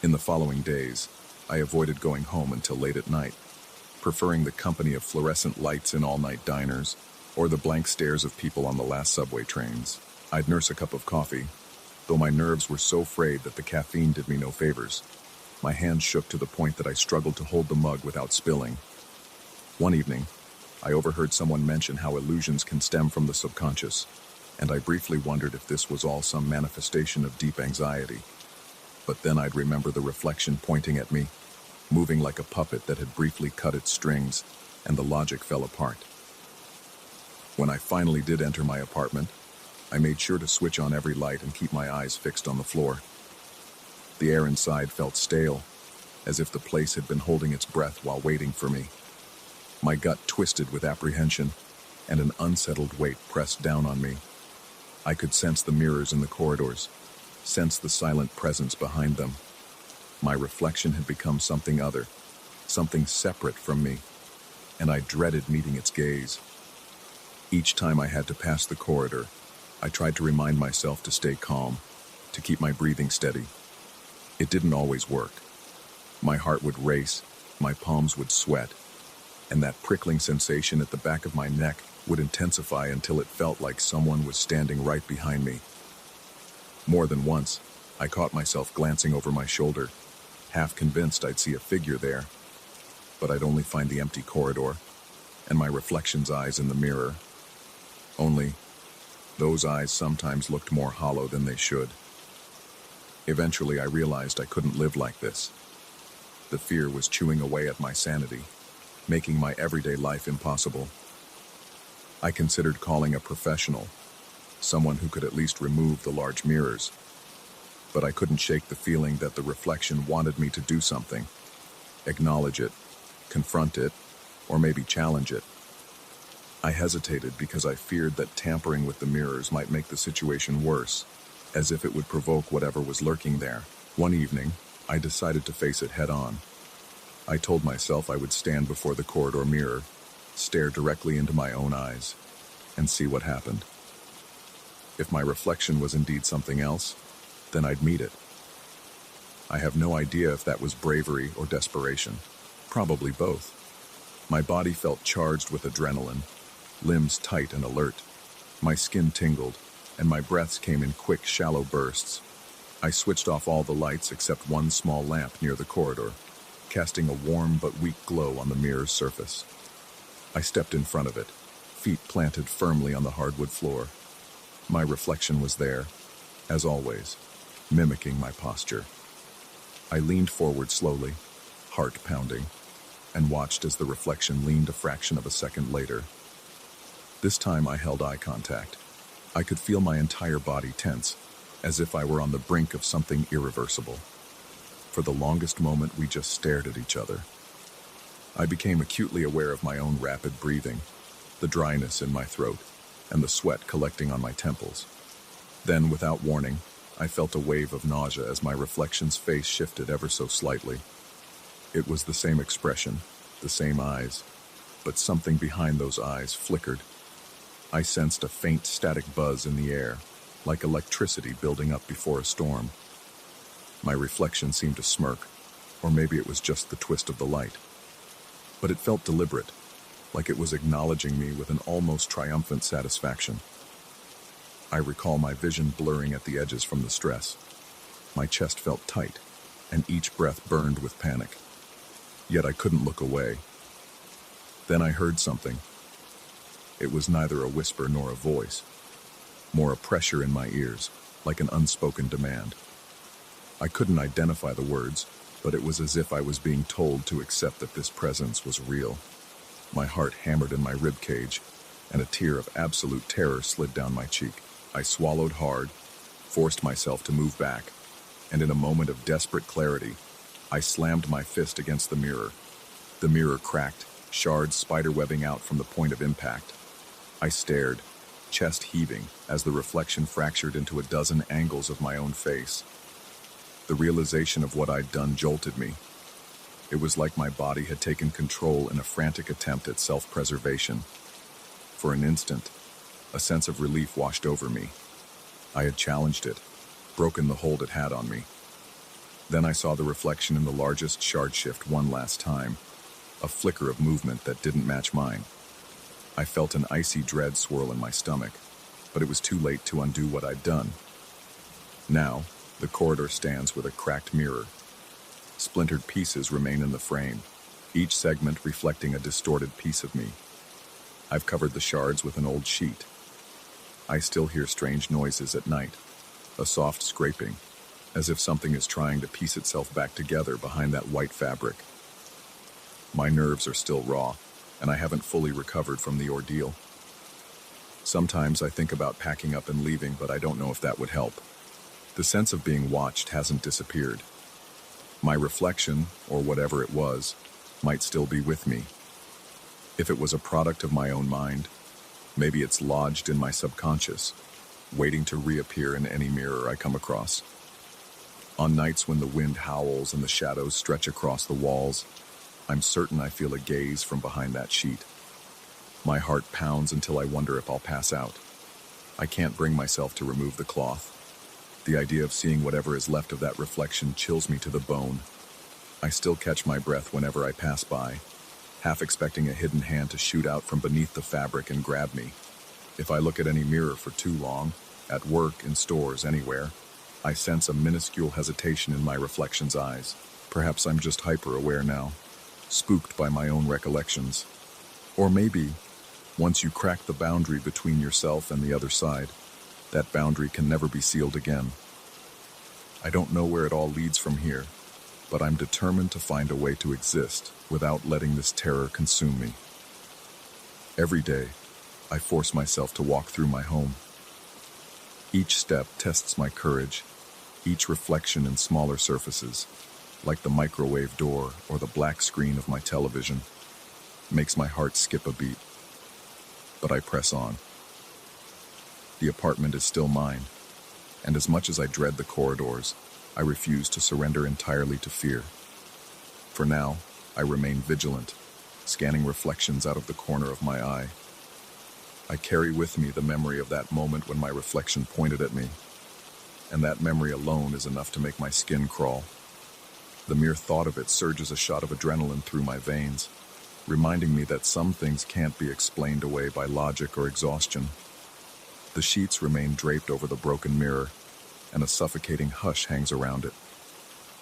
In the following days, I avoided going home until late at night, preferring the company of fluorescent lights in all-night diners or the blank stares of people on the last subway trains. I'd nurse a cup of coffee, though my nerves were so frayed that the caffeine did me no favors. My hands shook to the point that I struggled to hold the mug without spilling. One evening, I overheard someone mention how illusions can stem from the subconscious, and I briefly wondered if this was all some manifestation of deep anxiety. But then I'd remember the reflection pointing at me, moving like a puppet that had briefly cut its strings, and the logic fell apart. When I finally did enter my apartment, I made sure to switch on every light and keep my eyes fixed on the floor. The air inside felt stale, as if the place had been holding its breath while waiting for me. My gut twisted with apprehension, and an unsettled weight pressed down on me. I could sense the mirrors in the corridors, sense the silent presence behind them. My reflection had become something other, something separate from me, and I dreaded meeting its gaze. Each time I had to pass the corridor, I tried to remind myself to stay calm, to keep my breathing steady. It didn't always work. My heart would race, my palms would sweat, and that prickling sensation at the back of my neck would intensify until it felt like someone was standing right behind me. More than once, I caught myself glancing over my shoulder, half convinced I'd see a figure there, but I'd only find the empty corridor and my reflection's eyes in the mirror. Only, Those eyes sometimes looked more hollow than they should. Eventually, I realized I couldn't live like this. The fear was chewing away at my sanity, making my everyday life impossible. I considered calling a professional, someone who could at least remove the large mirrors, but I couldn't shake the feeling that the reflection wanted me to do something, acknowledge it, confront it, or maybe challenge it. I hesitated because I feared that tampering with the mirrors might make the situation worse, as if it would provoke whatever was lurking there. One evening, I decided to face it head-on. I told myself I would stand before the corridor mirror, stare directly into my own eyes, and see what happened. If my reflection was indeed something else, then I'd meet it. I have no idea if that was bravery or desperation. Probably both. My body felt charged with adrenaline, limbs tight and alert. My skin tingled, and my breaths came in quick, shallow bursts. I switched off all the lights except one small lamp near the corridor, casting a warm but weak glow on the mirror's surface. I stepped in front of it, feet planted firmly on the hardwood floor. My reflection was there, as always, mimicking my posture. I leaned forward slowly, heart pounding, and watched as the reflection leaned a fraction of a second later. This time I held eye contact. I could feel my entire body tense, as if I were on the brink of something irreversible. For the longest moment, we just stared at each other. I became acutely aware of my own rapid breathing, the dryness in my throat, and the sweat collecting on my temples. Then, without warning, I felt a wave of nausea as my reflection's face shifted ever so slightly. It was the same expression, the same eyes, but something behind those eyes flickered. I sensed a faint static buzz in the air, like electricity building up before a storm. My reflection seemed to smirk, or maybe it was just the twist of the light. But it felt deliberate, like it was acknowledging me with an almost triumphant satisfaction. I recall my vision blurring at the edges from the stress. My chest felt tight, and each breath burned with panic. Yet I couldn't look away. Then I heard something. It was neither a whisper nor a voice, more a pressure in my ears, like an unspoken demand. I couldn't identify the words, but it was as if I was being told to accept that this presence was real. My heart hammered in my rib cage, and a tear of absolute terror slid down my cheek. I swallowed hard, forced myself to move back, and in a moment of desperate clarity, I slammed my fist against the mirror. The mirror cracked, shards spiderwebbing out from the point of impact. I stared, chest heaving, as the reflection fractured into a dozen angles of my own face. The realization of what I'd done jolted me. It was like my body had taken control in a frantic attempt at self-preservation. For an instant, a sense of relief washed over me. I had challenged it, broken the hold it had on me. Then I saw the reflection in the largest shard shift one last time, a flicker of movement that didn't match mine. I felt an icy dread swirl in my stomach, but it was too late to undo what I'd done. Now, the corridor stands with a cracked mirror. Splintered pieces remain in the frame, each segment reflecting a distorted piece of me. I've covered the shards with an old sheet. I still hear strange noises at night, a soft scraping, as if something is trying to piece itself back together behind that white fabric. My nerves are still raw, and I haven't fully recovered from the ordeal. Sometimes I think about packing up and leaving, but I don't know if that would help. The sense of being watched hasn't disappeared. My reflection, or whatever it was, might still be with me. If it was a product of my own mind, maybe it's lodged in my subconscious, waiting to reappear in any mirror I come across. On nights when the wind howls and the shadows stretch across the walls, I'm certain I feel a gaze from behind that sheet. My heart pounds until I wonder if I'll pass out. I can't bring myself to remove the cloth. The idea of seeing whatever is left of that reflection chills me to the bone. I still catch my breath whenever I pass by, half expecting a hidden hand to shoot out from beneath the fabric and grab me. If I look at any mirror for too long, at work, in stores, anywhere, I sense a minuscule hesitation in my reflection's eyes. Perhaps I'm just hyper-aware now, spooked by my own recollections. Or maybe, once you crack the boundary between yourself and the other side, That boundary can never be sealed again. I don't know where it all leads from here, but I'm determined to find a way to exist without letting this terror consume me. Every day, I force myself to walk through my home. Each step tests my courage, each reflection in smaller surfaces, like the microwave door or the black screen of my television, makes my heart skip a beat. But I press on. The apartment is still mine, and as much as I dread the corridors, I refuse to surrender entirely to fear. For now, I remain vigilant, scanning reflections out of the corner of my eye. I carry with me the memory of that moment when my reflection pointed at me, and that memory alone is enough to make my skin crawl. The mere thought of it surges a shot of adrenaline through my veins, reminding me that some things can't be explained away by logic or exhaustion. The sheets remain draped over the broken mirror, and a suffocating hush hangs around it.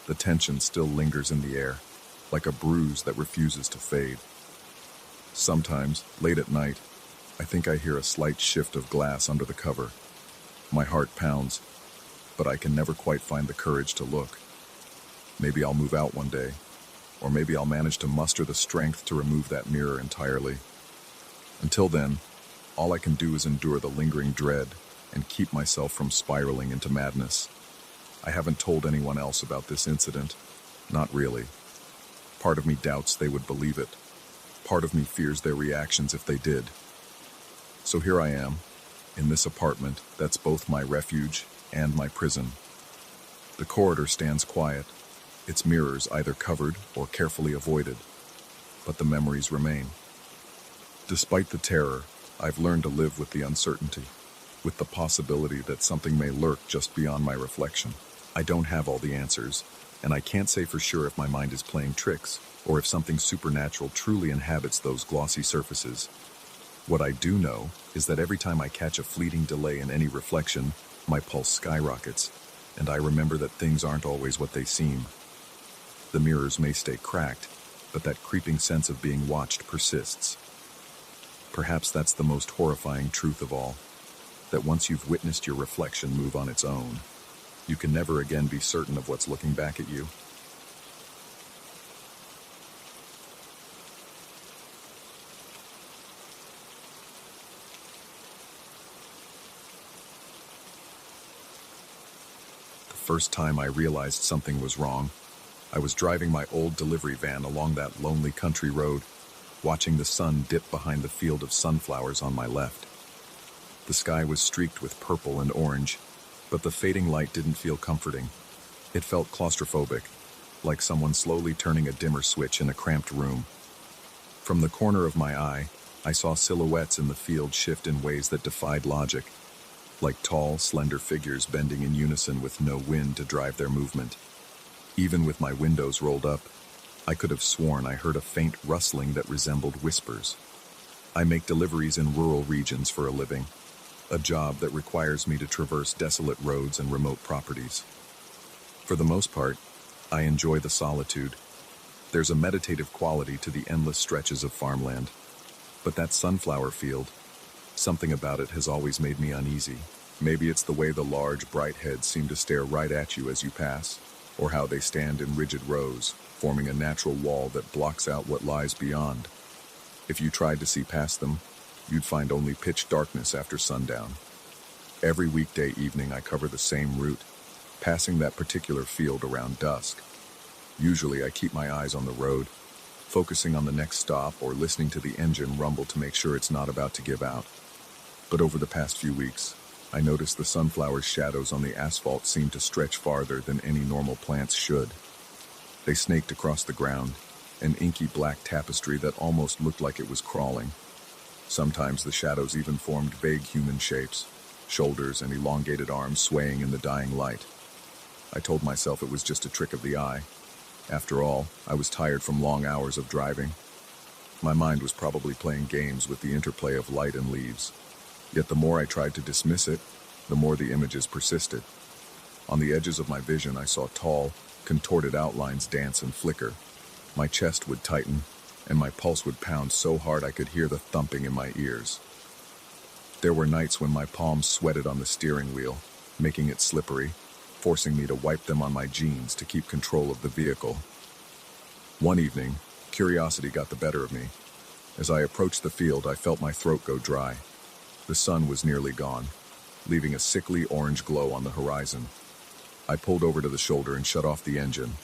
The tension still lingers in the air, like a bruise that refuses to fade. Sometimes, late at night, I think I hear a slight shift of glass under the cover. My heart pounds, but I can never quite find the courage to look. Maybe I'll move out one day, or maybe I'll manage to muster the strength to remove that mirror entirely. Until then, all I can do is endure the lingering dread and keep myself from spiraling into madness. I haven't told anyone else about this incident. Not really. Part of me doubts they would believe it. Part of me fears their reactions if they did. So here I am, in this apartment that's both my refuge and my prison. The corridor stands quiet, its mirrors either covered or carefully avoided, but the memories remain. Despite the terror, I've learned to live with the uncertainty, with the possibility that something may lurk just beyond my reflection. I don't have all the answers, and I can't say for sure if my mind is playing tricks or if something supernatural truly inhabits those glossy surfaces. What I do know is that every time I catch a fleeting delay in any reflection, my pulse skyrockets, and I remember that things aren't always what they seem. The mirrors may stay cracked, but that creeping sense of being watched persists. Perhaps that's the most horrifying truth of all, that once you've witnessed your reflection move on its own, you can never again be certain of what's looking back at you. The first time I realized something was wrong, I was driving my old delivery van along that lonely country road, watching the sun dip behind the field of sunflowers on my left. The sky was streaked with purple and orange, but the fading light didn't feel comforting. It felt claustrophobic, like someone slowly turning a dimmer switch in a cramped room. From the corner of my eye, I saw silhouettes in the field shift in ways that defied logic, like tall, slender figures bending in unison with no wind to drive their movement. Even with my windows rolled up, I could have sworn I heard a faint rustling that resembled whispers. I make deliveries in rural regions for a living, a job that requires me to traverse desolate roads and remote properties. For the most part, I enjoy the solitude. There's a meditative quality to the endless stretches of farmland. But that sunflower field, something about it has always made me uneasy. Maybe it's the way the large, bright heads seem to stare right at you as you pass, or how they stand in rigid rows, forming a natural wall that blocks out what lies beyond. If you tried to see past them, you'd find only pitch darkness after sundown. Every weekday evening I cover the same route, passing that particular field around dusk. Usually I keep my eyes on the road, focusing on the next stop or listening to the engine rumble to make sure it's not about to give out. But over the past few weeks, I noticed the sunflower's shadows on the asphalt seemed to stretch farther than any normal plants should. They snaked across the ground, an inky black tapestry that almost looked like it was crawling. Sometimes the shadows even formed vague human shapes, shoulders and elongated arms swaying in the dying light. I told myself it was just a trick of the eye. After all, I was tired from long hours of driving. My mind was probably playing games with the interplay of light and leaves. Yet the more I tried to dismiss it, the more the images persisted. On the edges of my vision, I saw tall, contorted outlines dance and flicker. My chest would tighten, and my pulse would pound so hard I could hear the thumping in my ears. There were nights when my palms sweated on the steering wheel, making it slippery, forcing me to wipe them on my jeans to keep control of the vehicle. One evening, curiosity got the better of me. As I approached the field, I felt my throat go dry. The sun was nearly gone, leaving a sickly orange glow on the horizon. I pulled over to the shoulder and shut off the engine.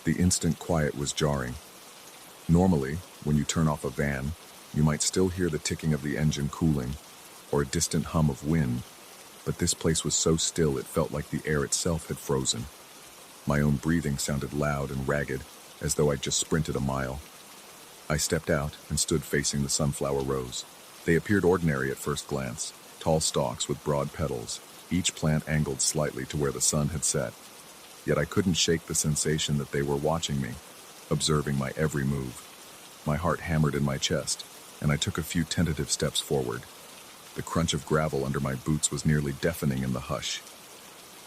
The instant quiet was jarring. Normally, when you turn off a van, you might still hear the ticking of the engine cooling, or a distant hum of wind, but this place was so still it felt like the air itself had frozen. My own breathing sounded loud and ragged, as though I'd just sprinted a mile. I stepped out and stood facing the sunflower rows. They appeared ordinary at first glance, tall stalks with broad petals, each plant angled slightly to where the sun had set. Yet I couldn't shake the sensation that they were watching me, observing my every move. My heart hammered in my chest, and I took a few tentative steps forward. The crunch of gravel under my boots was nearly deafening in the hush.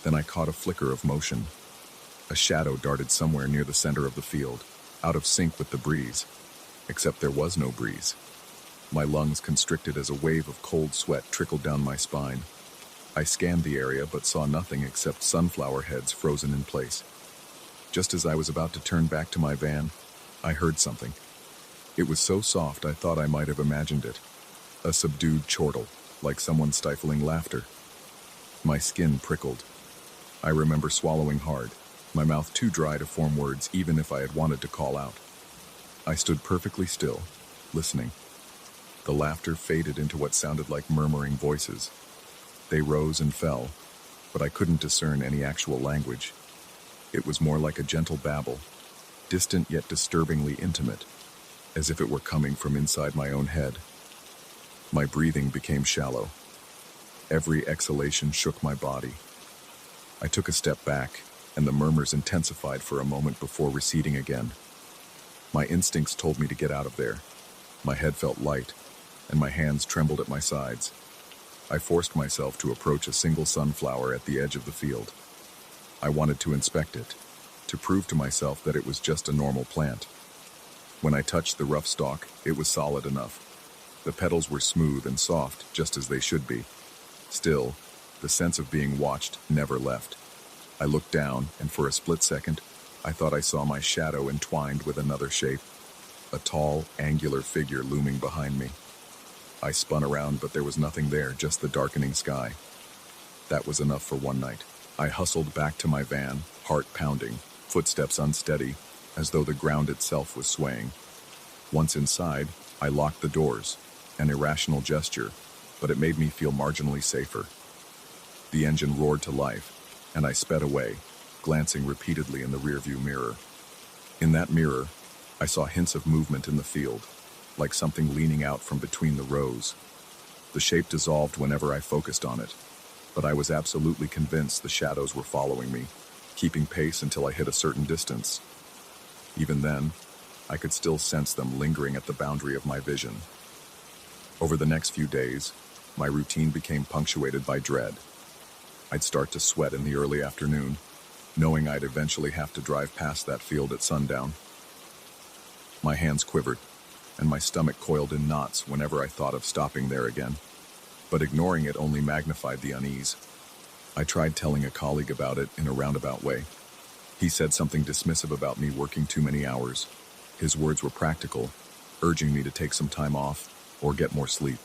Then I caught a flicker of motion. A shadow darted somewhere near the center of the field, out of sync with the breeze. Except there was no breeze. My lungs constricted as a wave of cold sweat trickled down my spine. I scanned the area but saw nothing except sunflower heads frozen in place. Just as I was about to turn back to my van, I heard something. It was so soft I thought I might have imagined it. A subdued chortle, like someone stifling laughter. My skin prickled. I remember swallowing hard, my mouth too dry to form words even if I had wanted to call out. I stood perfectly still, listening. The laughter faded into what sounded like murmuring voices. They rose and fell, but I couldn't discern any actual language. It was more like a gentle babble, distant yet disturbingly intimate, as if it were coming from inside my own head. My breathing became shallow. Every exhalation shook my body. I took a step back, and the murmurs intensified for a moment before receding again. My instincts told me to get out of there. My head felt light, and my hands trembled at my sides. I forced myself to approach a single sunflower at the edge of the field. I wanted to inspect it, to prove to myself that it was just a normal plant. When I touched the rough stalk, it was solid enough. The petals were smooth and soft, just as they should be. Still, the sense of being watched never left. I looked down, and for a split second, I thought I saw my shadow entwined with another shape, a tall, angular figure looming behind me. I spun around, but there was nothing there, just the darkening sky. That was enough for one night. I hustled back to my van, heart pounding, footsteps unsteady, as though the ground itself was swaying. Once inside, I locked the doors, an irrational gesture, but it made me feel marginally safer. The engine roared to life, and I sped away, glancing repeatedly in the rearview mirror. In that mirror, I saw hints of movement in the field, like something leaning out from between the rows. The shape dissolved whenever I focused on it, but I was absolutely convinced the shadows were following me, keeping pace until I hit a certain distance. Even then, I could still sense them lingering at the boundary of my vision. Over the next few days, my routine became punctuated by dread. I'd start to sweat in the early afternoon, knowing I'd eventually have to drive past that field at sundown. My hands quivered, and my stomach coiled in knots whenever I thought of stopping there again. But ignoring it only magnified the unease. I tried telling a colleague about it in a roundabout way. He said something dismissive about me working too many hours. His words were practical, urging me to take some time off or get more sleep.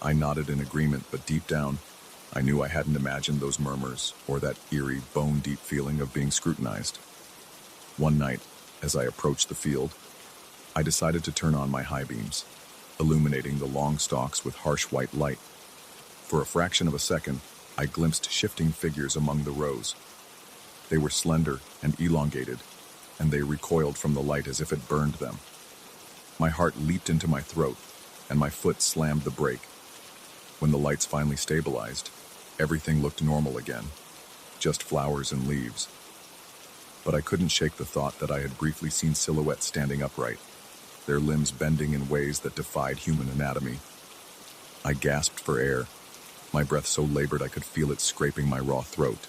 I nodded in agreement, but deep down, I knew I hadn't imagined those murmurs or that eerie, bone-deep feeling of being scrutinized. One night, as I approached the field, I decided to turn on my high beams, illuminating the long stalks with harsh white light. For a fraction of a second, I glimpsed shifting figures among the rows. They were slender and elongated, and they recoiled from the light as if it burned them. My heart leaped into my throat, and my foot slammed the brake. When the lights finally stabilized, everything looked normal again, just flowers and leaves. But I couldn't shake the thought that I had briefly seen silhouettes standing upright, their limbs bending in ways that defied human anatomy. I gasped for air, my breath so labored I could feel it scraping my raw throat.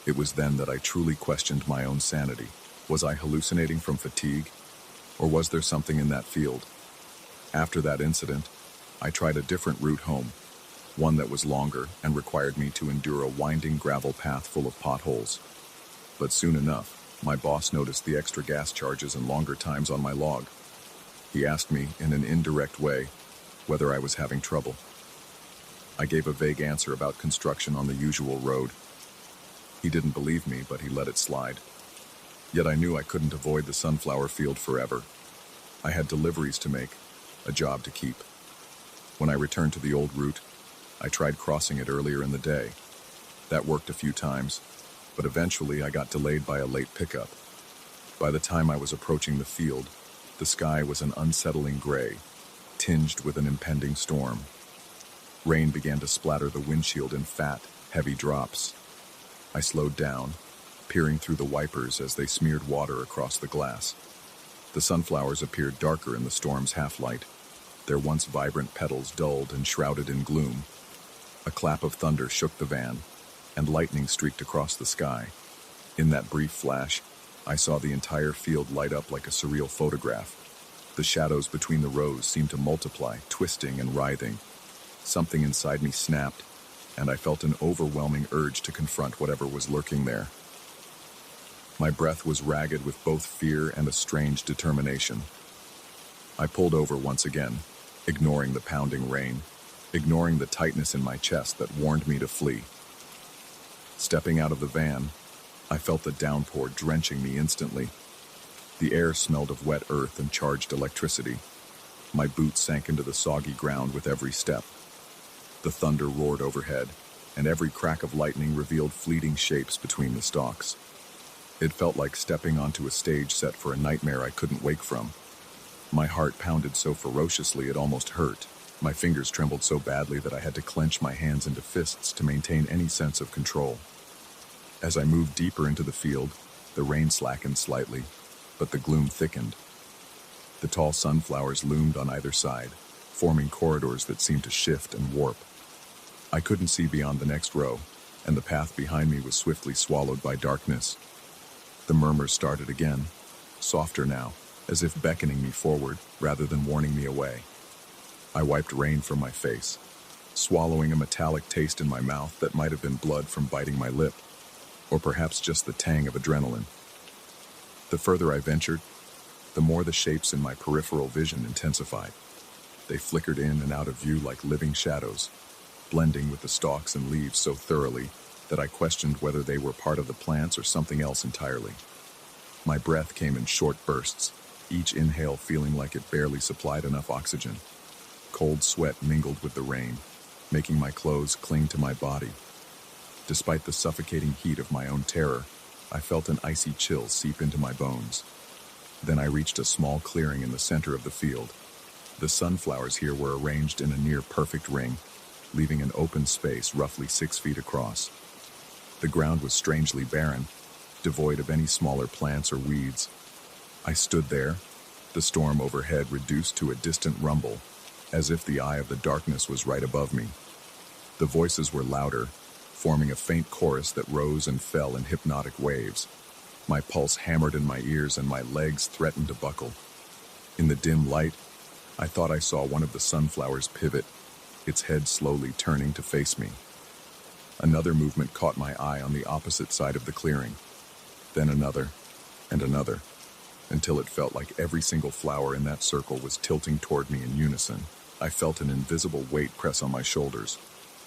It was then that I truly questioned my own sanity. Was I hallucinating from fatigue, or was there something in that field? After that incident, I tried a different route home, one that was longer and required me to endure a winding gravel path full of potholes. But soon enough, my boss noticed the extra gas charges and longer times on my log. He asked me, in an indirect way, whether I was having trouble. I gave a vague answer about construction on the usual road. He didn't believe me, but he let it slide. Yet I knew I couldn't avoid the sunflower field forever. I had deliveries to make, a job to keep. When I returned to the old route, I tried crossing it earlier in the day. That worked a few times, but eventually I got delayed by a late pickup. By the time I was approaching the field, the sky was an unsettling gray, tinged with an impending storm. Rain began to splatter the windshield in fat, heavy drops. I slowed down, peering through the wipers as they smeared water across the glass. The sunflowers appeared darker in the storm's half-light, their once vibrant petals dulled and shrouded in gloom. A clap of thunder shook the van, and lightning streaked across the sky. In that brief flash, I saw the entire field light up like a surreal photograph. The shadows between the rows seemed to multiply, twisting and writhing. Something inside me snapped, and I felt an overwhelming urge to confront whatever was lurking there. My breath was ragged with both fear and a strange determination. I pulled over once again, ignoring the pounding rain, ignoring the tightness in my chest that warned me to flee. Stepping out of the van, I felt the downpour drenching me instantly. The air smelled of wet earth and charged electricity. My boots sank into the soggy ground with every step. The thunder roared overhead, and every crack of lightning revealed fleeting shapes between the stalks. It felt like stepping onto a stage set for a nightmare I couldn't wake from. My heart pounded so ferociously it almost hurt. My fingers trembled so badly that I had to clench my hands into fists to maintain any sense of control. As I moved deeper into the field, the rain slackened slightly, but the gloom thickened. The tall sunflowers loomed on either side, forming corridors that seemed to shift and warp. I couldn't see beyond the next row, and the path behind me was swiftly swallowed by darkness. The murmurs started again, softer now, as if beckoning me forward rather than warning me away. I wiped rain from my face, swallowing a metallic taste in my mouth that might have been blood from biting my lip, or perhaps just the tang of adrenaline. The further I ventured, the more the shapes in my peripheral vision intensified. They flickered in and out of view like living shadows, blending with the stalks and leaves so thoroughly that I questioned whether they were part of the plants or something else entirely. My breath came in short bursts, each inhale feeling like it barely supplied enough oxygen. Cold sweat mingled with the rain, making my clothes cling to my body. Despite the suffocating heat of my own terror, I felt an icy chill seep into my bones. Then I reached a small clearing in the center of the field. The sunflowers here were arranged in a near-perfect ring, leaving an open space roughly 6 feet across. The ground was strangely barren, devoid of any smaller plants or weeds. I stood there, the storm overhead reduced to a distant rumble, as if the eye of the darkness was right above me. The voices were louder, forming a faint chorus that rose and fell in hypnotic waves. My pulse hammered in my ears and my legs threatened to buckle. In the dim light, I thought I saw one of the sunflowers pivot, its head slowly turning to face me. Another movement caught my eye on the opposite side of the clearing. Then another, and another, until it felt like every single flower in that circle was tilting toward me in unison. I felt an invisible weight press on my shoulders,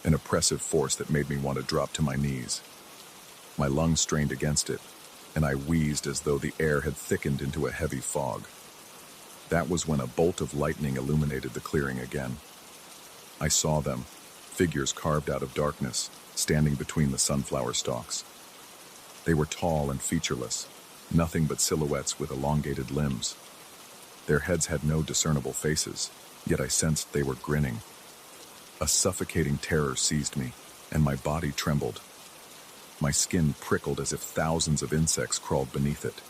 an oppressive force that made me want to drop to my knees. My lungs strained against it, and I wheezed as though the air had thickened into a heavy fog. That was when a bolt of lightning illuminated the clearing again. I saw them, figures carved out of darkness, standing between the sunflower stalks. They were tall and featureless, nothing but silhouettes with elongated limbs. Their heads had no discernible faces, yet I sensed they were grinning. A suffocating terror seized me, and my body trembled. My skin prickled as if thousands of insects crawled beneath it.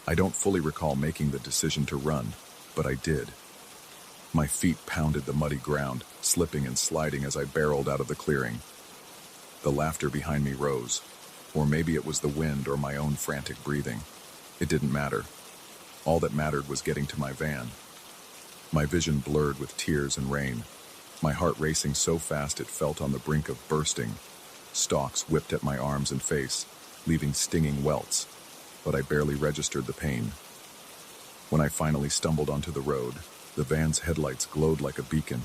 I don't fully recall making the decision to run, but I did. My feet pounded the muddy ground, slipping and sliding as I barreled out of the clearing. The laughter behind me rose, or maybe it was the wind or my own frantic breathing. It didn't matter. All that mattered was getting to my van. My vision blurred with tears and rain. my heart racing so fast it felt on the brink of bursting. Stalks whipped at my arms and face, leaving stinging welts, but I barely registered the pain. When I finally stumbled onto the road, the van's headlights glowed like a beacon.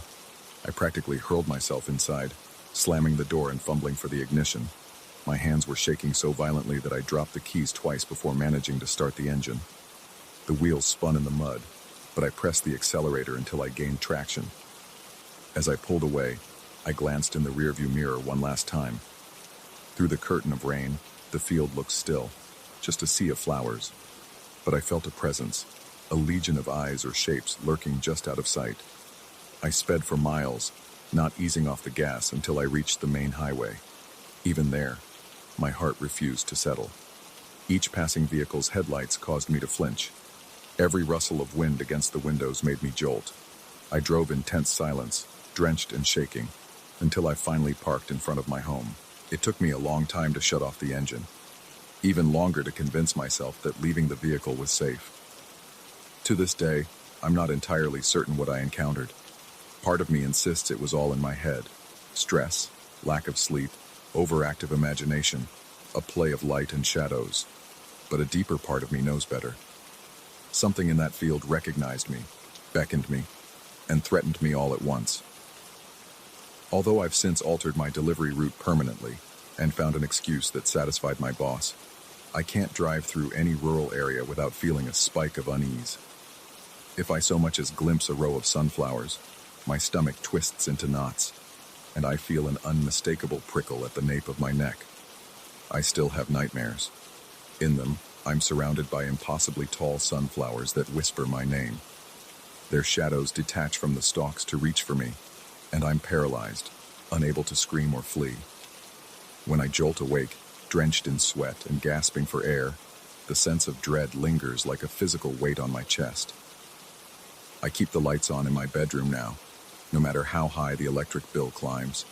I practically hurled myself inside, slamming the door and fumbling for the ignition. My hands were shaking so violently that I dropped the keys twice before managing to start the engine. The wheels spun in the mud, but I pressed the accelerator until I gained traction. As I pulled away, I glanced in the rearview mirror one last time. Through the curtain of rain, the field looked still, just a sea of flowers. But I felt a presence, a legion of eyes or shapes lurking just out of sight. I sped for miles, not easing off the gas until I reached the main highway. Even there, my heart refused to settle. Each passing vehicle's headlights caused me to flinch. Every rustle of wind against the windows made me jolt. I drove in tense silence, drenched and shaking, until I finally parked in front of my home. It took me a long time to shut off the engine, even longer to convince myself that leaving the vehicle was safe. To this day, I'm not entirely certain what I encountered. Part of me insists it was all in my head. Stress, lack of sleep, overactive imagination, a play of light and shadows. But a deeper part of me knows better. Something in that field recognized me, beckoned me, and threatened me all at once. Although I've since altered my delivery route permanently and found an excuse that satisfied my boss, I can't drive through any rural area without feeling a spike of unease. If I so much as glimpse a row of sunflowers, my stomach twists into knots, and I feel an unmistakable prickle at the nape of my neck. I still have nightmares. In them, I'm surrounded by impossibly tall sunflowers that whisper my name. Their shadows detach from the stalks to reach for me, and I'm paralyzed, unable to scream or flee. When I jolt awake, drenched in sweat and gasping for air, the sense of dread lingers like a physical weight on my chest. I keep the lights on in my bedroom now, no matter how high the electric bill climbs.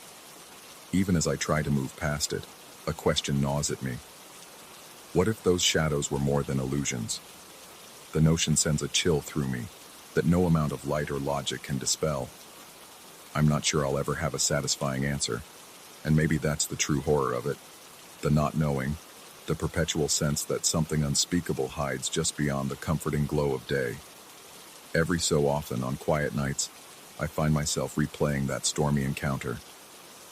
Even as I try to move past it, a question gnaws at me. What if those shadows were more than illusions? The notion sends a chill through me that no amount of light or logic can dispel. I'm not sure I'll ever have a satisfying answer, and maybe that's the true horror of it. The not knowing, the perpetual sense that something unspeakable hides just beyond the comforting glow of day. Every so often, on quiet nights, I find myself replaying that stormy encounter.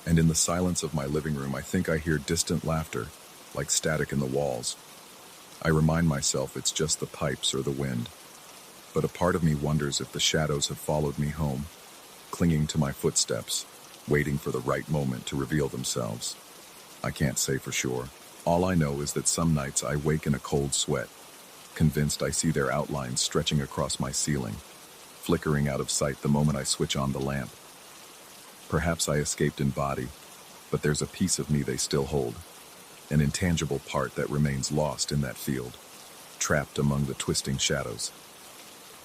And in the silence of my living room, I think I hear distant laughter, like static in the walls. I remind myself it's just the pipes or the wind. But a part of me wonders if the shadows have followed me home, clinging to my footsteps, waiting for the right moment to reveal themselves. I can't say for sure. All I know is that some nights I wake in a cold sweat, convinced I see their outlines stretching across my ceiling, flickering out of sight the moment I switch on the lamp. Perhaps I escaped in body, but there's a piece of me they still hold, an intangible part that remains lost in that field, trapped among the twisting shadows.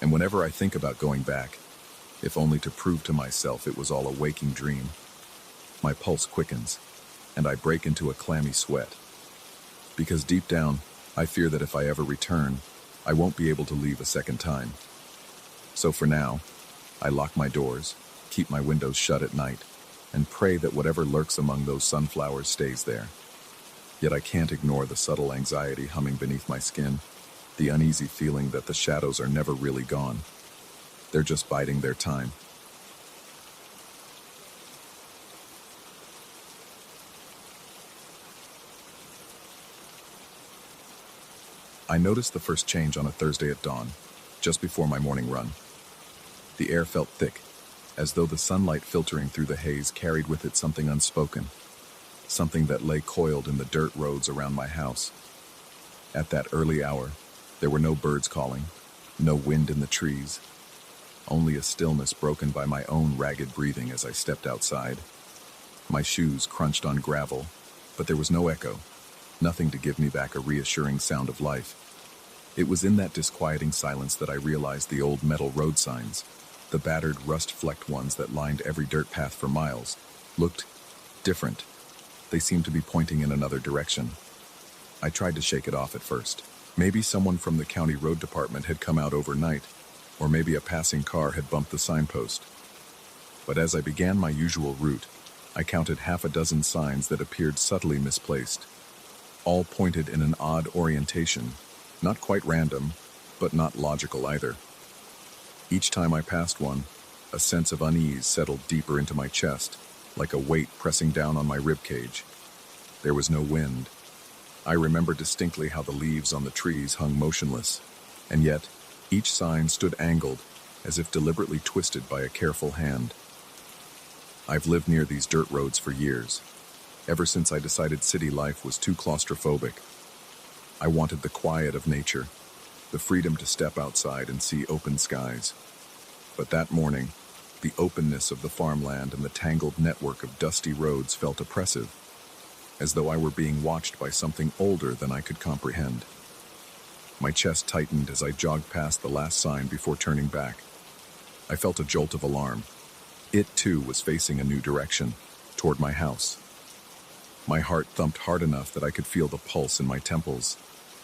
And whenever I think about going back, if only to prove to myself it was all a waking dream, my pulse quickens, and I break into a clammy sweat. Because deep down, I fear that if I ever return, I won't be able to leave a second time. So for now, I lock my doors, keep my windows shut at night, and pray that whatever lurks among those sunflowers stays there. Yet I can't ignore the subtle anxiety humming beneath my skin, the uneasy feeling that the shadows are never really gone. They're just biding their time. I noticed the first change on a Thursday at dawn, just before my morning run. The air felt thick, as though the sunlight filtering through the haze carried with it something unspoken, something that lay coiled in the dirt roads around my house. At that early hour, there were no birds calling, no wind in the trees, only a stillness broken by my own ragged breathing as I stepped outside. My shoes crunched on gravel, but there was no echo, nothing to give me back a reassuring sound of life. It was in that disquieting silence that I realized the old metal road signs, the battered, rust-flecked ones that lined every dirt path for miles, looked different. They seemed to be pointing in another direction. I tried to shake it off at first. Maybe someone from the county road department had come out overnight, or maybe a passing car had bumped the signpost. But as I began my usual route, I counted half a dozen signs that appeared subtly misplaced. All pointed in an odd orientation, not quite random, but not logical either. Each time I passed one, a sense of unease settled deeper into my chest, like a weight pressing down on my ribcage. There was no wind. I remember distinctly how the leaves on the trees hung motionless, and yet each sign stood angled, as if deliberately twisted by a careful hand. I've lived near these dirt roads for years, ever since I decided city life was too claustrophobic. I wanted the quiet of nature, the freedom to step outside and see open skies. But that morning, the openness of the farmland and the tangled network of dusty roads felt oppressive, as though I were being watched by something older than I could comprehend. My chest tightened as I jogged past the last sign before turning back. I felt a jolt of alarm. It, too, was facing a new direction, toward my house. My heart thumped hard enough that I could feel the pulse in my temples,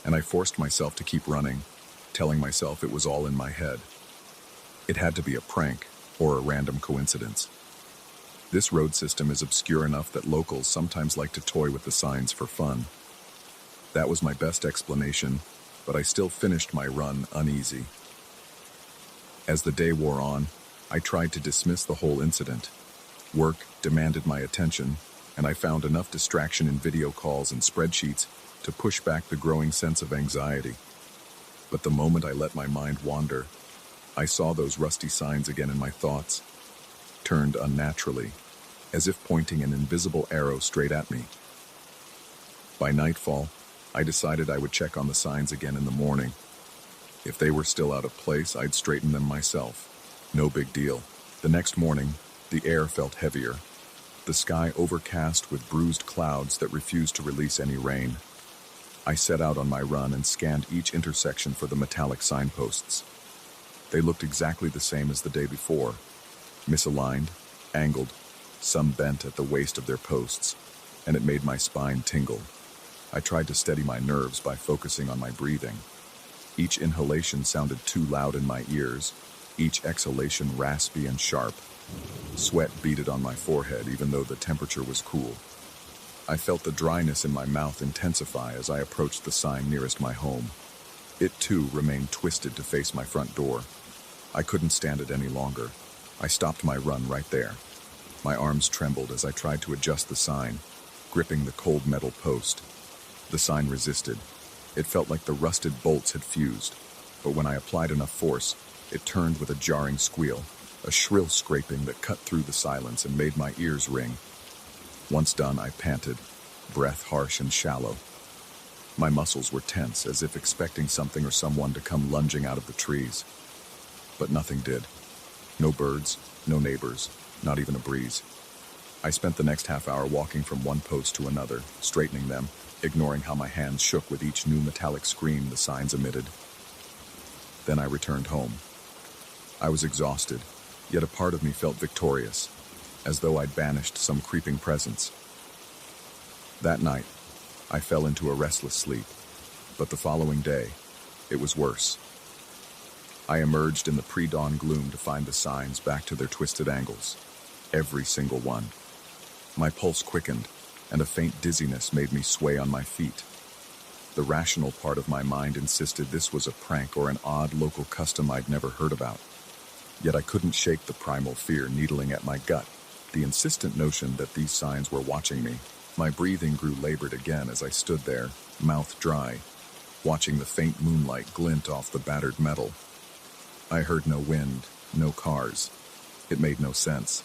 and I forced myself to keep running, telling myself it was all in my head. It had to be a prank or a random coincidence. This road system is obscure enough that locals sometimes like to toy with the signs for fun. That was my best explanation, but I still finished my run uneasy. As the day wore on, I tried to dismiss the whole incident. Work demanded my attention, and I found enough distraction in video calls and spreadsheets to push back the growing sense of anxiety. But the moment I let my mind wander, I saw those rusty signs again in my thoughts, turned unnaturally, as if pointing an invisible arrow straight at me. By nightfall, I decided I would check on the signs again in the morning. If they were still out of place, I'd straighten them myself. No big deal. The next morning, the air felt heavier, the sky overcast with bruised clouds that refused to release any rain. I set out on my run and scanned each intersection for the metallic signposts. They looked exactly the same as the day before, misaligned, angled, some bent at the waist of their posts, and it made my spine tingle. I tried to steady my nerves by focusing on my breathing. Each inhalation sounded too loud in my ears, each exhalation raspy and sharp. Sweat beaded on my forehead even though the temperature was cool. I felt the dryness in my mouth intensify as I approached the sign nearest my home. It too remained twisted to face my front door. I couldn't stand it any longer. I stopped my run right there. My arms trembled as I tried to adjust the sign, gripping the cold metal post. The sign resisted. It felt like the rusted bolts had fused, but when I applied enough force, it turned with a jarring squeal, a shrill scraping that cut through the silence and made my ears ring. Once done, I panted, breath harsh and shallow. My muscles were tense, as if expecting something or someone to come lunging out of the trees. But nothing did. No birds, no neighbors, not even a breeze. I spent the next half hour walking from one post to another, straightening them, ignoring how my hands shook with each new metallic scream the signs emitted. Then I returned home. I was exhausted, yet a part of me felt victorious, as though I'd banished some creeping presence. That night, I fell into a restless sleep, but the following day, it was worse. I emerged in the pre-dawn gloom to find the signs back to their twisted angles, every single one. My pulse quickened, and a faint dizziness made me sway on my feet. The rational part of my mind insisted this was a prank or an odd local custom I'd never heard about. Yet I couldn't shake the primal fear needling at my gut, the insistent notion that these signs were watching me. My breathing grew labored again as I stood there, mouth dry, watching the faint moonlight glint off the battered metal. I heard no wind, no cars. It made no sense.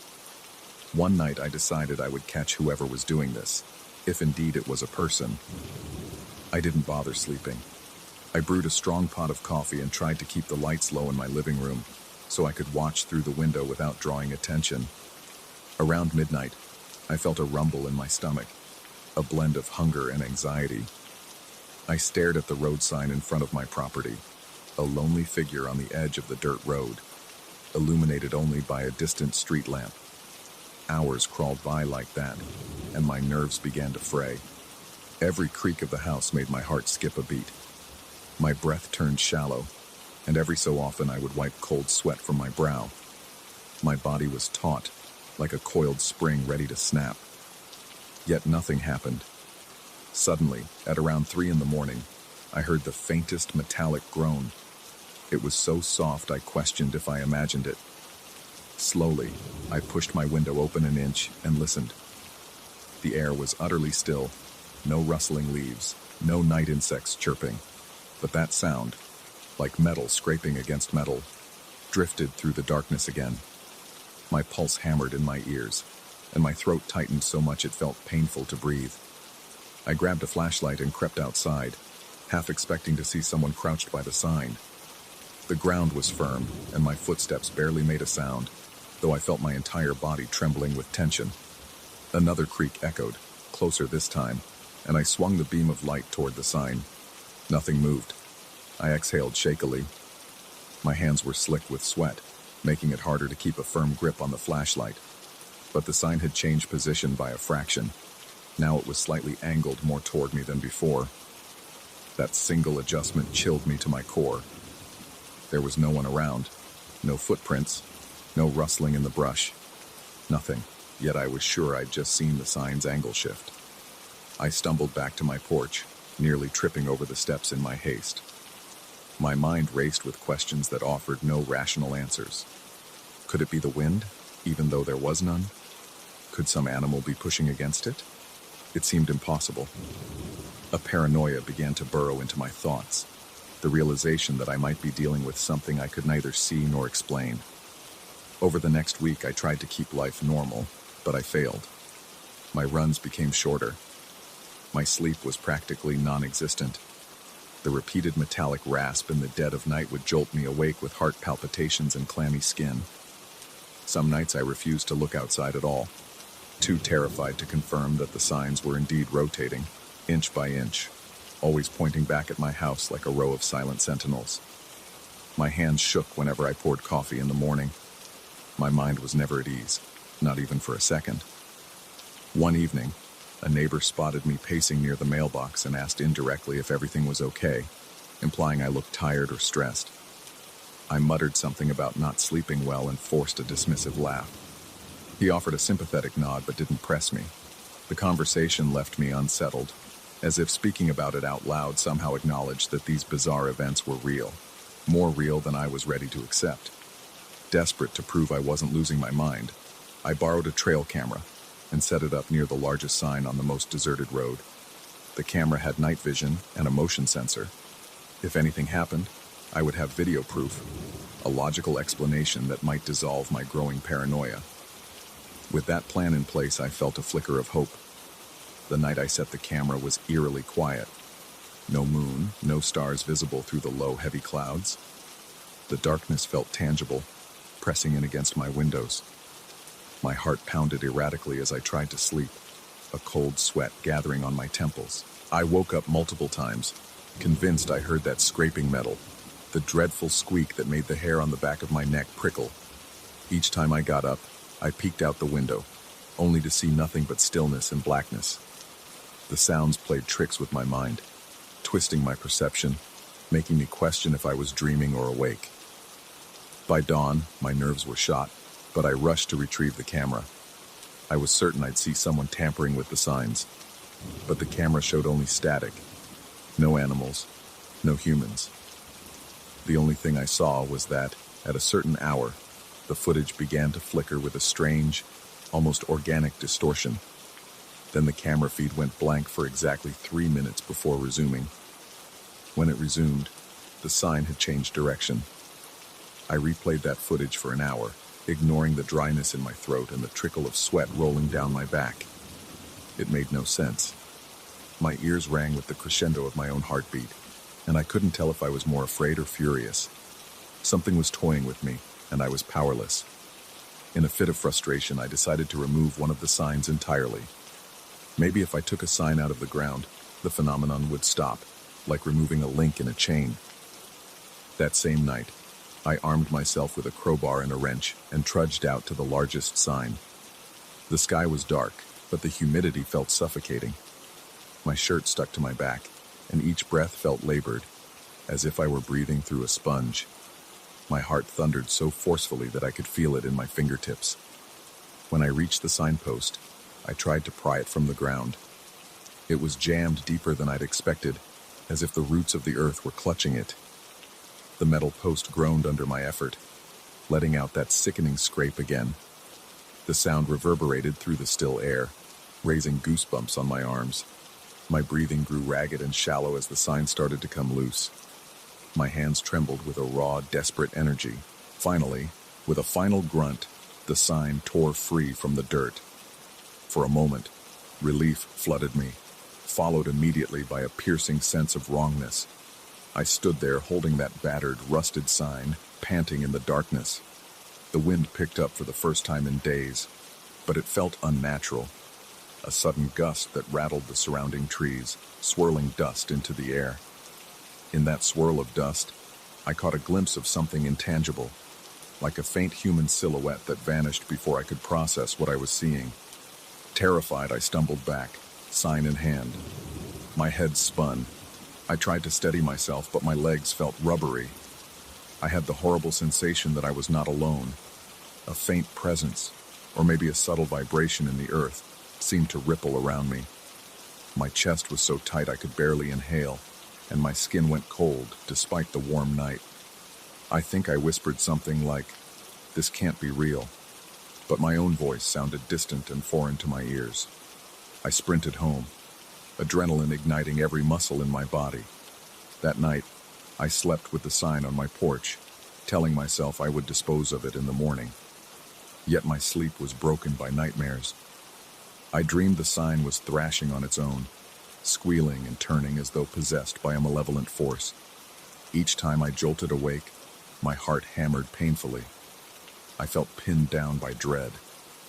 One night I decided I would catch whoever was doing this, if indeed it was a person. I didn't bother sleeping. I brewed a strong pot of coffee and tried to keep the lights low in my living room, so I could watch through the window without drawing attention. Around midnight, I felt a rumble in my stomach, a blend of hunger and anxiety. I stared at the road sign in front of my property, a lonely figure on the edge of the dirt road, illuminated only by a distant street lamp. Hours crawled by like that, and my nerves began to fray. Every creak of the house made my heart skip a beat. My breath turned shallow, and every so often I would wipe cold sweat from my brow. My body was taut, like a coiled spring ready to snap. Yet nothing happened. Suddenly, at around 3 in the morning, I heard the faintest metallic groan. It was so soft I questioned if I imagined it. Slowly, I pushed my window open an inch and listened. The air was utterly still, no rustling leaves, no night insects chirping. But that sound, like metal scraping against metal, drifted through the darkness again. My pulse hammered in my ears, and my throat tightened so much it felt painful to breathe. I grabbed a flashlight and crept outside, half expecting to see someone crouched by the sign. The ground was firm, and my footsteps barely made a sound, though I felt my entire body trembling with tension. Another creak echoed, closer this time, and I swung the beam of light toward the sign. Nothing moved. I exhaled shakily. My hands were slick with sweat, making it harder to keep a firm grip on the flashlight. But the sign had changed position by a fraction. Now it was slightly angled more toward me than before. That single adjustment chilled me to my core. There was no one around, no footprints, no rustling in the brush. Nothing, yet I was sure I'd just seen the sign's angle shift. I stumbled back to my porch, nearly tripping over the steps in my haste. My mind raced with questions that offered no rational answers. Could it be the wind, even though there was none? Could some animal be pushing against it? It seemed impossible. A paranoia began to burrow into my thoughts, the realization that I might be dealing with something I could neither see nor explain. Over the next week, I tried to keep life normal, but I failed. My runs became shorter. My sleep was practically non-existent. The repeated metallic rasp in the dead of night would jolt me awake with heart palpitations and clammy skin. Some nights I refused to look outside at all, too terrified to confirm that the signs were indeed rotating, inch by inch, always pointing back at my house like a row of silent sentinels. My hands shook whenever I poured coffee in the morning. My mind was never at ease, not even for a second. One evening, a neighbor spotted me pacing near the mailbox and asked indirectly if everything was okay, implying I looked tired or stressed. I muttered something about not sleeping well and forced a dismissive laugh. He offered a sympathetic nod but didn't press me. The conversation left me unsettled, as if speaking about it out loud somehow acknowledged that these bizarre events were real, more real than I was ready to accept. Desperate to prove I wasn't losing my mind, I borrowed a trail camera and set it up near the largest sign on the most deserted road. The camera had night vision and a motion sensor. If anything happened, I would have video proof, a logical explanation that might dissolve my growing paranoia. With that plan in place, I felt a flicker of hope. The night I set the camera was eerily quiet. No moon, no stars visible through the low, heavy clouds. The darkness felt tangible, pressing in against my windows. My heart pounded erratically as I tried to sleep, a cold sweat gathering on my temples. I woke up multiple times, convinced I heard that scraping metal, the dreadful squeak that made the hair on the back of my neck prickle. Each time I got up, I peeked out the window, only to see nothing but stillness and blackness. The sounds played tricks with my mind, twisting my perception, making me question if I was dreaming or awake. By dawn, my nerves were shot, but I rushed to retrieve the camera. I was certain I'd see someone tampering with the signs, but the camera showed only static. No animals, no humans. The only thing I saw was that, at a certain hour, the footage began to flicker with a strange, almost organic distortion. Then the camera feed went blank for exactly 3 minutes before resuming. When it resumed, the sign had changed direction. I replayed that footage for an hour, ignoring the dryness in my throat and the trickle of sweat rolling down my back. It made no sense. My ears rang with the crescendo of my own heartbeat, and I couldn't tell if I was more afraid or furious. Something was toying with me, and I was powerless. In a fit of frustration, I decided to remove one of the signs entirely. Maybe if I took a sign out of the ground, the phenomenon would stop, like removing a link in a chain. That same night, I armed myself with a crowbar and a wrench and trudged out to the largest sign. The sky was dark, but the humidity felt suffocating. My shirt stuck to my back, and each breath felt labored, as if I were breathing through a sponge. My heart thundered so forcefully that I could feel it in my fingertips. When I reached the signpost, I tried to pry it from the ground. It was jammed deeper than I'd expected, as if the roots of the earth were clutching it. The metal post groaned under my effort, letting out that sickening scrape again. The sound reverberated through the still air, raising goosebumps on my arms. My breathing grew ragged and shallow as the sign started to come loose. My hands trembled with a raw, desperate energy. Finally, with a final grunt, the sign tore free from the dirt. For a moment, relief flooded me, followed immediately by a piercing sense of wrongness. I stood there holding that battered, rusted sign, panting in the darkness. The wind picked up for the first time in days, but it felt unnatural. A sudden gust that rattled the surrounding trees, swirling dust into the air. In that swirl of dust, I caught a glimpse of something intangible, like a faint human silhouette that vanished before I could process what I was seeing. Terrified, I stumbled back, sign in hand. My head spun. I tried to steady myself, but my legs felt rubbery. I had the horrible sensation that I was not alone. A faint presence, or maybe a subtle vibration in the earth, seemed to ripple around me. My chest was so tight I could barely inhale, and my skin went cold despite the warm night. I think I whispered something like, "This can't be real," but my own voice sounded distant and foreign to my ears. I sprinted home, adrenaline igniting every muscle in my body. That night, I slept with the sign on my porch, telling myself I would dispose of it in the morning. Yet my sleep was broken by nightmares. I dreamed the sign was thrashing on its own, squealing and turning as though possessed by a malevolent force. Each time I jolted awake, my heart hammered painfully. I felt pinned down by dread,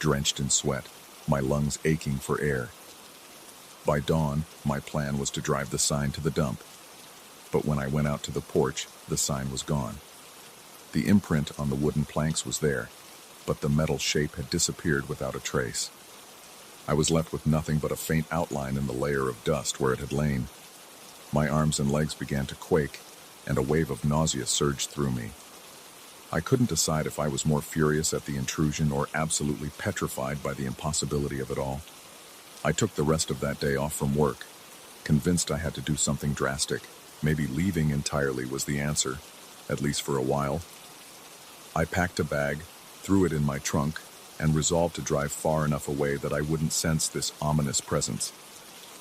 drenched in sweat, my lungs aching for air. By dawn, my plan was to drive the sign to the dump. But when I went out to the porch, the sign was gone. The imprint on the wooden planks was there, but the metal shape had disappeared without a trace. I was left with nothing but a faint outline in the layer of dust where it had lain. My arms and legs began to quake, and a wave of nausea surged through me. I couldn't decide if I was more furious at the intrusion or absolutely petrified by the impossibility of it all. I took the rest of that day off from work, convinced I had to do something drastic. Maybe leaving entirely was the answer, at least for a while. I packed a bag, threw it in my trunk, and resolved to drive far enough away that I wouldn't sense this ominous presence.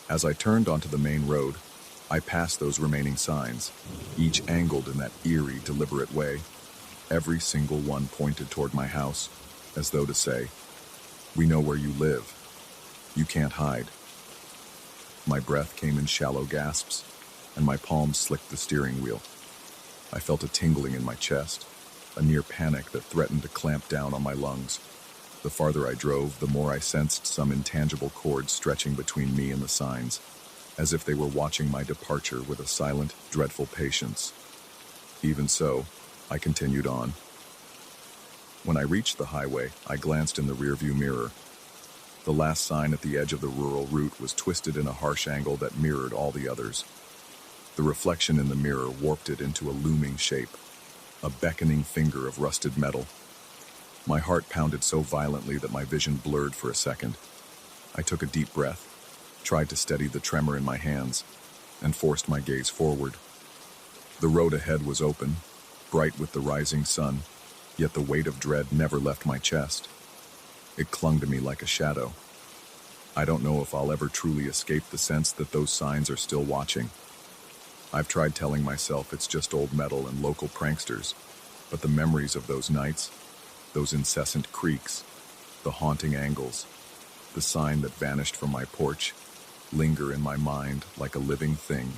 As I turned onto the main road, I passed those remaining signs, each angled in that eerie, deliberate way. Every single one pointed toward my house, as though to say, "We know where you live. You can't hide." My breath came in shallow gasps, and my palms slicked the steering wheel. I felt a tingling in my chest, a near panic that threatened to clamp down on my lungs. The farther I drove, the more I sensed some intangible cord stretching between me and the signs, as if they were watching my departure with a silent, dreadful patience. Even so, I continued on. When I reached the highway, I glanced in the rearview mirror. The last sign at the edge of the rural route was twisted in a harsh angle that mirrored all the others. The reflection in the mirror warped it into a looming shape, a beckoning finger of rusted metal. My heart pounded so violently that my vision blurred for a second. I took a deep breath, tried to steady the tremor in my hands, and forced my gaze forward. The road ahead was open, bright with the rising sun, yet the weight of dread never left my chest. It clung to me like a shadow. I don't know if I'll ever truly escape the sense that those signs are still watching. I've tried telling myself it's just old metal and local pranksters, but the memories of those nights, those incessant creaks, the haunting angles, the sign that vanished from my porch, linger in my mind like a living thing.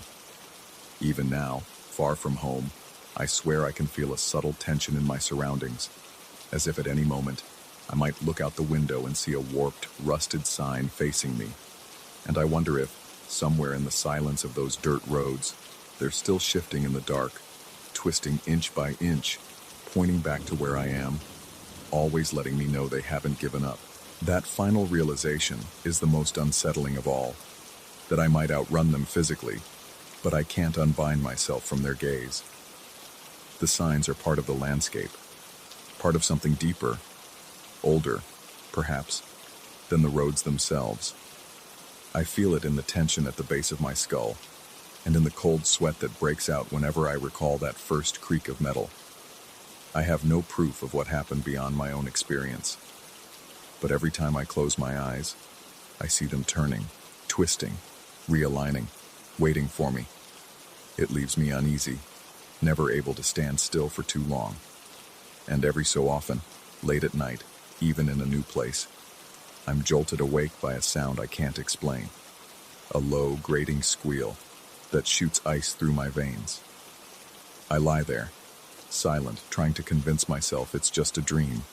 Even now, far from home, I swear I can feel a subtle tension in my surroundings, as if at any moment I might look out the window and see a warped, rusted sign facing me. And I wonder if, somewhere in the silence of those dirt roads, they're still shifting in the dark, twisting inch by inch, pointing back to where I am, always letting me know they haven't given up. That final realization is the most unsettling of all, that I might outrun them physically, but I can't unbind myself from their gaze. The signs are part of the landscape, part of something deeper, older, perhaps, than the roads themselves. I feel it in the tension at the base of my skull, and in the cold sweat that breaks out whenever I recall that first creak of metal. I have no proof of what happened beyond my own experience, but every time I close my eyes, I see them turning, twisting, realigning, waiting for me. It leaves me uneasy, never able to stand still for too long. And every so often, late at night, even in a new place, I'm jolted awake by a sound I can't explain. A low, grating squeal that shoots ice through my veins. I lie there, silent, trying to convince myself it's just a dream.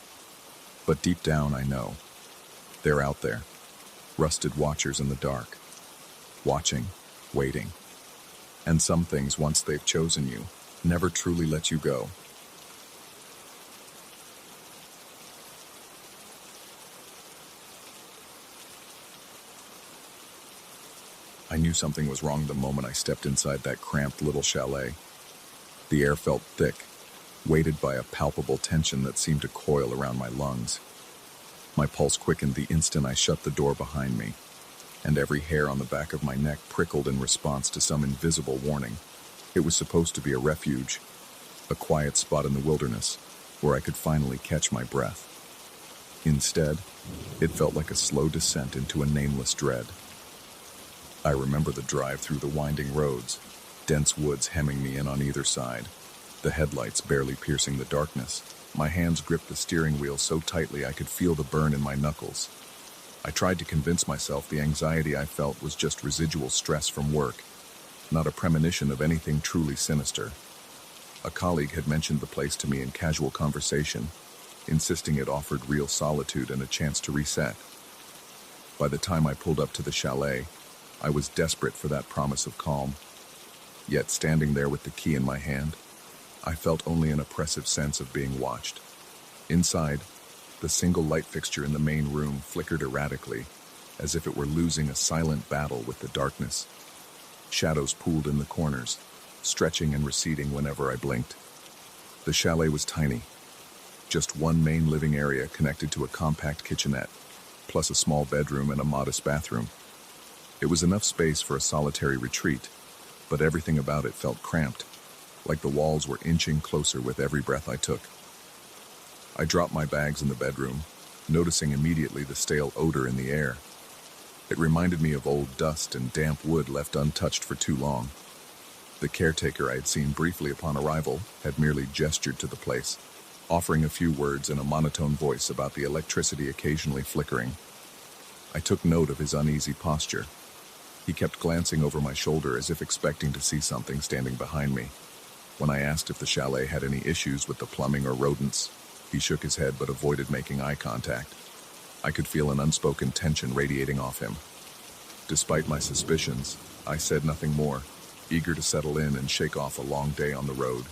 But deep down I know. They're out there, rusted watchers in the dark, watching, waiting. And some things, once they've chosen you, never truly let you go. I knew something was wrong the moment I stepped inside that cramped little chalet. The air felt thick, weighted by a palpable tension that seemed to coil around my lungs. My pulse quickened the instant I shut the door behind me, and every hair on the back of my neck prickled in response to some invisible warning. It was supposed to be a refuge, a quiet spot in the wilderness where I could finally catch my breath. Instead, it felt like a slow descent into a nameless dread. I remember the drive through the winding roads, dense woods hemming me in on either side, the headlights barely piercing the darkness. My hands gripped the steering wheel so tightly I could feel the burn in my knuckles. I tried to convince myself the anxiety I felt was just residual stress from work, not a premonition of anything truly sinister. A colleague had mentioned the place to me in casual conversation, insisting it offered real solitude and a chance to reset. By the time I pulled up to the chalet, I was desperate for that promise of calm. Yet standing there with the key in my hand, I felt only an oppressive sense of being watched. Inside, the single light fixture in the main room flickered erratically, as if it were losing a silent battle with the darkness. Shadows pooled in the corners, stretching and receding whenever I blinked. The chalet was tiny, just one main living area connected to a compact kitchenette, plus a small bedroom and a modest bathroom. It was enough space for a solitary retreat, but everything about it felt cramped, like the walls were inching closer with every breath I took. I dropped my bags in the bedroom, noticing immediately the stale odor in the air. It reminded me of old dust and damp wood left untouched for too long. The caretaker I had seen briefly upon arrival had merely gestured to the place, offering a few words in a monotone voice about the electricity occasionally flickering. I took note of his uneasy posture. He kept glancing over my shoulder as if expecting to see something standing behind me. When I asked if the chalet had any issues with the plumbing or rodents, he shook his head but avoided making eye contact. I could feel an unspoken tension radiating off him. Despite my suspicions, I said nothing more, eager to settle in and shake off a long day on the road.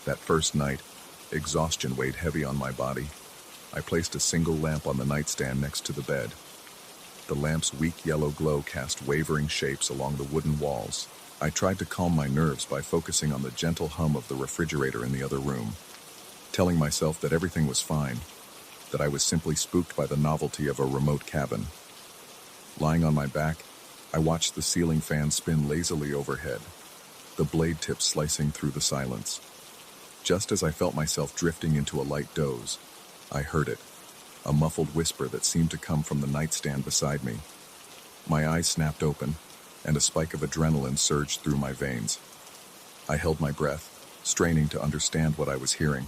That first night, exhaustion weighed heavy on my body. I placed a single lamp on the nightstand next to the bed. The lamp's weak yellow glow cast wavering shapes along the wooden walls. I tried to calm my nerves by focusing on the gentle hum of the refrigerator in the other room, telling myself that everything was fine, that I was simply spooked by the novelty of a remote cabin. Lying on my back, I watched the ceiling fan spin lazily overhead, the blade tips slicing through the silence. Just as I felt myself drifting into a light doze, I heard it, a muffled whisper that seemed to come from the nightstand beside me. My eyes snapped open, and a spike of adrenaline surged through my veins. I held my breath, straining to understand what I was hearing.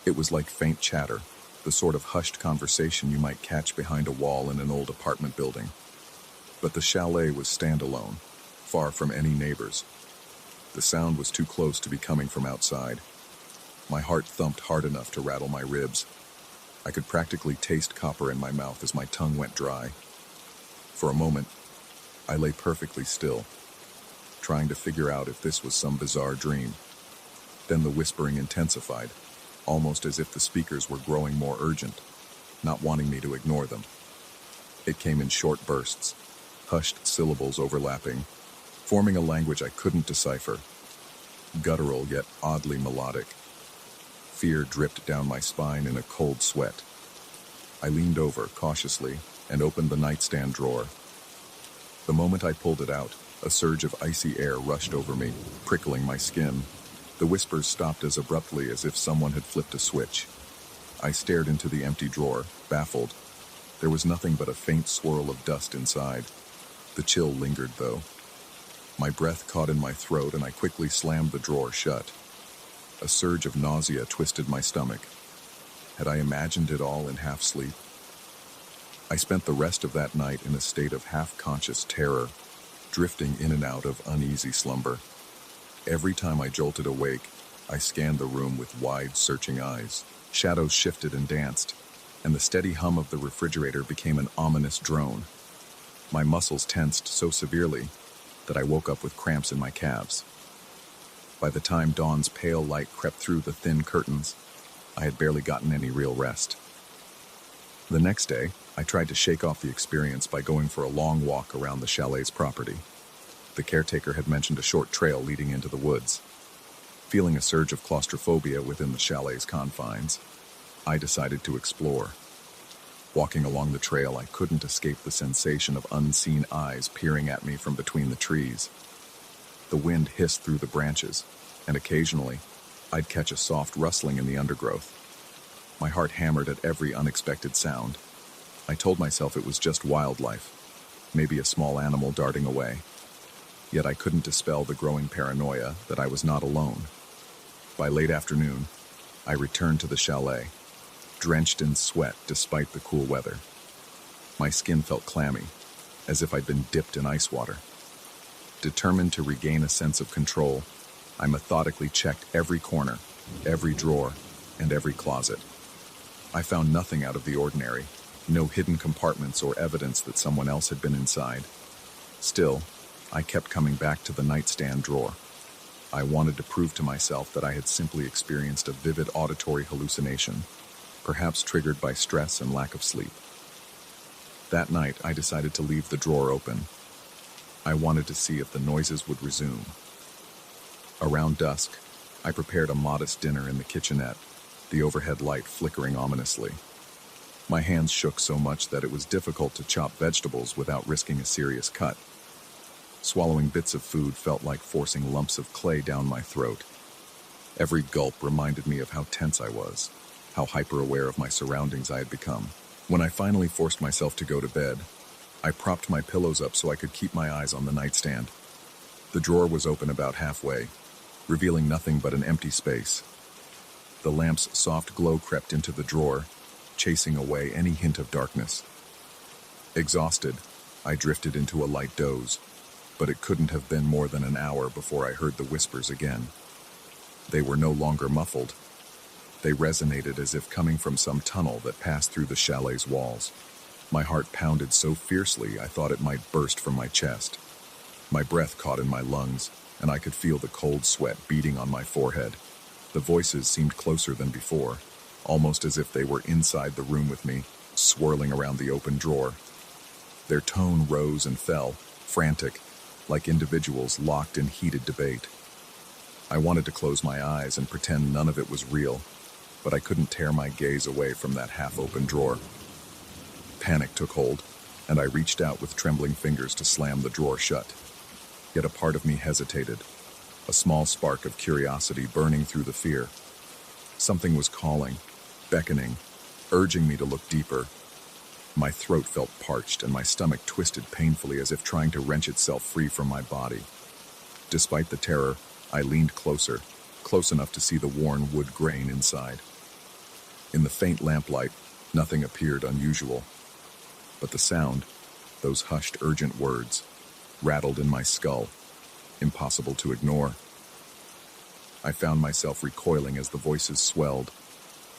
It was like faint chatter, the sort of hushed conversation you might catch behind a wall in an old apartment building. But the chalet was standalone, far from any neighbors. The sound was too close to be coming from outside. My heart thumped hard enough to rattle my ribs. I could practically taste copper in my mouth as my tongue went dry. For a moment, I lay perfectly still, trying to figure out if this was some bizarre dream. Then the whispering intensified, almost as if the speakers were growing more urgent, not wanting me to ignore them. It came in short bursts, hushed syllables overlapping, forming a language I couldn't decipher. Guttural yet oddly melodic. Fear dripped down my spine in a cold sweat. I leaned over, cautiously, and opened the nightstand drawer. The moment I pulled it out, a surge of icy air rushed over me, prickling my skin. The whispers stopped as abruptly as if someone had flipped a switch. I stared into the empty drawer, baffled. There was nothing but a faint swirl of dust inside. The chill lingered, though. My breath caught in my throat, and I quickly slammed the drawer shut. A surge of nausea twisted my stomach. Had I imagined it all in half-sleep? I spent the rest of that night in a state of half-conscious terror, drifting in and out of uneasy slumber. Every time I jolted awake, I scanned the room with wide, searching eyes. Shadows shifted and danced, and the steady hum of the refrigerator became an ominous drone. My muscles tensed so severely that I woke up with cramps in my calves. By the time dawn's pale light crept through the thin curtains, I had barely gotten any real rest. The next day, I tried to shake off the experience by going for a long walk around the chalet's property. The caretaker had mentioned a short trail leading into the woods. Feeling a surge of claustrophobia within the chalet's confines, I decided to explore. Walking along the trail, I couldn't escape the sensation of unseen eyes peering at me from between the trees. The wind hissed through the branches, and occasionally, I'd catch a soft rustling in the undergrowth. My heart hammered at every unexpected sound. I told myself it was just wildlife, maybe a small animal darting away. Yet I couldn't dispel the growing paranoia that I was not alone. By late afternoon, I returned to the chalet, drenched in sweat despite the cool weather. My skin felt clammy, as if I'd been dipped in ice water. Determined to regain a sense of control, I methodically checked every corner, every drawer, and every closet. I found nothing out of the ordinary, no hidden compartments or evidence that someone else had been inside. Still, I kept coming back to the nightstand drawer. I wanted to prove to myself that I had simply experienced a vivid auditory hallucination, perhaps triggered by stress and lack of sleep. That night, I decided to leave the drawer open. I wanted to see if the noises would resume. Around dusk, I prepared a modest dinner in the kitchenette, the overhead light flickering ominously. My hands shook so much that it was difficult to chop vegetables without risking a serious cut. Swallowing bits of food felt like forcing lumps of clay down my throat. Every gulp reminded me of how tense I was, how hyper-aware of my surroundings I had become. When I finally forced myself to go to bed, I propped my pillows up so I could keep my eyes on the nightstand. The drawer was open about halfway, revealing nothing but an empty space. The lamp's soft glow crept into the drawer, chasing away any hint of darkness. Exhausted, I drifted into a light doze, but it couldn't have been more than an hour before I heard the whispers again. They were no longer muffled. They resonated as if coming from some tunnel that passed through the chalet's walls. My heart pounded so fiercely I thought it might burst from my chest. My breath caught in my lungs, and I could feel the cold sweat beating on my forehead. The voices seemed closer than before, almost as if they were inside the room with me, swirling around the open drawer. Their tone rose and fell, frantic, like individuals locked in heated debate. I wanted to close my eyes and pretend none of it was real, but I couldn't tear my gaze away from that half-open drawer. Panic took hold, and I reached out with trembling fingers to slam the drawer shut. Yet a part of me hesitated, a small spark of curiosity burning through the fear. Something was calling, beckoning, urging me to look deeper. My throat felt parched and my stomach twisted painfully as if trying to wrench itself free from my body. Despite the terror, I leaned closer, close enough to see the worn wood grain inside. In the faint lamplight, nothing appeared unusual. But the sound, those hushed, urgent words, rattled in my skull, impossible to ignore. I found myself recoiling as the voices swelled,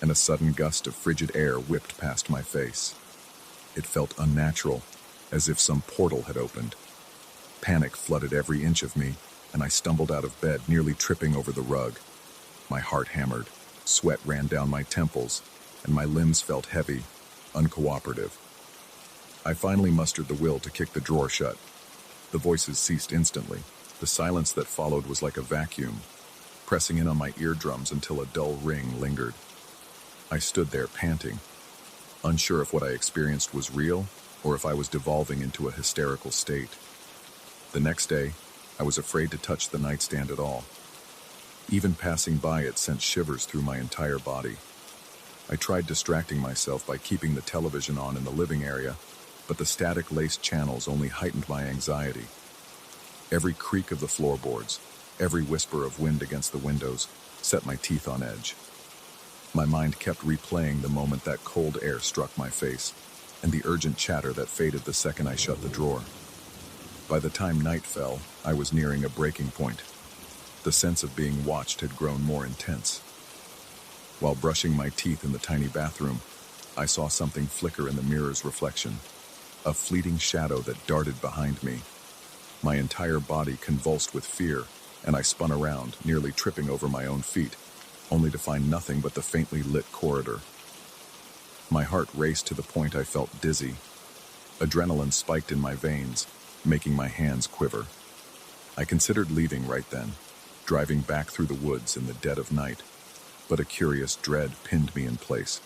and a sudden gust of frigid air whipped past my face. It felt unnatural, as if some portal had opened. Panic flooded every inch of me, and I stumbled out of bed, nearly tripping over the rug. My heart hammered, sweat ran down my temples, and my limbs felt heavy, uncooperative. I finally mustered the will to kick the drawer shut. The voices ceased instantly. The silence that followed was like a vacuum, pressing in on my eardrums until a dull ring lingered. I stood there panting, unsure if what I experienced was real or if I was devolving into a hysterical state. The next day, I was afraid to touch the nightstand at all. Even passing by it sent shivers through my entire body. I tried distracting myself by keeping the television on in the living area, but the static-laced channels only heightened my anxiety. Every creak of the floorboards, every whisper of wind against the windows, set my teeth on edge. My mind kept replaying the moment that cold air struck my face, and the urgent chatter that faded the second I shut the drawer. By the time night fell, I was nearing a breaking point. The sense of being watched had grown more intense. While brushing my teeth in the tiny bathroom, I saw something flicker in the mirror's reflection, a fleeting shadow that darted behind me. My entire body convulsed with fear, and I spun around, nearly tripping over my own feet, only to find nothing but the faintly lit corridor. My heart raced to the point I felt dizzy. Adrenaline spiked in my veins, making my hands quiver. I considered leaving right then, driving back through the woods in the dead of night, but a curious dread pinned me in place.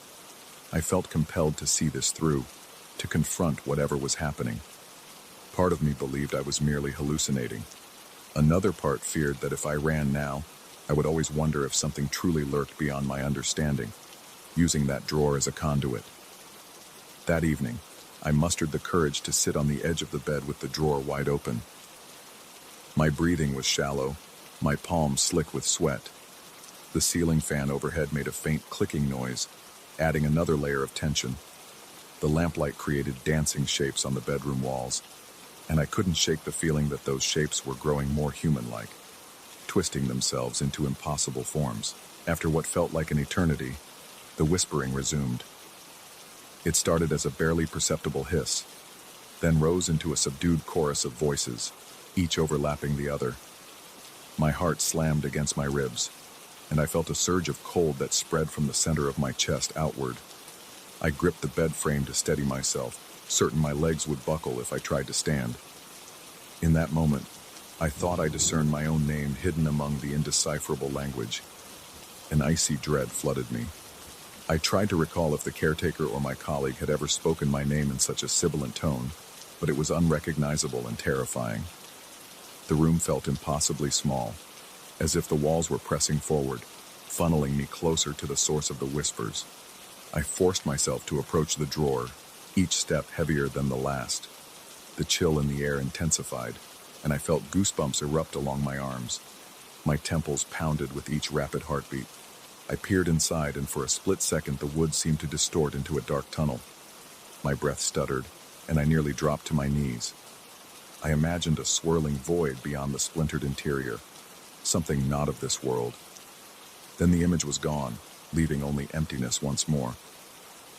I felt compelled to see this through, to confront whatever was happening. Part of me believed I was merely hallucinating. Another part feared that if I ran now, I would always wonder if something truly lurked beyond my understanding, using that drawer as a conduit. That evening, I mustered the courage to sit on the edge of the bed with the drawer wide open. My breathing was shallow, my palms slick with sweat. The ceiling fan overhead made a faint clicking noise, adding another layer of tension. The lamplight created dancing shapes on the bedroom walls, and I couldn't shake the feeling that those shapes were growing more human-like, twisting themselves into impossible forms. After what felt like an eternity, the whispering resumed. It started as a barely perceptible hiss, then rose into a subdued chorus of voices, each overlapping the other. My heart slammed against my ribs, and I felt a surge of cold that spread from the center of my chest outward. I gripped the bed frame to steady myself, certain my legs would buckle if I tried to stand. In that moment, I thought I discerned my own name hidden among the indecipherable language. An icy dread flooded me. I tried to recall if the caretaker or my colleague had ever spoken my name in such a sibilant tone, but it was unrecognizable and terrifying. The room felt impossibly small, as if the walls were pressing forward, funneling me closer to the source of the whispers. I forced myself to approach the drawer, each step heavier than the last. The chill in the air intensified, and I felt goosebumps erupt along my arms. My temples pounded with each rapid heartbeat. I peered inside, and for a split second the woods seemed to distort into a dark tunnel. My breath stuttered, and I nearly dropped to my knees. I imagined a swirling void beyond the splintered interior, something not of this world. Then the image was gone, leaving only emptiness once more.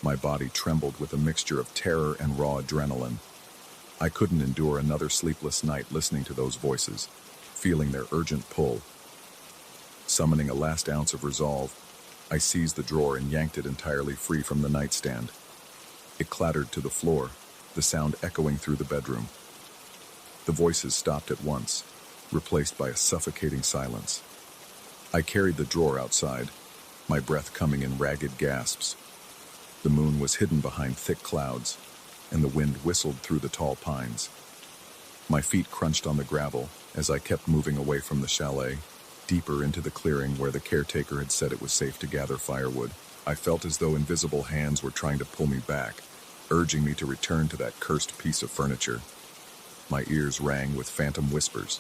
My body trembled with a mixture of terror and raw adrenaline. I couldn't endure another sleepless night listening to those voices, feeling their urgent pull. Summoning a last ounce of resolve, I seized the drawer and yanked it entirely free from the nightstand. It clattered to the floor, the sound echoing through the bedroom. The voices stopped at once, replaced by a suffocating silence. I carried the drawer outside, my breath coming in ragged gasps. The moon was hidden behind thick clouds, and the wind whistled through the tall pines. My feet crunched on the gravel as I kept moving away from the chalet, deeper into the clearing where the caretaker had said it was safe to gather firewood. I felt as though invisible hands were trying to pull me back, urging me to return to that cursed piece of furniture. My ears rang with phantom whispers.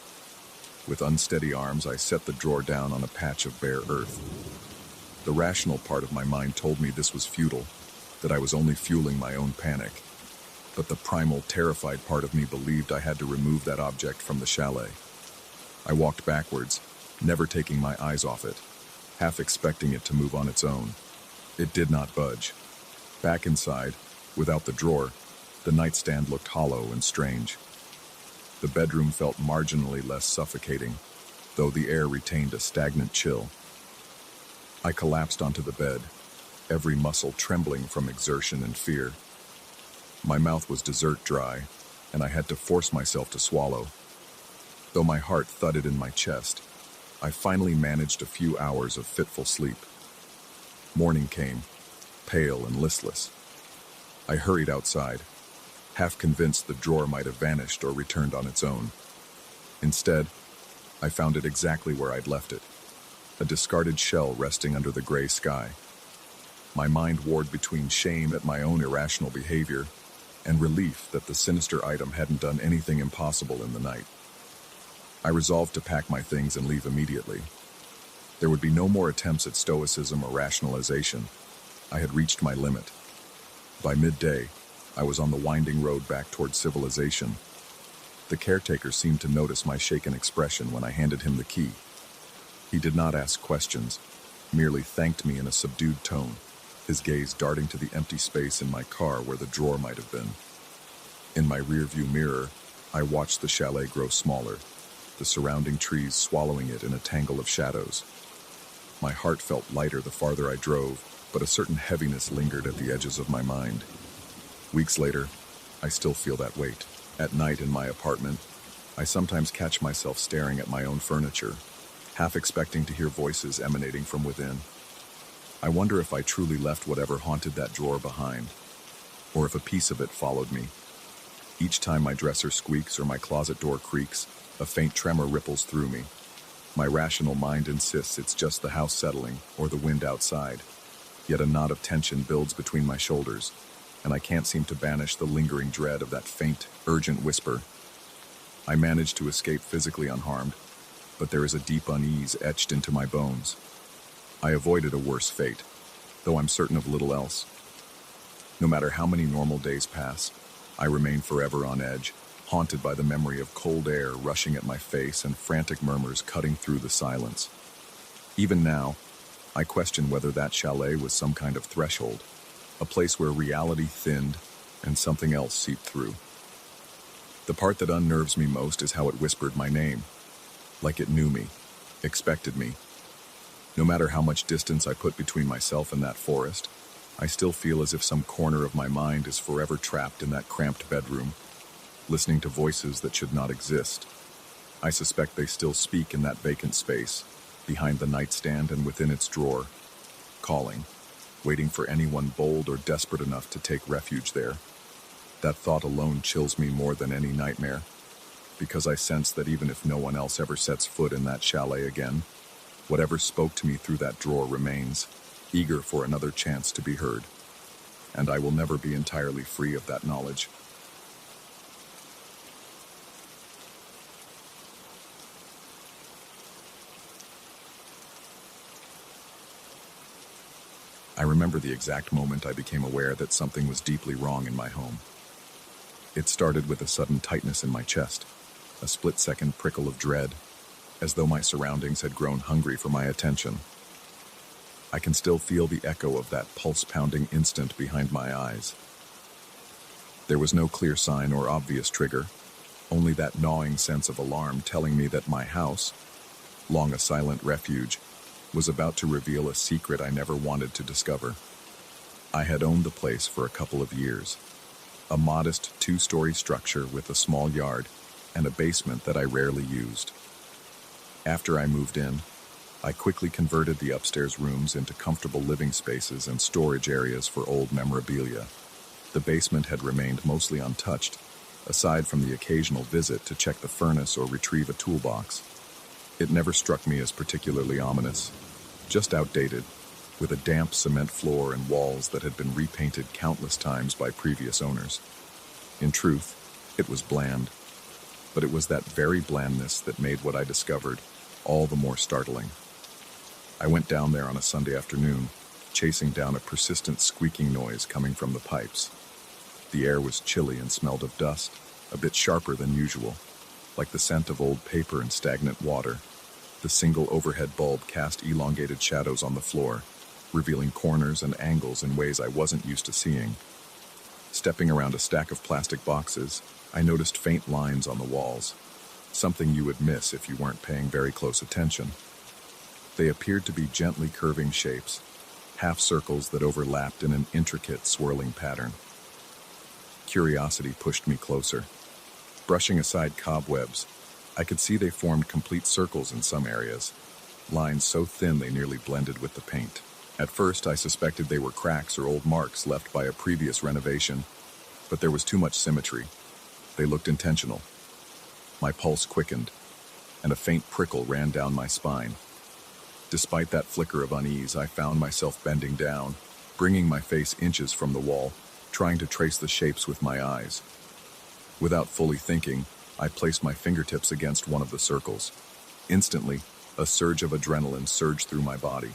With unsteady arms, I set the drawer down on a patch of bare earth. The rational part of my mind told me this was futile, that I was only fueling my own panic. But the primal, terrified part of me believed I had to remove that object from the chalet. I walked backwards, never taking my eyes off it, half expecting it to move on its own. It did not budge. Back inside, without the drawer, the nightstand looked hollow and strange. The bedroom felt marginally less suffocating, though the air retained a stagnant chill. I collapsed onto the bed, every muscle trembling from exertion and fear. My mouth was dessert dry, and I had to force myself to swallow. Though my heart thudded in my chest, I finally managed a few hours of fitful sleep. Morning came, pale and listless. I hurried outside, half convinced the drawer might have vanished or returned on its own. Instead, I found it exactly where I'd left it, a discarded shell resting under the gray sky. My mind warred between shame at my own irrational behavior and relief that the sinister item hadn't done anything impossible in the night. I resolved to pack my things and leave immediately. There would be no more attempts at stoicism or rationalization. I had reached my limit. By midday, I was on the winding road back toward civilization. The caretaker seemed to notice my shaken expression when I handed him the key. He did not ask questions, merely thanked me in a subdued tone, his gaze darting to the empty space in my car where the drawer might have been. In my rearview mirror, I watched the chalet grow smaller, the surrounding trees swallowing it in a tangle of shadows. My heart felt lighter the farther I drove, but a certain heaviness lingered at the edges of my mind. Weeks later, I still feel that weight. At night in my apartment, I sometimes catch myself staring at my own furniture, half expecting to hear voices emanating from within. I wonder if I truly left whatever haunted that drawer behind, or if a piece of it followed me. Each time my dresser squeaks or my closet door creaks, a faint tremor ripples through me. My rational mind insists it's just the house settling or the wind outside, yet a knot of tension builds between my shoulders, and I can't seem to banish the lingering dread of that faint, urgent whisper. I manage to escape physically unharmed, but there is a deep unease etched into my bones. I avoided a worse fate, though I'm certain of little else. No matter how many normal days pass, I remain forever on edge, haunted by the memory of cold air rushing at my face and frantic murmurs cutting through the silence. Even now, I question whether that chalet was some kind of threshold, a place where reality thinned and something else seeped through. The part that unnerves me most is how it whispered my name, like it knew me, expected me. No matter how much distance I put between myself and that forest, I still feel as if some corner of my mind is forever trapped in that cramped bedroom, listening to voices that should not exist. I suspect they still speak in that vacant space, behind the nightstand and within its drawer, calling, waiting for anyone bold or desperate enough to take refuge there. That thought alone chills me more than any nightmare, because I sense that even if no one else ever sets foot in that chalet again, whatever spoke to me through that drawer remains, eager for another chance to be heard. And I will never be entirely free of that knowledge. I remember the exact moment I became aware that something was deeply wrong in my home. It started with a sudden tightness in my chest, a split-second prickle of dread, as though my surroundings had grown hungry for my attention. I can still feel the echo of that pulse-pounding instant behind my eyes. There was no clear sign or obvious trigger, only that gnawing sense of alarm telling me that my house, long a silent refuge, was about to reveal a secret I never wanted to discover. I had owned the place for a couple of years, a modest two-story structure with a small yard and a basement that I rarely used. After I moved in, I quickly converted the upstairs rooms into comfortable living spaces and storage areas for old memorabilia. The basement had remained mostly untouched, aside from the occasional visit to check the furnace or retrieve a toolbox. It never struck me as particularly ominous, just outdated, with a damp cement floor and walls that had been repainted countless times by previous owners. In truth, it was bland, but it was that very blandness that made what I discovered all the more startling. I went down there on a Sunday afternoon, chasing down a persistent squeaking noise coming from the pipes. The air was chilly and smelled of dust, a bit sharper than usual, like the scent of old paper and stagnant water. The single overhead bulb cast elongated shadows on the floor, revealing corners and angles in ways I wasn't used to seeing. Stepping around a stack of plastic boxes, I noticed faint lines on the walls, something you would miss if you weren't paying very close attention. They appeared to be gently curving shapes, half circles that overlapped in an intricate, swirling pattern. Curiosity pushed me closer. Brushing aside cobwebs, I could see they formed complete circles in some areas, lines so thin they nearly blended with the paint. At first, I suspected they were cracks or old marks left by a previous renovation, but there was too much symmetry. They looked intentional. My pulse quickened, and a faint prickle ran down my spine. Despite that flicker of unease, I found myself bending down, bringing my face inches from the wall, trying to trace the shapes with my eyes. Without fully thinking, I placed my fingertips against one of the circles. Instantly, a surge of adrenaline surged through my body.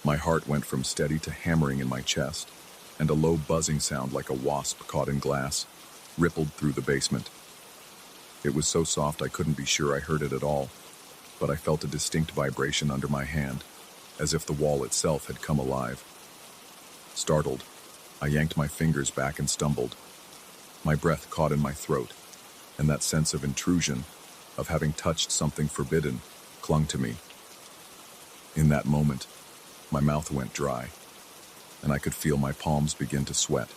My heart went from steady to hammering in my chest, and a low buzzing sound like a wasp caught in glass rippled through the basement. It was so soft I couldn't be sure I heard it at all, but I felt a distinct vibration under my hand, as if the wall itself had come alive. Startled, I yanked my fingers back and stumbled. My breath caught in my throat, and that sense of intrusion, of having touched something forbidden, clung to me. In that moment, my mouth went dry, and I could feel my palms begin to sweat.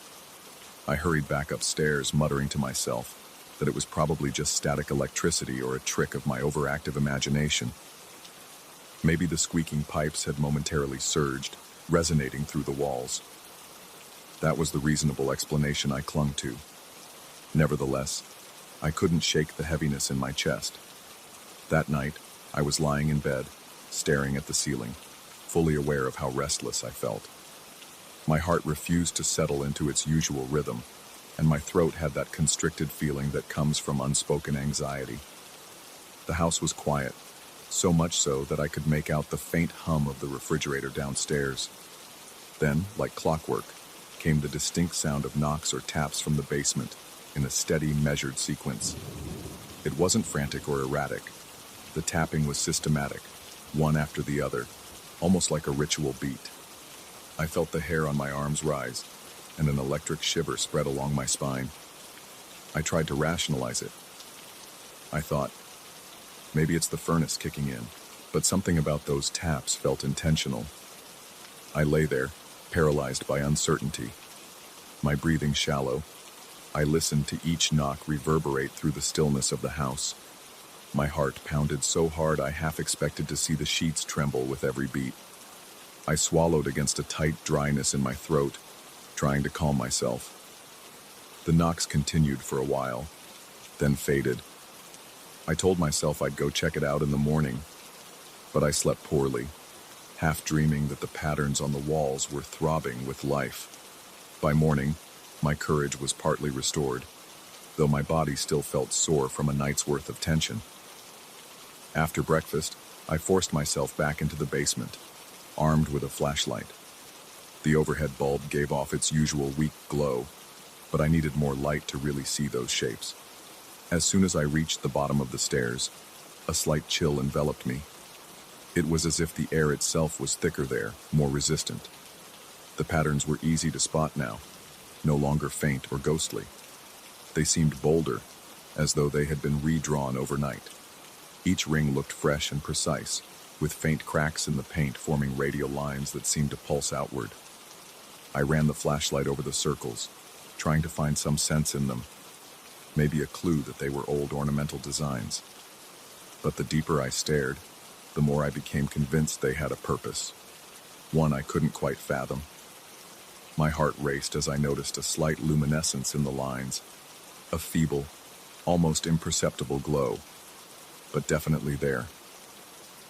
I hurried back upstairs, muttering to myself that it was probably just static electricity or a trick of my overactive imagination. Maybe the squeaking pipes had momentarily surged, resonating through the walls. That was the reasonable explanation I clung to. Nevertheless, I couldn't shake the heaviness in my chest. That night, I was lying in bed, staring at the ceiling, fully aware of how restless I felt. My heart refused to settle into its usual rhythm, and my throat had that constricted feeling that comes from unspoken anxiety. The house was quiet, so much so that I could make out the faint hum of the refrigerator downstairs. Then, like clockwork, came the distinct sound of knocks or taps from the basement in a steady, measured sequence. It wasn't frantic or erratic. The tapping was systematic, one after the other, almost like a ritual beat. I felt the hair on my arms rise, and an electric shiver spread along my spine. I tried to rationalize it. I thought, maybe it's the furnace kicking in, but something about those taps felt intentional. I lay there, paralyzed by uncertainty. My breathing shallow, I listened to each knock reverberate through the stillness of the house. My heart pounded so hard I half expected to see the sheets tremble with every beat. I swallowed against a tight dryness in my throat, trying to calm myself. The knocks continued for a while, then faded. I told myself I'd go check it out in the morning, but I slept poorly, half dreaming that the patterns on the walls were throbbing with life. By morning, my courage was partly restored, though my body still felt sore from a night's worth of tension. After breakfast, I forced myself back into the basement, armed with a flashlight. The overhead bulb gave off its usual weak glow, but I needed more light to really see those shapes. As soon as I reached the bottom of the stairs, a slight chill enveloped me. It was as if the air itself was thicker there, more resistant. The patterns were easy to spot now, no longer faint or ghostly. They seemed bolder, as though they had been redrawn overnight. Each ring looked fresh and precise, with faint cracks in the paint forming radial lines that seemed to pulse outward. I ran the flashlight over the circles, trying to find some sense in them, maybe a clue that they were old ornamental designs. But the deeper I stared, the more I became convinced they had a purpose, one I couldn't quite fathom. My heart raced as I noticed a slight luminescence in the lines, a feeble, almost imperceptible glow, but definitely there.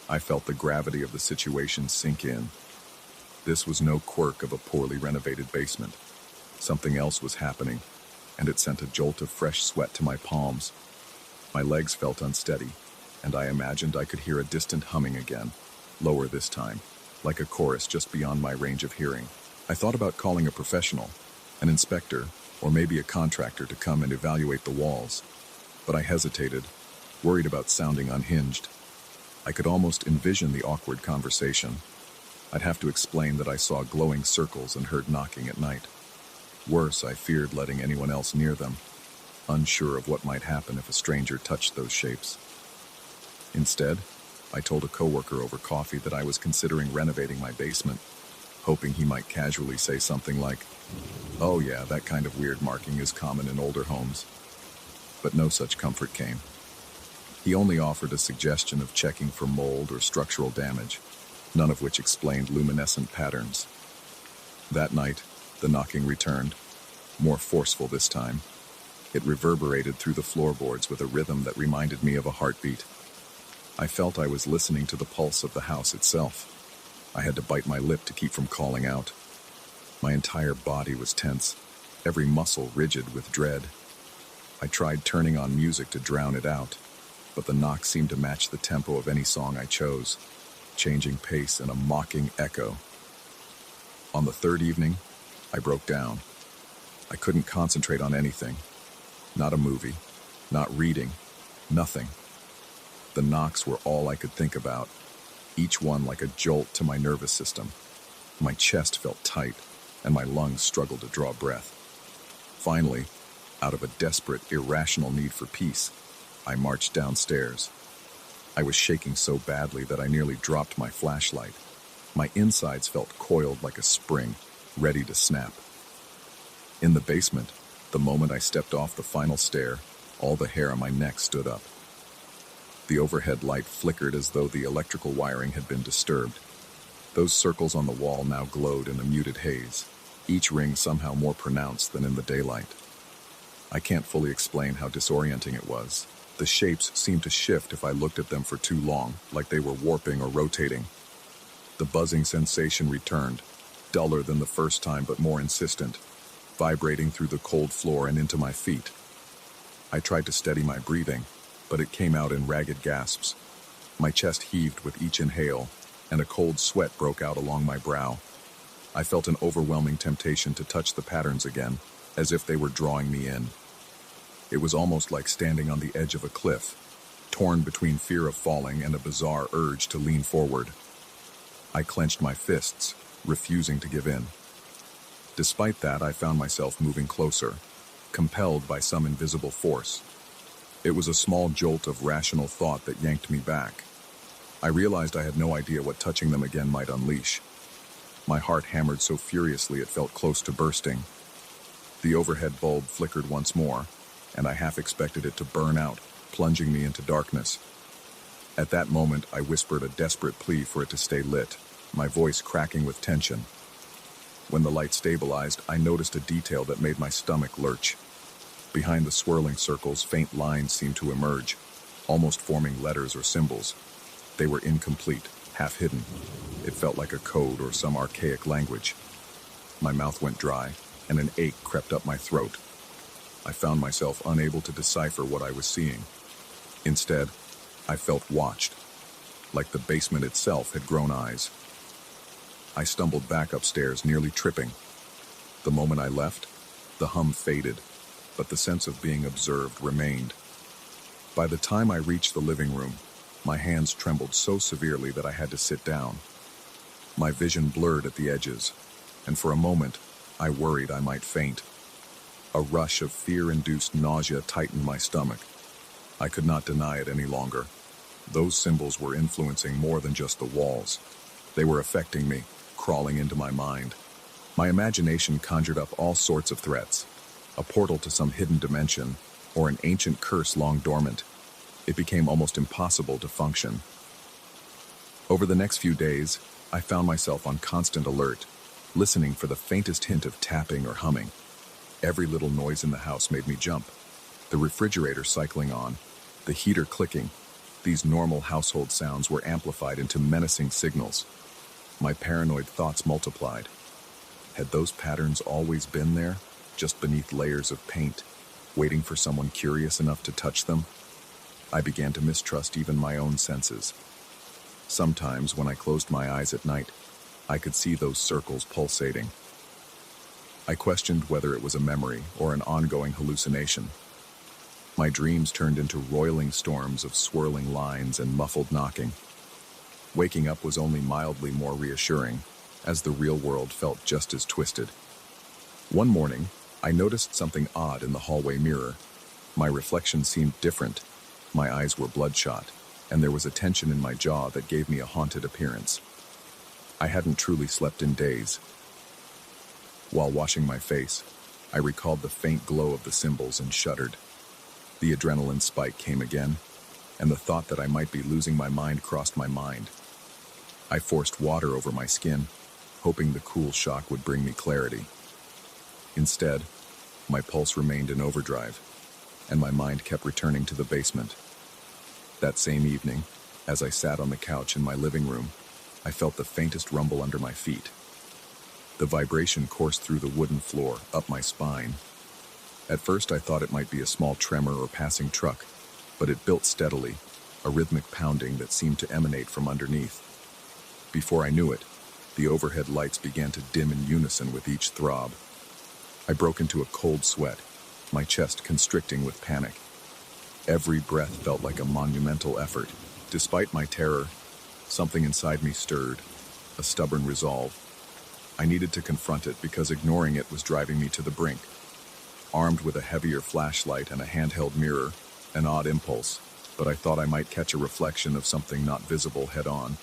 I felt the gravity of the situation sink in. This was no quirk of a poorly renovated basement. Something else was happening, and it sent a jolt of fresh sweat to my palms. My legs felt unsteady, and I imagined I could hear a distant humming again, lower this time, like a chorus just beyond my range of hearing. I thought about calling a professional, an inspector, or maybe a contractor to come and evaluate the walls, but I hesitated, worried about sounding unhinged. I could almost envision the awkward conversation. I'd have to explain that I saw glowing circles and heard knocking at night. Worse, I feared letting anyone else near them, unsure of what might happen if a stranger touched those shapes. Instead, I told a coworker over coffee that I was considering renovating my basement, hoping he might casually say something like, "Oh yeah, that kind of weird marking is common in older homes." But no such comfort came. He only offered a suggestion of checking for mold or structural damage. none of which explained luminescent patterns. That night, the knocking returned, more forceful this time. It reverberated through the floorboards with a rhythm that reminded me of a heartbeat. I felt I was listening to the pulse of the house itself. I had to bite my lip to keep from calling out. My entire body was tense, every muscle rigid with dread. I tried turning on music to drown it out, but the knock seemed to match the tempo of any song I chose, changing pace in a mocking echo. On the third evening, I broke down. I couldn't concentrate on anything. Not a movie, not reading, nothing. The knocks were all I could think about, each one like a jolt to my nervous system. My chest felt tight, and my lungs struggled to draw breath. Finally, out of a desperate, irrational need for peace, I marched downstairs. I was shaking so badly that I nearly dropped my flashlight. My insides felt coiled like a spring, ready to snap. In the basement, the moment I stepped off the final stair, all the hair on my neck stood up. The overhead light flickered as though the electrical wiring had been disturbed. Those circles on the wall now glowed in a muted haze, each ring somehow more pronounced than in the daylight. I can't fully explain how disorienting it was. The shapes seemed to shift if I looked at them for too long, like they were warping or rotating. The buzzing sensation returned, duller than the first time but more insistent, vibrating through the cold floor and into my feet. I tried to steady my breathing, but it came out in ragged gasps. My chest heaved with each inhale, and a cold sweat broke out along my brow. I felt an overwhelming temptation to touch the patterns again, as if they were drawing me in. It was almost like standing on the edge of a cliff, torn between fear of falling and a bizarre urge to lean forward. I clenched my fists, refusing to give in. Despite that, I found myself moving closer, compelled by some invisible force. It was a small jolt of rational thought that yanked me back. I realized I had no idea what touching them again might unleash. My heart hammered so furiously it felt close to bursting. The overhead bulb flickered once more, and I half expected it to burn out, plunging me into darkness. At that moment, I whispered a desperate plea for it to stay lit, my voice cracking with tension. When the light stabilized, I noticed a detail that made my stomach lurch. Behind the swirling circles, faint lines seemed to emerge, almost forming letters or symbols. They were incomplete, half hidden. It felt like a code or some archaic language. My mouth went dry, and an ache crept up my throat. I found myself unable to decipher what I was seeing. Instead, I felt watched, like the basement itself had grown eyes. I stumbled back upstairs, nearly tripping. The moment I left, the hum faded, but the sense of being observed remained. By the time I reached the living room, my hands trembled so severely that I had to sit down. My vision blurred at the edges, and for a moment, I worried I might faint. A rush of fear-induced nausea tightened my stomach. I could not deny it any longer. Those symbols were influencing more than just the walls. They were affecting me, crawling into my mind. My imagination conjured up all sorts of threats. A portal to some hidden dimension, or an ancient curse long dormant. It became almost impossible to function. Over the next few days, I found myself on constant alert, listening for the faintest hint of tapping or humming. Every little noise in the house made me jump. The refrigerator cycling on, the heater clicking. These normal household sounds were amplified into menacing signals. My paranoid thoughts multiplied. Had those patterns always been there, just beneath layers of paint, waiting for someone curious enough to touch them? I began to mistrust even my own senses. Sometimes, when I closed my eyes at night, I could see those circles pulsating. I questioned whether it was a memory or an ongoing hallucination. My dreams turned into roiling storms of swirling lines and muffled knocking. Waking up was only mildly more reassuring, as the real world felt just as twisted. One morning, I noticed something odd in the hallway mirror. My reflection seemed different. My eyes were bloodshot, and there was a tension in my jaw that gave me a haunted appearance. I hadn't truly slept in days. While washing my face, I recalled the faint glow of the symbols and shuddered. The adrenaline spike came again, and the thought that I might be losing my mind crossed my mind. I forced water over my skin, hoping the cool shock would bring me clarity. Instead, my pulse remained in overdrive, and my mind kept returning to the basement. That same evening, as I sat on the couch in my living room, I felt the faintest rumble under my feet. The vibration coursed through the wooden floor, up my spine. At first I thought it might be a small tremor or passing truck, but it built steadily, a rhythmic pounding that seemed to emanate from underneath. Before I knew it, the overhead lights began to dim in unison with each throb. I broke into a cold sweat, my chest constricting with panic. Every breath felt like a monumental effort. Despite my terror, something inside me stirred, a stubborn resolve. I needed to confront it because ignoring it was driving me to the brink. Armed with a heavier flashlight and a handheld mirror, an odd impulse, but I thought I might catch a reflection of something not visible head-on.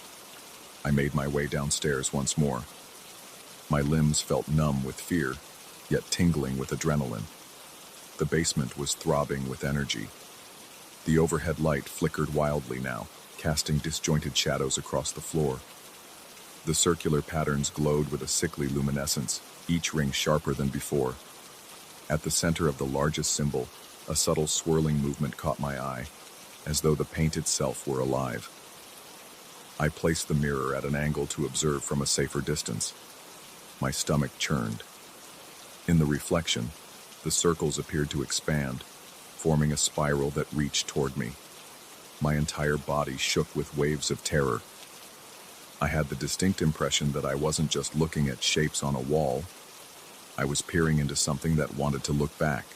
I made my way downstairs once more. My limbs felt numb with fear, yet tingling with adrenaline. The basement was throbbing with energy. The overhead light flickered wildly now, casting disjointed shadows across the floor. The circular patterns glowed with a sickly luminescence, each ring sharper than before. At the center of the largest symbol, a subtle swirling movement caught my eye, as though the paint itself were alive. I placed the mirror at an angle to observe from a safer distance. My stomach churned. In the reflection, the circles appeared to expand, forming a spiral that reached toward me. My entire body shook with waves of terror. I had the distinct impression that I wasn't just looking at shapes on a wall. I was peering into something that wanted to look back.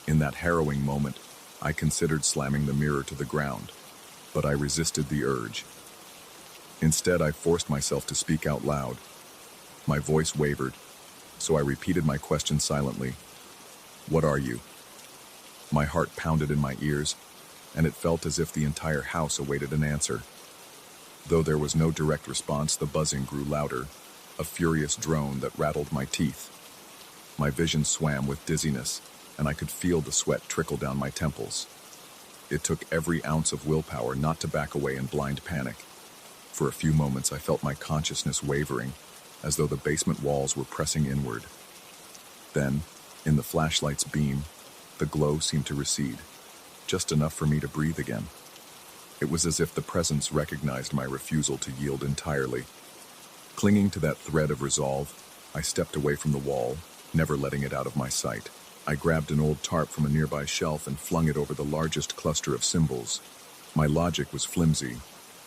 In that harrowing moment, I considered slamming the mirror to the ground, but I resisted the urge. Instead, I forced myself to speak out loud. My voice wavered, so I repeated my question silently. "What are you?" My heart pounded in my ears, and it felt as if the entire house awaited an answer. Though there was no direct response, the buzzing grew louder, a furious drone that rattled my teeth. My vision swam with dizziness, and I could feel the sweat trickle down my temples. It took every ounce of willpower not to back away in blind panic. For a few moments I felt my consciousness wavering, as though the basement walls were pressing inward. Then, in the flashlight's beam, the glow seemed to recede, just enough for me to breathe again. It was as if the presence recognized my refusal to yield entirely. Clinging to that thread of resolve, I stepped away from the wall, never letting it out of my sight. I grabbed an old tarp from a nearby shelf and flung it over the largest cluster of symbols. My logic was flimsy.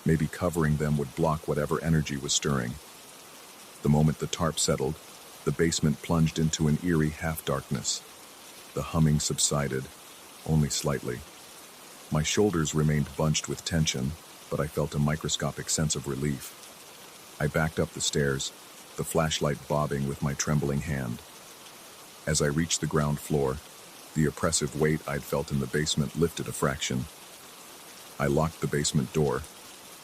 Maybe covering them would block whatever energy was stirring. The moment the tarp settled, the basement plunged into an eerie half-darkness. The humming subsided, only slightly. My shoulders remained bunched with tension, but I felt a microscopic sense of relief. I backed up the stairs, the flashlight bobbing with my trembling hand. As I reached the ground floor, the oppressive weight I'd felt in the basement lifted a fraction. I locked the basement door,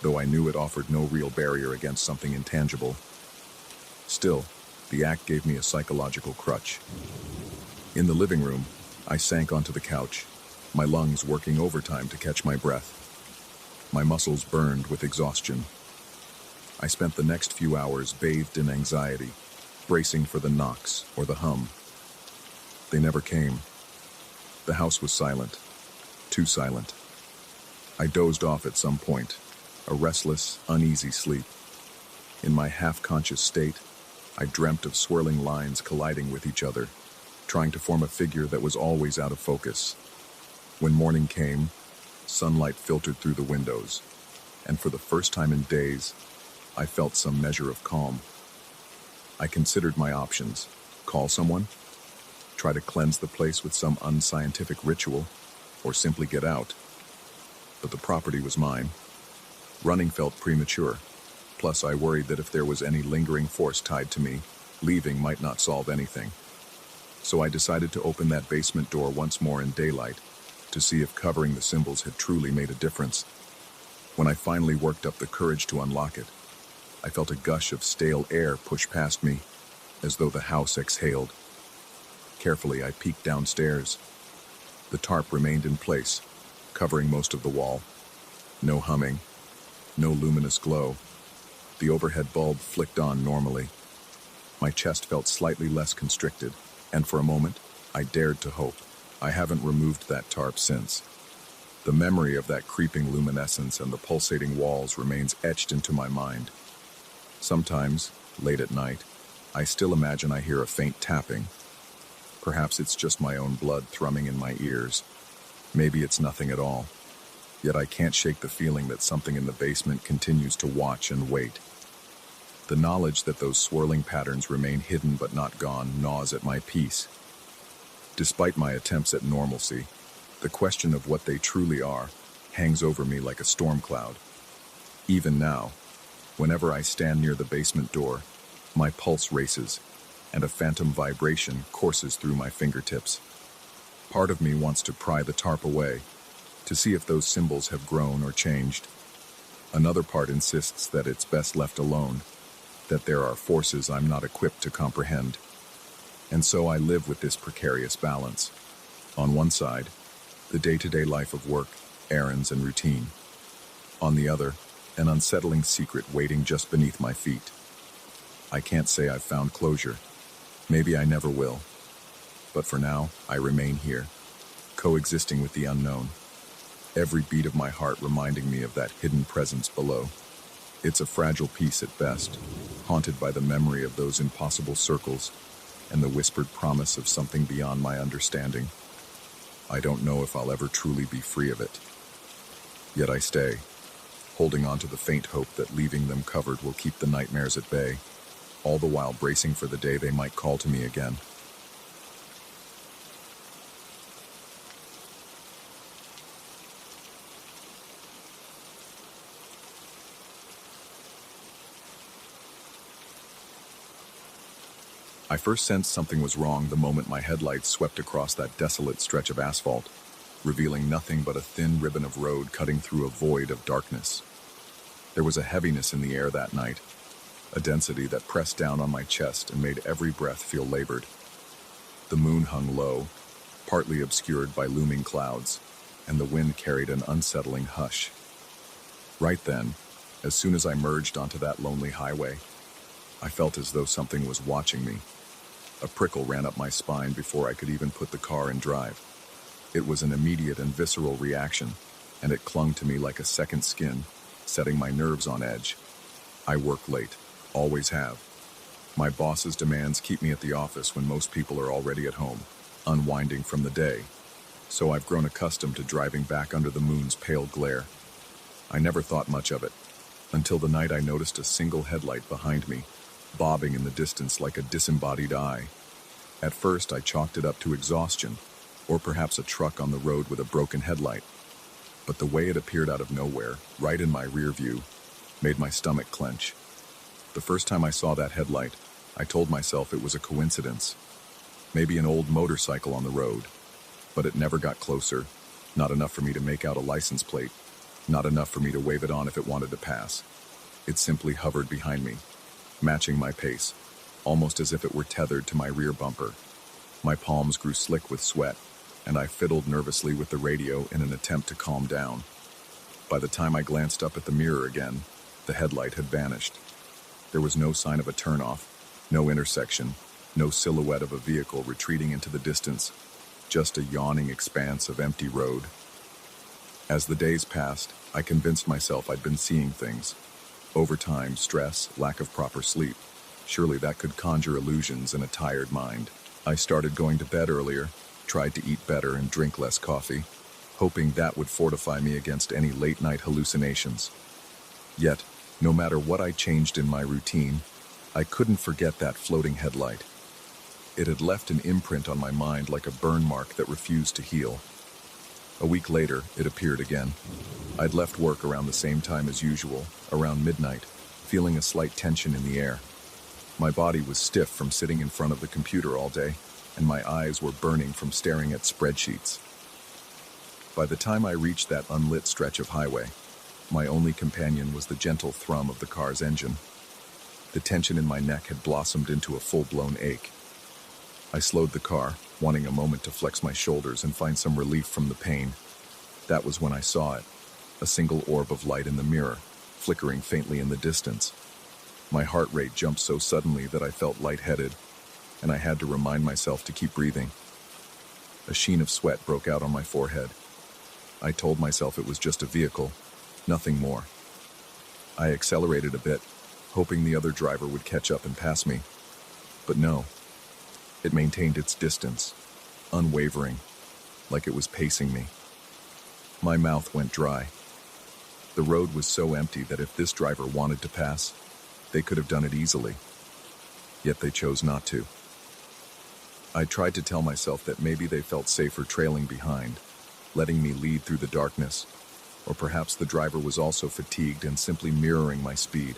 though I knew it offered no real barrier against something intangible. Still, the act gave me a psychological crutch. In the living room, I sank onto the couch, my lungs working overtime to catch my breath. My muscles burned with exhaustion. I spent the next few hours bathed in anxiety, bracing for the knocks or the hum. They never came. The house was silent, too silent. I dozed off at some point, a restless, uneasy sleep. In my half-conscious state, I dreamt of swirling lines colliding with each other, trying to form a figure that was always out of focus. When morning came, sunlight filtered through the windows, and for the first time in days, I felt some measure of calm. I considered my options: call someone, try to cleanse the place with some unscientific ritual, or simply get out. But the property was mine. Running felt premature. Plus, I worried that if there was any lingering force tied to me, leaving might not solve anything. So I decided to open that basement door once more in daylight, to see if covering the symbols had truly made a difference. When I finally worked up the courage to unlock it, I felt a gush of stale air push past me, as though the house exhaled. Carefully, I peeked downstairs. The tarp remained in place, covering most of the wall. No humming, no luminous glow, The overhead bulb flicked on normally. My chest felt slightly less constricted, and for a moment, I dared to hope. I haven't removed that tarp since. The memory of that creeping luminescence and the pulsating walls remains etched into my mind. Sometimes, late at night, I still imagine I hear a faint tapping. Perhaps it's just my own blood thrumming in my ears. Maybe it's nothing at all. Yet I can't shake the feeling that something in the basement continues to watch and wait. The knowledge that those swirling patterns remain hidden but not gone gnaws at my peace. Despite my attempts at normalcy, the question of what they truly are hangs over me like a storm cloud. Even now, whenever I stand near the basement door, my pulse races, and a phantom vibration courses through my fingertips. Part of me wants to pry the tarp away, to see if those symbols have grown or changed. Another part insists that it's best left alone, that there are forces I'm not equipped to comprehend. And so I live with this precarious balance. On one side, the day-to-day life of work, errands, and routine. On the other, an unsettling secret waiting just beneath my feet. I can't say I've found closure. Maybe I never will. But for now, I remain here, coexisting with the unknown. Every beat of my heart reminding me of that hidden presence below. It's a fragile piece at best, haunted by the memory of those impossible circles and the whispered promise of something beyond my understanding. I don't know if I'll ever truly be free of it. Yet I stay, holding on to the faint hope that leaving them covered will keep the nightmares at bay, all the while bracing for the day they might call to me again. I first sensed something was wrong the moment my headlights swept across that desolate stretch of asphalt, revealing nothing but a thin ribbon of road cutting through a void of darkness. There was a heaviness in the air that night, a density that pressed down on my chest and made every breath feel labored. The moon hung low, partly obscured by looming clouds, and the wind carried an unsettling hush. Right then, as soon as I merged onto that lonely highway, I felt as though something was watching me. A prickle ran up my spine before I could even put the car in drive. It was an immediate and visceral reaction, and it clung to me like a second skin, setting my nerves on edge. I work late, always have. My boss's demands keep me at the office when most people are already at home, unwinding from the day. So I've grown accustomed to driving back under the moon's pale glare. I never thought much of it, until the night I noticed a single headlight behind me, bobbing in the distance like a disembodied eye. At first, I chalked it up to exhaustion, or perhaps a truck on the road with a broken headlight. But the way it appeared out of nowhere, right in my rear view, made my stomach clench. The first time I saw that headlight, I told myself it was a coincidence. Maybe an old motorcycle on the road. But it never got closer, not enough for me to make out a license plate, not enough for me to wave it on if it wanted to pass. It simply hovered behind me, matching my pace, almost as if it were tethered to my rear bumper. My palms grew slick with sweat, and I fiddled nervously with the radio in an attempt to calm down. By the time I glanced up at the mirror again, the headlight had vanished. There was no sign of a turnoff, no intersection, no silhouette of a vehicle retreating into the distance, just a yawning expanse of empty road. As the days passed, I convinced myself I'd been seeing things. Overtime, stress, lack of proper sleep. Surely that could conjure illusions in a tired mind. I started going to bed earlier, tried to eat better and drink less coffee, hoping that would fortify me against any late-night hallucinations. Yet, no matter what I changed in my routine, I couldn't forget that floating headlight. It had left an imprint on my mind like a burn mark that refused to heal. A week later, it appeared again. I'd left work around the same time as usual, around midnight, feeling a slight tension in the air. My body was stiff from sitting in front of the computer all day, and my eyes were burning from staring at spreadsheets. By the time I reached that unlit stretch of highway, my only companion was the gentle thrum of the car's engine. The tension in my neck had blossomed into a full-blown ache. I slowed the car, wanting a moment to flex my shoulders and find some relief from the pain. That was when I saw it, a single orb of light in the mirror, flickering faintly in the distance. My heart rate jumped so suddenly that I felt lightheaded, and I had to remind myself to keep breathing. A sheen of sweat broke out on my forehead. I told myself it was just a vehicle, nothing more. I accelerated a bit, hoping the other driver would catch up and pass me. But no, it maintained its distance, unwavering, like it was pacing me. My mouth went dry. The road was so empty that if this driver wanted to pass, they could have done it easily. Yet they chose not to. I tried to tell myself that maybe they felt safer trailing behind, letting me lead through the darkness, or perhaps the driver was also fatigued and simply mirroring my speed.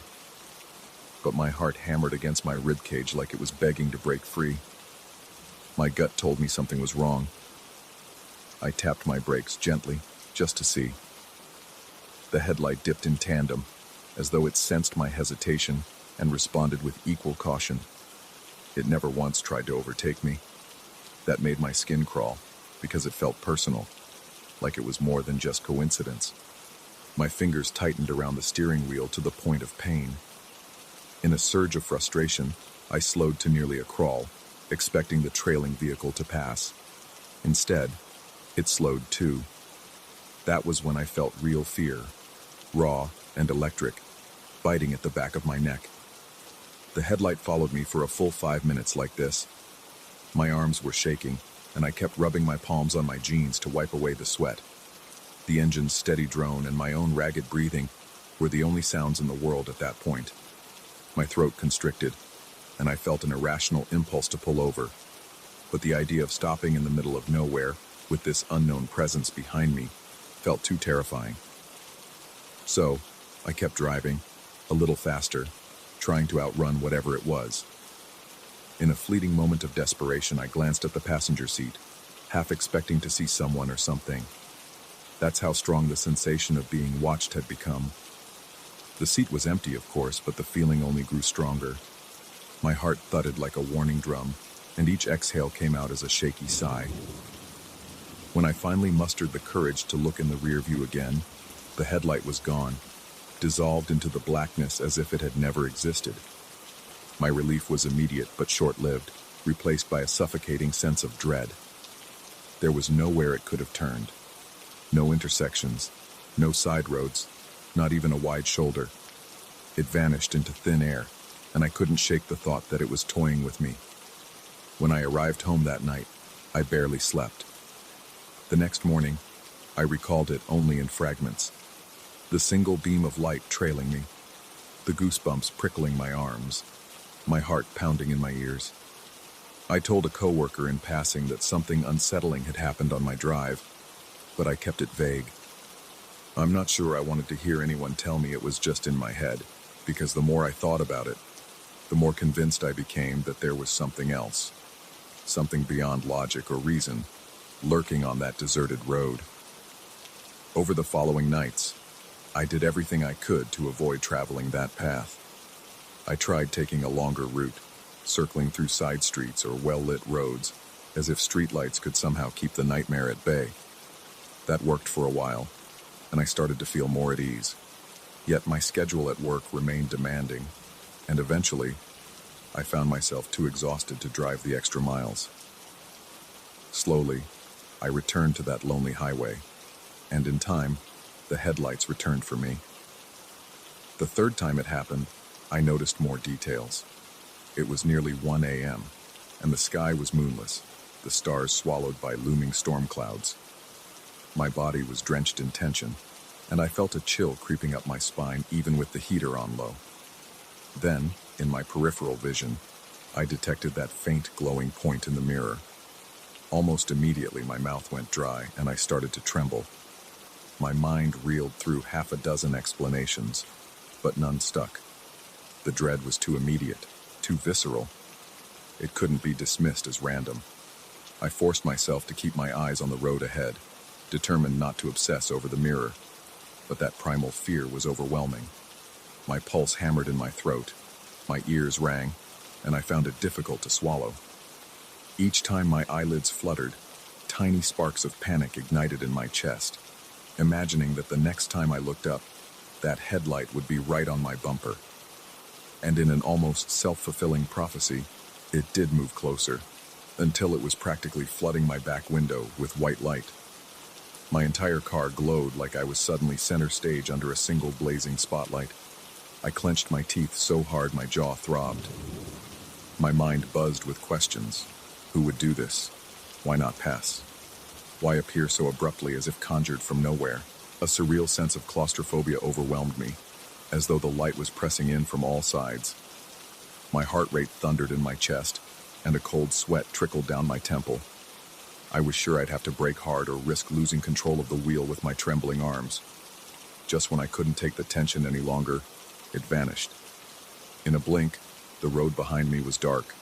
But my heart hammered against my ribcage like it was begging to break free. My gut told me something was wrong. I tapped my brakes gently, just to see. The headlight dipped in tandem, as though it sensed my hesitation and responded with equal caution. It never once tried to overtake me. That made my skin crawl, because it felt personal, like it was more than just coincidence. My fingers tightened around the steering wheel to the point of pain. In a surge of frustration, I slowed to nearly a crawl, expecting the trailing vehicle to pass. Instead, it slowed too. That was when I felt real fear, raw and electric, biting at the back of my neck. The headlight followed me for a full 5 minutes like this. My arms were shaking, and I kept rubbing my palms on my jeans to wipe away the sweat. The engine's steady drone and my own ragged breathing were the only sounds in the world at that point. My throat constricted, and I felt an irrational impulse to pull over. But the idea of stopping in the middle of nowhere, with this unknown presence behind me, felt too terrifying. So, I kept driving, a little faster, trying to outrun whatever it was. In a fleeting moment of desperation, I glanced at the passenger seat, half expecting to see someone or something. That's how strong the sensation of being watched had become. The seat was empty, of course, but the feeling only grew stronger. My heart thudded like a warning drum, and each exhale came out as a shaky sigh. When I finally mustered the courage to look in the rear view again, the headlight was gone, dissolved into the blackness as if it had never existed. My relief was immediate but short-lived, replaced by a suffocating sense of dread. There was nowhere it could have turned. No intersections, no side roads, not even a wide shoulder. It vanished into thin air, and I couldn't shake the thought that it was toying with me. When I arrived home that night, I barely slept. The next morning, I recalled it only in fragments. The single beam of light trailing me, the goosebumps prickling my arms, my heart pounding in my ears. I told a coworker in passing that something unsettling had happened on my drive, but I kept it vague. I'm not sure I wanted to hear anyone tell me it was just in my head, because the more I thought about it, the more convinced I became that there was something else, something beyond logic or reason, lurking on that deserted road. Over the following nights, I did everything I could to avoid traveling that path. I tried taking a longer route, circling through side streets or well-lit roads, as if streetlights could somehow keep the nightmare at bay. That worked for a while, and I started to feel more at ease. Yet my schedule at work remained demanding, and eventually, I found myself too exhausted to drive the extra miles. Slowly, I returned to that lonely highway, and in time, the headlights returned for me. The third time it happened, I noticed more details. It was nearly 1 a.m., and the sky was moonless, the stars swallowed by looming storm clouds. My body was drenched in tension, and I felt a chill creeping up my spine even with the heater on low. Then, in my peripheral vision, I detected that faint glowing point in the mirror. Almost immediately my mouth went dry and I started to tremble. My mind reeled through half a dozen explanations, but none stuck. The dread was too immediate, too visceral. It couldn't be dismissed as random. I forced myself to keep my eyes on the road ahead, determined not to obsess over the mirror, but that primal fear was overwhelming. My pulse hammered in my throat, my ears rang, and I found it difficult to swallow. Each time my eyelids fluttered, tiny sparks of panic ignited in my chest, imagining that the next time I looked up, that headlight would be right on my bumper. And in an almost self-fulfilling prophecy, it did move closer, until it was practically flooding my back window with white light. My entire car glowed like I was suddenly center stage under a single blazing spotlight. I clenched my teeth so hard my jaw throbbed. My mind buzzed with questions. Who would do this? Why not pass? Why appear so abruptly as if conjured from nowhere? A surreal sense of claustrophobia overwhelmed me, as though the light was pressing in from all sides. My heart rate thundered in my chest, and a cold sweat trickled down my temple. I was sure I'd have to brake hard or risk losing control of the wheel with my trembling arms. Just when I couldn't take the tension any longer, it vanished. In a blink, the road behind me was dark.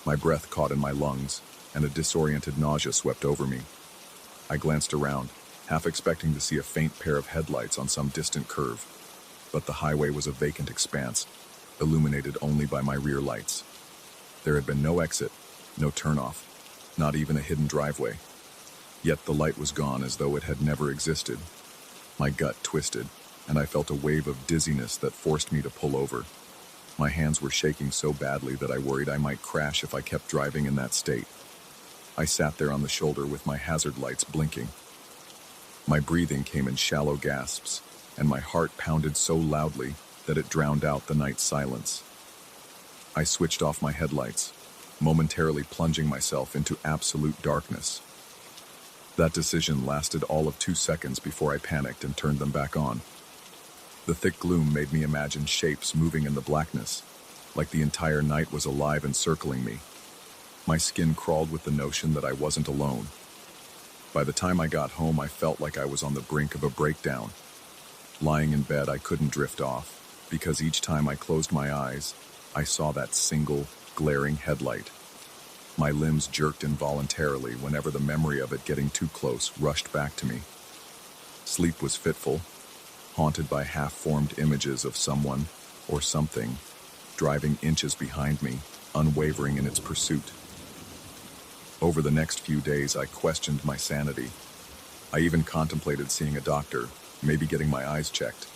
My breath caught in my lungs, and a disoriented nausea swept over me. I glanced around, half expecting to see a faint pair of headlights on some distant curve, but the highway was a vacant expanse, illuminated only by my rear lights. There had been no exit, no turnoff, not even a hidden driveway. Yet the light was gone as though it had never existed. My gut twisted, and I felt a wave of dizziness that forced me to pull over. My hands were shaking so badly that I worried I might crash if I kept driving in that state. I sat there on the shoulder with my hazard lights blinking. My breathing came in shallow gasps, and my heart pounded so loudly that it drowned out the night's silence. I switched off my headlights, momentarily plunging myself into absolute darkness. That decision lasted all of 2 seconds before I panicked and turned them back on. The thick gloom made me imagine shapes moving in the blackness, like the entire night was alive and circling me. My skin crawled with the notion that I wasn't alone. By the time I got home, I felt like I was on the brink of a breakdown. Lying in bed, I couldn't drift off, because each time I closed my eyes, I saw that single, glaring headlight. My limbs jerked involuntarily whenever the memory of it getting too close rushed back to me. Sleep was fitful, haunted by half-formed images of someone or something driving inches behind me, unwavering in its pursuit. Over the next few days, I questioned my sanity. I even contemplated seeing a doctor, maybe getting my eyes checked.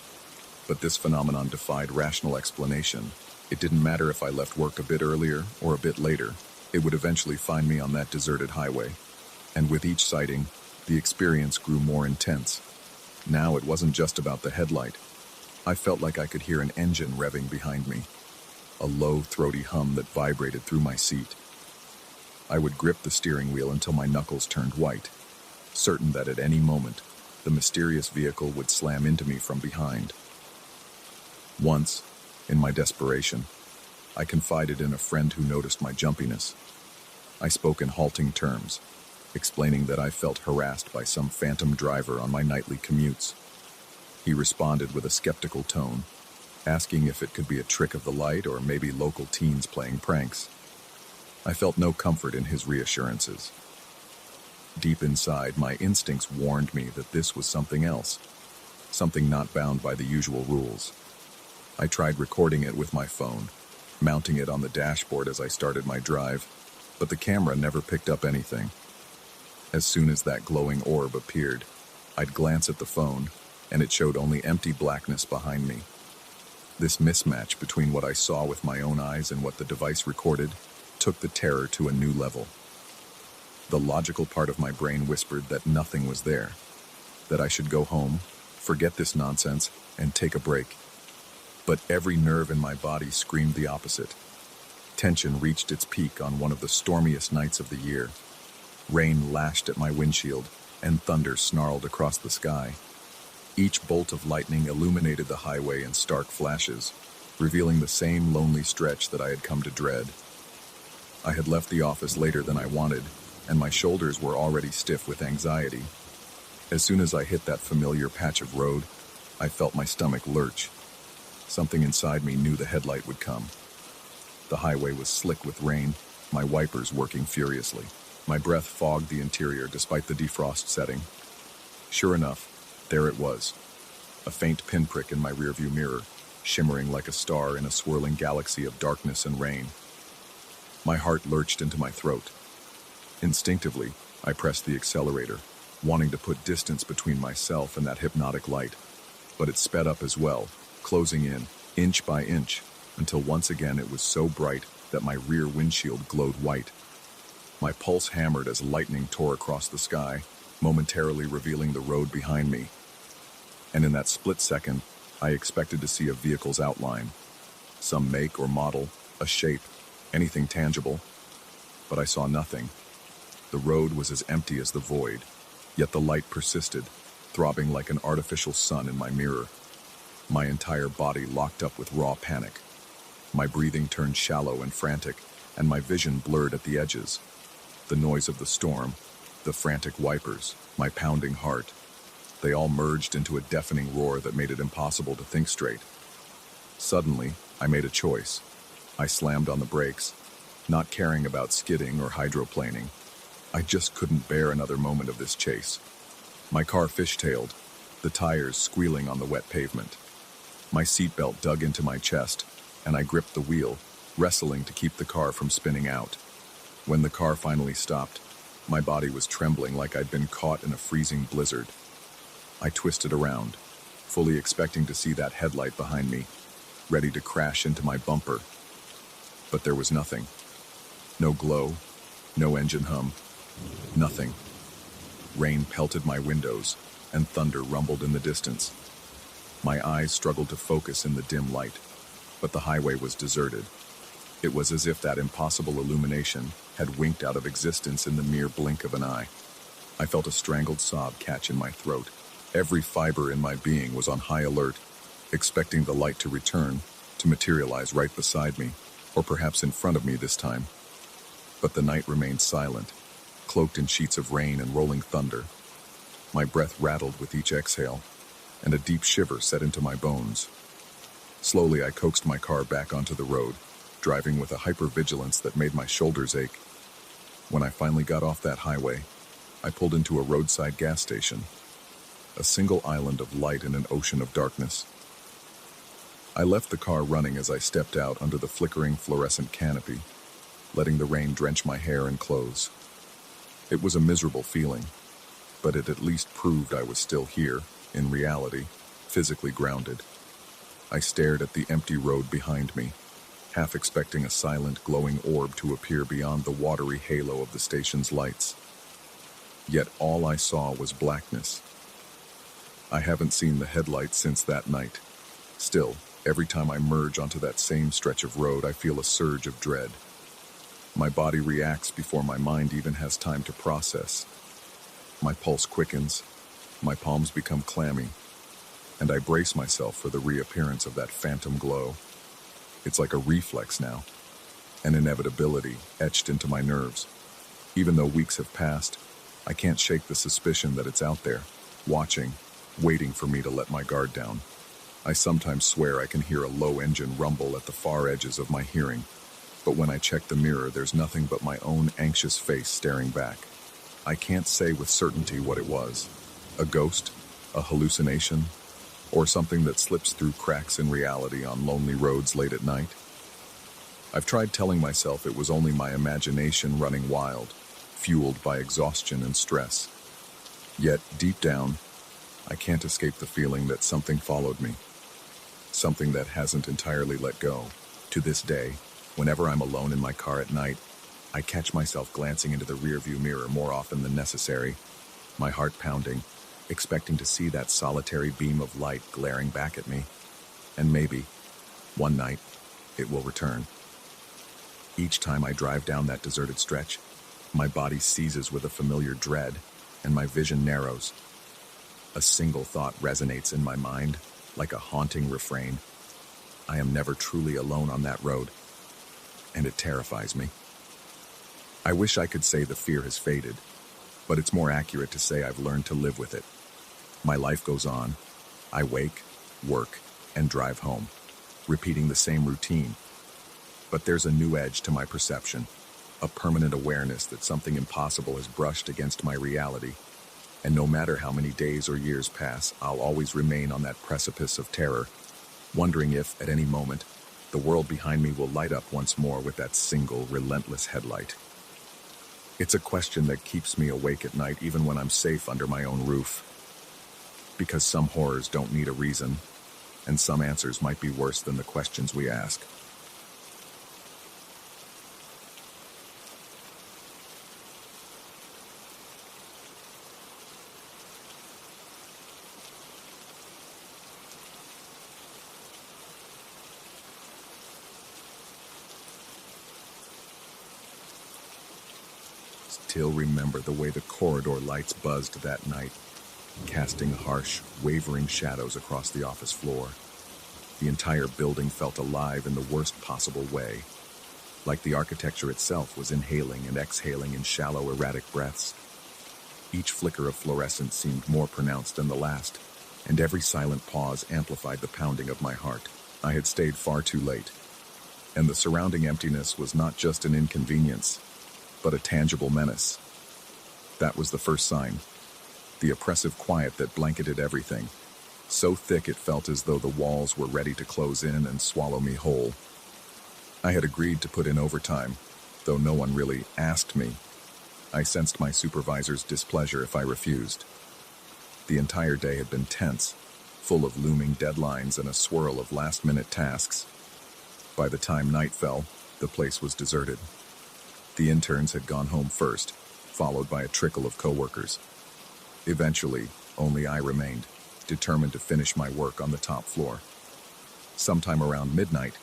But this phenomenon defied rational explanation. It didn't matter if I left work a bit earlier or a bit later. It would eventually find me on that deserted highway. And with each sighting, the experience grew more intense. Now it wasn't just about the headlight. I felt like I could hear an engine revving behind me, a low, throaty hum that vibrated through my seat. I would grip the steering wheel until my knuckles turned white, certain that at any moment, the mysterious vehicle would slam into me from behind. Once, in my desperation, I confided in a friend who noticed my jumpiness. I spoke in halting terms, explaining that I felt harassed by some phantom driver on my nightly commutes. He responded with a skeptical tone, asking if it could be a trick of the light or maybe local teens playing pranks. I felt no comfort in his reassurances. Deep inside, my instincts warned me that this was something else, something not bound by the usual rules. I tried recording it with my phone, mounting it on the dashboard as I started my drive, but the camera never picked up anything. As soon as that glowing orb appeared, I'd glance at the phone, and it showed only empty blackness behind me. This mismatch between what I saw with my own eyes and what the device recorded took the terror to a new level. The logical part of my brain whispered that nothing was there, that I should go home, forget this nonsense, and take a break. But every nerve in my body screamed the opposite. Tension reached its peak on one of the stormiest nights of the year. Rain lashed at my windshield, and thunder snarled across the sky. Each bolt of lightning illuminated the highway in stark flashes, revealing the same lonely stretch that I had come to dread. I had left the office later than I wanted, and my shoulders were already stiff with anxiety. As soon as I hit that familiar patch of road, I felt my stomach lurch. Something inside me knew the headlight would come. The highway was slick with rain, my wipers working furiously. My breath fogged the interior despite the defrost setting. Sure enough, there it was, a faint pinprick in my rearview mirror, shimmering like a star in a swirling galaxy of darkness and rain. My heart lurched into my throat. Instinctively, I pressed the accelerator, wanting to put distance between myself and that hypnotic light. But it sped up as well, closing in, inch by inch. until once again it was so bright that my rear windshield glowed white. My pulse hammered as lightning tore across the sky, momentarily revealing the road behind me. And in that split second, I expected to see a vehicle's outline. Some make or model, a shape, anything tangible. But I saw nothing. The road was as empty as the void, yet the light persisted, throbbing like an artificial sun in my mirror. My entire body locked up with raw panic. My breathing turned shallow and frantic, and my vision blurred at the edges. The noise of the storm, the frantic wipers, my pounding heart, they all merged into a deafening roar that made it impossible to think straight. Suddenly, I made a choice. I slammed on the brakes, not caring about skidding or hydroplaning. I just couldn't bear another moment of this chase. My car fishtailed, the tires squealing on the wet pavement. My seatbelt dug into my chest, and I gripped the wheel, wrestling to keep the car from spinning out. When the car finally stopped, my body was trembling like I'd been caught in a freezing blizzard. I twisted around, fully expecting to see that headlight behind me, ready to crash into my bumper. But there was nothing. No glow, no engine hum, nothing. Rain pelted my windows, and thunder rumbled in the distance. My eyes struggled to focus in the dim light, but the highway was deserted. It was as if that impossible illumination had winked out of existence in the mere blink of an eye. I felt a strangled sob catch in my throat. Every fiber in my being was on high alert, expecting the light to return, to materialize right beside me, or perhaps in front of me this time. But the night remained silent, cloaked in sheets of rain and rolling thunder. My breath rattled with each exhale, and a deep shiver set into my bones. Slowly, I coaxed my car back onto the road, driving with a hypervigilance that made my shoulders ache. When I finally got off that highway, I pulled into a roadside gas station, a single island of light in an ocean of darkness. I left the car running as I stepped out under the flickering fluorescent canopy, letting the rain drench my hair and clothes. It was a miserable feeling, but it at least proved I was still here, in reality, physically grounded. I stared at the empty road behind me, half expecting a silent, glowing orb to appear beyond the watery halo of the station's lights. Yet all I saw was blackness. I haven't seen the headlights since that night. Still, every time I merge onto that same stretch of road, I feel a surge of dread. My body reacts before my mind even has time to process. My pulse quickens, my palms become clammy, and I brace myself for the reappearance of that phantom glow. It's like a reflex now, an inevitability etched into my nerves. Even though weeks have passed, I can't shake the suspicion that it's out there, watching, waiting for me to let my guard down. I sometimes swear I can hear a low engine rumble at the far edges of my hearing, but when I check the mirror, there's nothing but my own anxious face staring back. I can't say with certainty what it was. A ghost? A hallucination? Or something that slips through cracks in reality on lonely roads late at night? I've tried telling myself it was only my imagination running wild, fueled by exhaustion and stress. Yet, deep down, I can't escape the feeling that something followed me. Something that hasn't entirely let go. To this day, whenever I'm alone in my car at night, I catch myself glancing into the rearview mirror more often than necessary, my heart pounding, expecting to see that solitary beam of light glaring back at me. And maybe, one night, it will return. Each time I drive down that deserted stretch, my body seizes with a familiar dread, and my vision narrows. A single thought resonates in my mind, like a haunting refrain. I am never truly alone on that road, and it terrifies me. I wish I could say the fear has faded, but it's more accurate to say I've learned to live with it. My life goes on. I wake, work, and drive home, repeating the same routine. But there's a new edge to my perception, a permanent awareness that something impossible has brushed against my reality. And no matter how many days or years pass, I'll always remain on that precipice of terror, wondering if, at any moment, the world behind me will light up once more with that single, relentless headlight. It's a question that keeps me awake at night even when I'm safe under my own roof. Because some horrors don't need a reason, and some answers might be worse than the questions we ask. still remember the way the corridor lights buzzed that night, casting harsh, wavering shadows across the office floor. The entire building felt alive in the worst possible way, like the architecture itself was inhaling and exhaling in shallow, erratic breaths. Each flicker of fluorescence seemed more pronounced than the last, and every silent pause amplified the pounding of my heart. I had stayed far too late, and the surrounding emptiness was not just an inconvenience, but a tangible menace. That was the first sign, the oppressive quiet that blanketed everything, so thick it felt as though the walls were ready to close in and swallow me whole. I had agreed to put in overtime, though no one really asked me. I sensed my supervisor's displeasure if I refused. The entire day had been tense, full of looming deadlines and a swirl of last-minute tasks. By the time night fell, the place was deserted. The interns had gone home first, followed by a trickle of coworkers. Eventually, only I remained, determined to finish my work on the top floor. Sometime around midnight,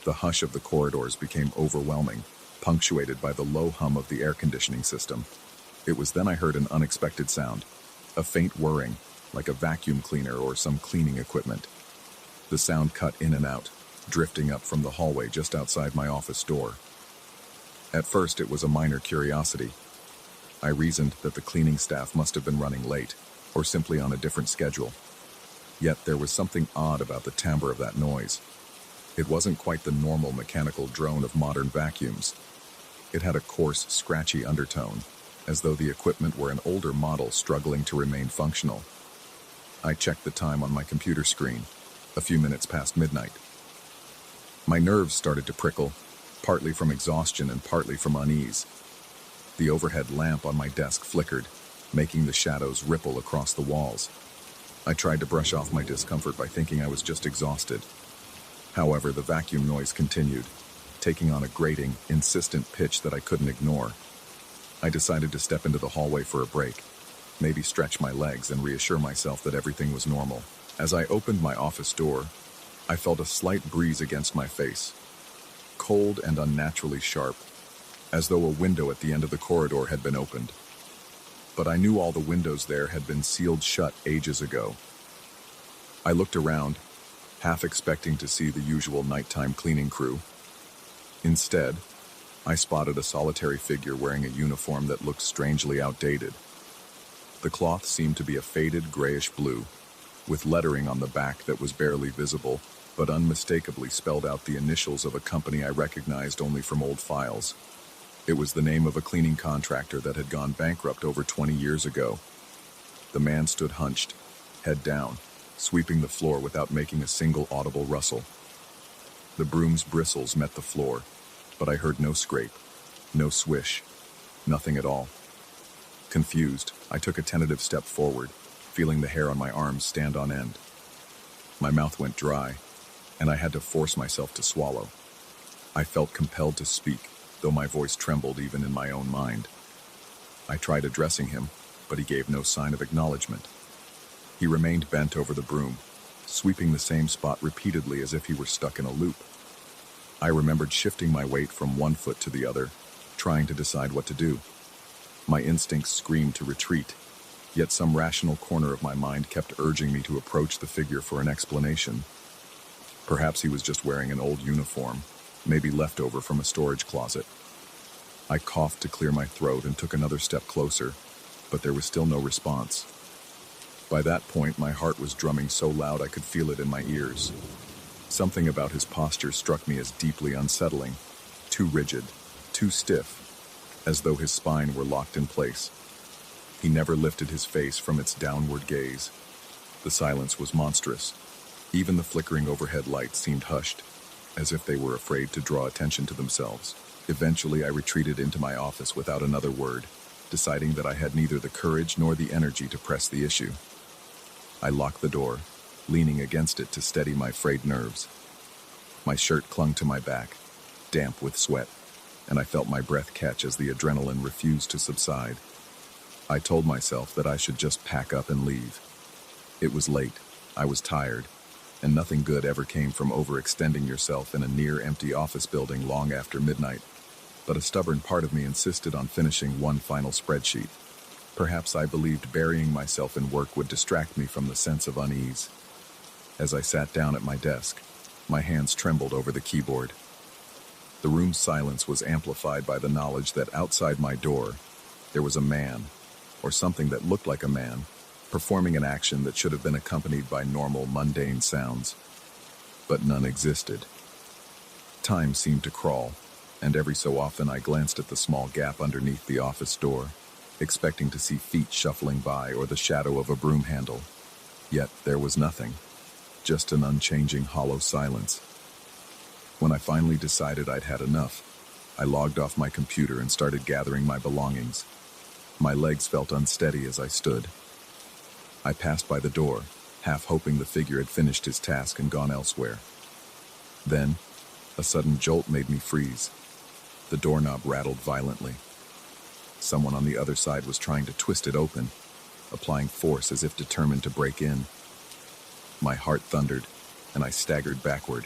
the hush of the corridors became overwhelming, punctuated by the low hum of the air conditioning system. It was then I heard an unexpected sound, a faint whirring, like a vacuum cleaner or some cleaning equipment. The sound cut in and out, drifting up from the hallway just outside my office door. At first, it was a minor curiosity. I reasoned that the cleaning staff must have been running late, or simply on a different schedule. Yet there was something odd about the timbre of that noise. It wasn't quite the normal mechanical drone of modern vacuums. It had a coarse, scratchy undertone, as though the equipment were an older model struggling to remain functional. I checked the time on my computer screen, a few minutes past midnight. My nerves started to prickle, partly from exhaustion and partly from unease. The overhead lamp on my desk flickered, making the shadows ripple across the walls. I tried to brush off my discomfort by thinking I was just exhausted. However, the vacuum noise continued, taking on a grating, insistent pitch that I couldn't ignore. I decided to step into the hallway for a break, maybe stretch my legs and reassure myself that everything was normal. As I opened my office door, I felt a slight breeze against my face, cold and unnaturally sharp, as though a window at the end of the corridor had been opened. But I knew all the windows there had been sealed shut ages ago. I looked around, half expecting to see the usual nighttime cleaning crew. Instead, I spotted a solitary figure wearing a uniform that looked strangely outdated. The cloth seemed to be a faded grayish blue, with lettering on the back that was barely visible, but unmistakably spelled out the initials of a company I recognized only from old files. It was the name of a cleaning contractor that had gone bankrupt over 20 years ago. The man stood hunched, head down, sweeping the floor without making a single audible rustle. The broom's bristles met the floor, but I heard no scrape, no swish, nothing at all. Confused, I took a tentative step forward, feeling the hair on my arms stand on end. My mouth went dry, and I had to force myself to swallow. I felt compelled to speak, though my voice trembled even in my own mind. I tried addressing him, but he gave no sign of acknowledgement. He remained bent over the broom, sweeping the same spot repeatedly as if he were stuck in a loop. I remembered shifting my weight from one foot to the other, trying to decide what to do. My instincts screamed to retreat, yet some rational corner of my mind kept urging me to approach the figure for an explanation. Perhaps he was just wearing an old uniform, maybe leftover from a storage closet. I coughed to clear my throat and took another step closer, but there was still no response. By that point, my heart was drumming so loud I could feel it in my ears. Something about his posture struck me as deeply unsettling, too rigid, too stiff, as though his spine were locked in place. He never lifted his face from its downward gaze. The silence was monstrous. Even the flickering overhead lights seemed hushed, as if they were afraid to draw attention to themselves. Eventually, I retreated into my office without another word, deciding that I had neither the courage nor the energy to press the issue. I locked the door, leaning against it to steady my frayed nerves. My shirt clung to my back, damp with sweat, and I felt my breath catch as the adrenaline refused to subside. I told myself that I should just pack up and leave. It was late, I was tired, and nothing good ever came from overextending yourself in a near-empty office building long after midnight. but a stubborn part of me insisted on finishing one final spreadsheet. Perhaps I believed burying myself in work would distract me from the sense of unease. As I sat down at my desk, my hands trembled over the keyboard. The room's silence was amplified by the knowledge that outside my door, there was a man, or something that looked like a man, performing an action that should have been accompanied by normal, mundane sounds. But none existed. Time seemed to crawl, and every so often I glanced at the small gap underneath the office door, expecting to see feet shuffling by or the shadow of a broom handle. Yet there was nothing, just an unchanging hollow silence. When I finally decided I'd had enough, I logged off my computer and started gathering my belongings. My legs felt unsteady as I stood. I passed by the door, half hoping the figure had finished his task and gone elsewhere. Then, a sudden jolt made me freeze. The doorknob rattled violently. Someone on the other side was trying to twist it open, applying force as if determined to break in. My heart thundered, and I staggered backward,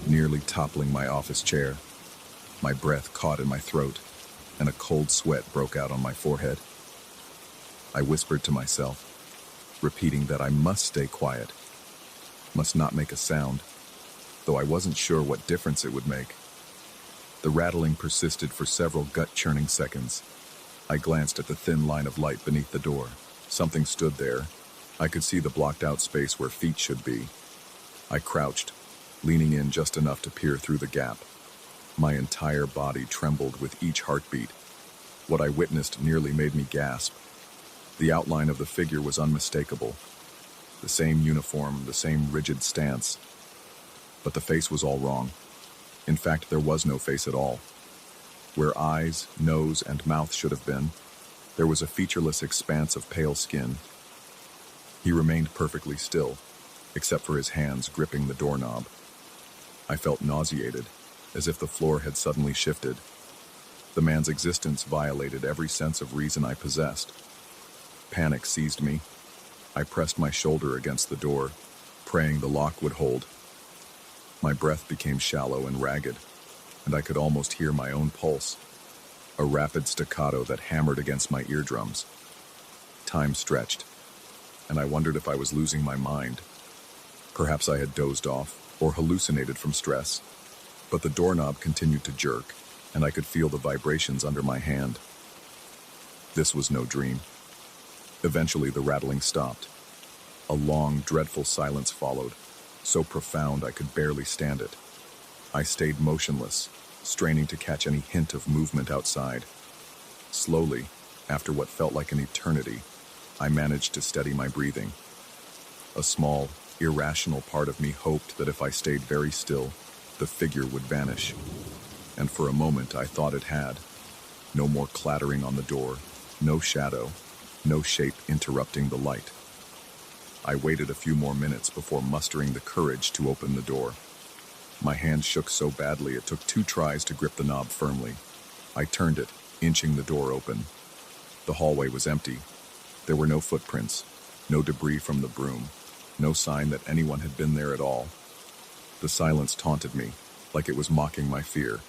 nearly toppling my office chair. My breath caught in my throat, and a cold sweat broke out on my forehead. I whispered to myself, repeating that I must stay quiet, must not make a sound, though I wasn't sure what difference it would make. The rattling persisted for several gut-churning seconds. I glanced at the thin line of light beneath the door. Something stood there. I could see the blocked-out space where feet should be. I crouched, leaning in just enough to peer through the gap. My entire body trembled with each heartbeat. What I witnessed nearly made me gasp. The outline of the figure was unmistakable. The same uniform, the same rigid stance. But the face was all wrong. In fact, there was no face at all. Where eyes, nose, and mouth should have been, there was a featureless expanse of pale skin. He remained perfectly still, except for his hands gripping the doorknob. I felt nauseated, as if the floor had suddenly shifted. The man's existence violated every sense of reason I possessed. Panic seized me. I pressed my shoulder against the door, praying the lock would hold. My breath became shallow and ragged, and I could almost hear my own pulse, a rapid staccato that hammered against my eardrums. Time stretched, and I wondered if I was losing my mind. Perhaps I had dozed off or hallucinated from stress, but the doorknob continued to jerk, and I could feel the vibrations under my hand. This was no dream. Eventually, the rattling stopped. A long, dreadful silence followed, so profound I could barely stand it. I stayed motionless, straining to catch any hint of movement outside. Slowly, after what felt like an eternity, I managed to steady my breathing. A small, irrational part of me hoped that if I stayed very still, the figure would vanish. And for a moment I thought it had. No more clattering on the door, no shadow, no shape interrupting the light. I waited a few more minutes before mustering the courage to open the door. My hand shook so badly it took 2 tries to grip the knob firmly. I turned it, inching the door open. The hallway was empty. There were no footprints, no debris from the broom, no sign that anyone had been there at all. The silence taunted me, like it was mocking my fear.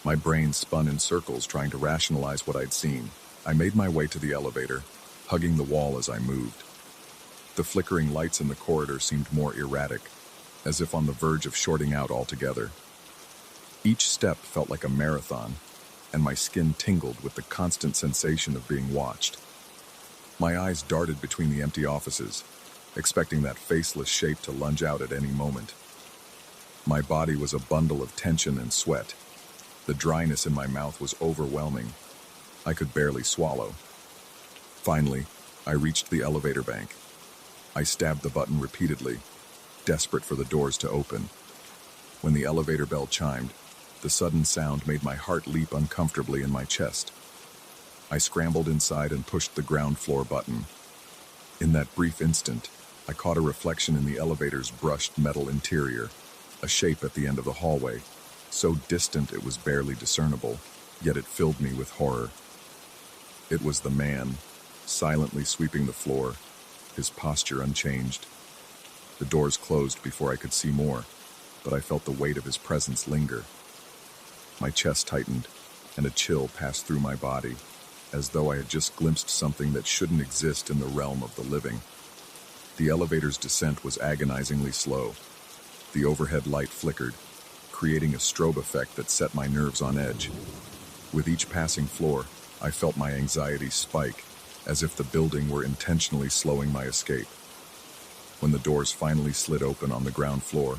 My brain spun in circles trying to rationalize what I'd seen. I made my way to the elevator, hugging the wall as I moved. The flickering lights in the corridor seemed more erratic, as if on the verge of shorting out altogether. Each step felt like a marathon, and my skin tingled with the constant sensation of being watched. My eyes darted between the empty offices, expecting that faceless shape to lunge out at any moment. My body was a bundle of tension and sweat. The dryness in my mouth was overwhelming. I could barely swallow. Finally, I reached the elevator bank. I stabbed the button repeatedly, desperate for the doors to open. When the elevator bell chimed, the sudden sound made my heart leap uncomfortably in my chest. I scrambled inside and pushed the ground floor button. In that brief instant, I caught a reflection in the elevator's brushed metal interior, a shape at the end of the hallway, so distant it was barely discernible, yet it filled me with horror. It was the man, silently sweeping the floor, his posture unchanged. The doors closed before I could see more, but I felt the weight of his presence linger. My chest tightened, and a chill passed through my body, as though I had just glimpsed something that shouldn't exist in the realm of the living. The elevator's descent was agonizingly slow. The overhead light flickered, creating a strobe effect that set my nerves on edge. With each passing floor, I felt my anxiety spike, as if the building were intentionally slowing my escape. When the doors finally slid open on the ground floor,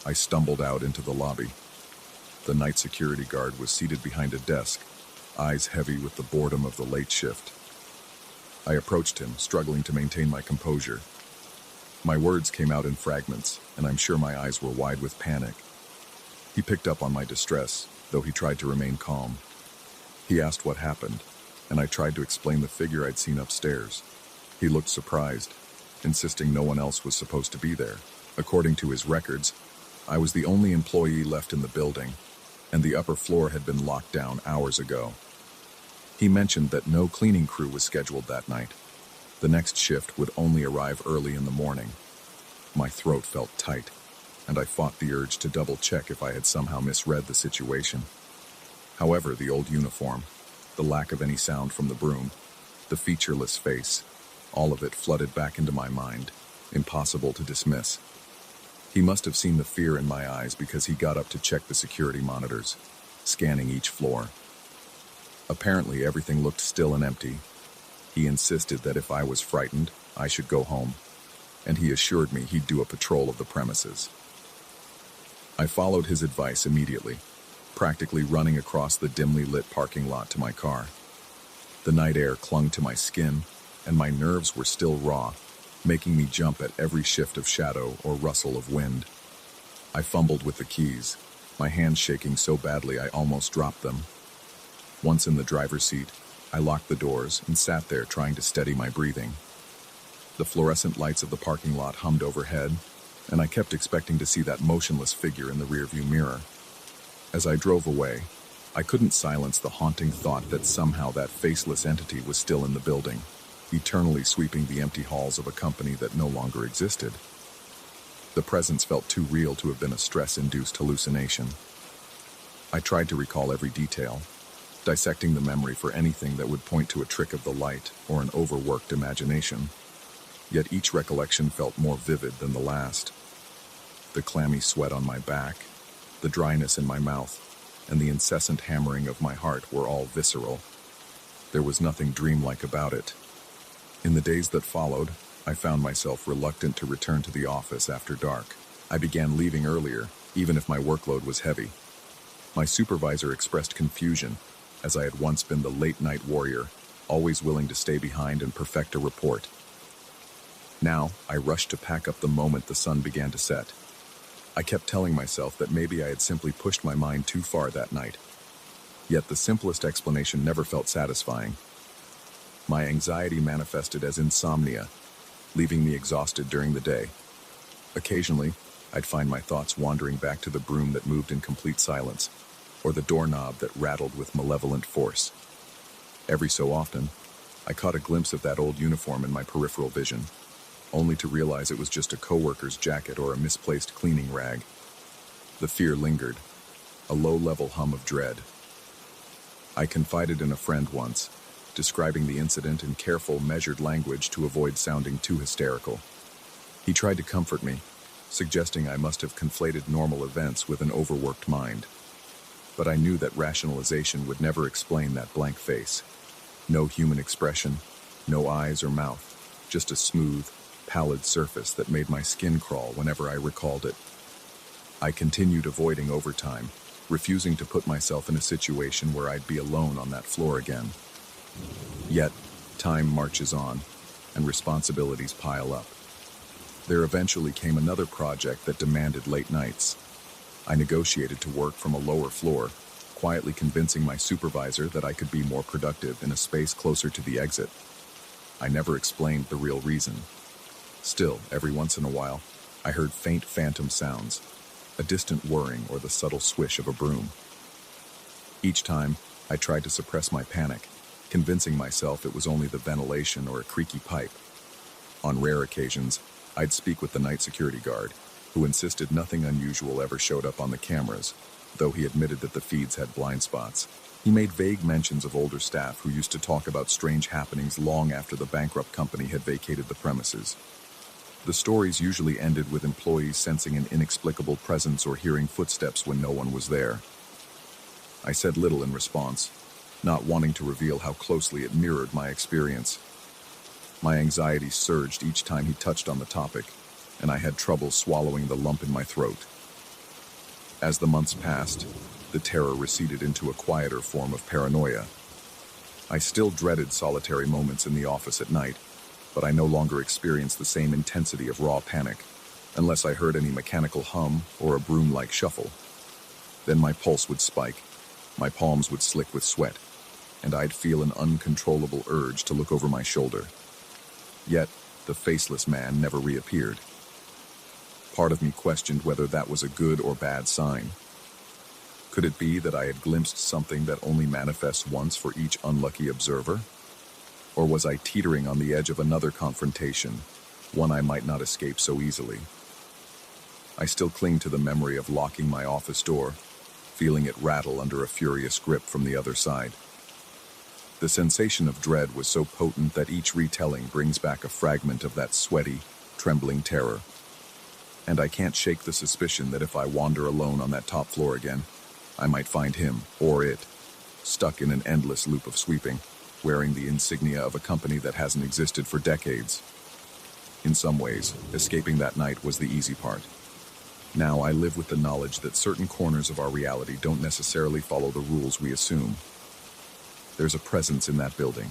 I stumbled out into the lobby. The night security guard was seated behind a desk, eyes heavy with the boredom of the late shift. I approached him, struggling to maintain my composure. My words came out in fragments, and I'm sure my eyes were wide with panic. He picked up on my distress, though he tried to remain calm. He asked what happened, and I tried to explain the figure I'd seen upstairs. He looked surprised, insisting no one else was supposed to be there. According to his records, I was the only employee left in the building, and the upper floor had been locked down hours ago. He mentioned that no cleaning crew was scheduled that night. The next shift would only arrive early in the morning. My throat felt tight, and I fought the urge to double-check if I had somehow misread the situation. However, the old uniform, the lack of any sound from the broom, the featureless face, all of it flooded back into my mind, impossible to dismiss. He must have seen the fear in my eyes because he got up to check the security monitors, scanning each floor. Apparently, everything looked still and empty. He insisted that if I was frightened, I should go home, and he assured me he'd do a patrol of the premises. I followed his advice immediately, practically running across the dimly lit parking lot to my car. The night air clung to my skin, and my nerves were still raw, making me jump at every shift of shadow or rustle of wind. I fumbled with the keys, my hands shaking so badly I almost dropped them. Once in the driver's seat, I locked the doors and sat there trying to steady my breathing. The fluorescent lights of the parking lot hummed overhead, and I kept expecting to see that motionless figure in the rearview mirror. As I drove away, I couldn't silence the haunting thought that somehow that faceless entity was still in the building, eternally sweeping the empty halls of a company that no longer existed. The presence felt too real to have been a stress-induced hallucination. I tried to recall every detail, dissecting the memory for anything that would point to a trick of the light or an overworked imagination. Yet each recollection felt more vivid than the last. The clammy sweat on my back, the dryness in my mouth, and the incessant hammering of my heart were all visceral. There was nothing dreamlike about it. In the days that followed, I found myself reluctant to return to the office after dark. I began leaving earlier, even if my workload was heavy. My supervisor expressed confusion, as I had once been the late-night warrior, always willing to stay behind and perfect a report. Now, I rushed to pack up the moment the sun began to set. I kept telling myself that maybe I had simply pushed my mind too far that night. Yet the simplest explanation never felt satisfying. My anxiety manifested as insomnia, leaving me exhausted during the day. Occasionally, I'd find my thoughts wandering back to the broom that moved in complete silence, or the doorknob that rattled with malevolent force. Every so often, I caught a glimpse of that old uniform in my peripheral vision, only to realize it was just a coworker's jacket or a misplaced cleaning rag. The fear lingered, a low-level hum of dread. I confided in a friend once, describing the incident in careful, measured language to avoid sounding too hysterical. He tried to comfort me, suggesting I must have conflated normal events with an overworked mind. But I knew that rationalization would never explain that blank face. No human expression, no eyes or mouth, just a smooth, pallid surface that made my skin crawl whenever I recalled it. I continued avoiding overtime, refusing to put myself in a situation where I'd be alone on that floor again. Yet, time marches on, and responsibilities pile up. There eventually came another project that demanded late nights. I negotiated to work from a lower floor, quietly convincing my supervisor that I could be more productive in a space closer to the exit. I never explained the real reason. Still, every once in a while, I heard faint phantom sounds, a distant whirring or the subtle swish of a broom. Each time, I tried to suppress my panic, convincing myself it was only the ventilation or a creaky pipe. On rare occasions, I'd speak with the night security guard, who insisted nothing unusual ever showed up on the cameras, though he admitted that the feeds had blind spots. He made vague mentions of older staff who used to talk about strange happenings long after the bankrupt company had vacated the premises. The stories usually ended with employees sensing an inexplicable presence or hearing footsteps when no one was there. I said little in response, not wanting to reveal how closely it mirrored my experience. My anxiety surged each time he touched on the topic, and I had trouble swallowing the lump in my throat. As the months passed, the terror receded into a quieter form of paranoia. I still dreaded solitary moments in the office at night, but I no longer experienced the same intensity of raw panic, unless I heard any mechanical hum or a broom-like shuffle. Then my pulse would spike, my palms would slick with sweat, and I'd feel an uncontrollable urge to look over my shoulder. Yet, the faceless man never reappeared. Part of me questioned whether that was a good or bad sign. Could it be that I had glimpsed something that only manifests once for each unlucky observer? Or was I teetering on the edge of another confrontation, one I might not escape so easily? I still cling to the memory of locking my office door, feeling it rattle under a furious grip from the other side. The sensation of dread was so potent that each retelling brings back a fragment of that sweaty, trembling terror. And I can't shake the suspicion that if I wander alone on that top floor again, I might find him, or it, stuck in an endless loop of sweeping, wearing the insignia of a company that hasn't existed for decades. In some ways, escaping that night was the easy part. Now I live with the knowledge that certain corners of our reality don't necessarily follow the rules we assume. There's a presence in that building,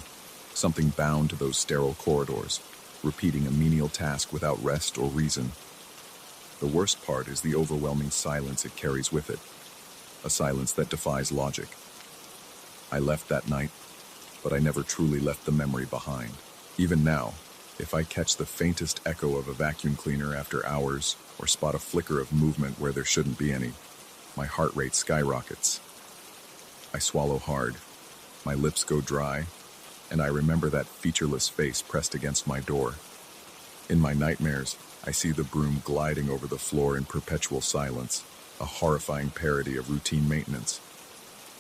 something bound to those sterile corridors, repeating a menial task without rest or reason. The worst part is the overwhelming silence it carries with it, a silence that defies logic. I left that night, but I never truly left the memory behind. Even now, if I catch the faintest echo of a vacuum cleaner after hours, or spot a flicker of movement where there shouldn't be any, my heart rate skyrockets. I swallow hard, my lips go dry, and I remember that featureless face pressed against my door. In my nightmares, I see the broom gliding over the floor in perpetual silence, a horrifying parody of routine maintenance.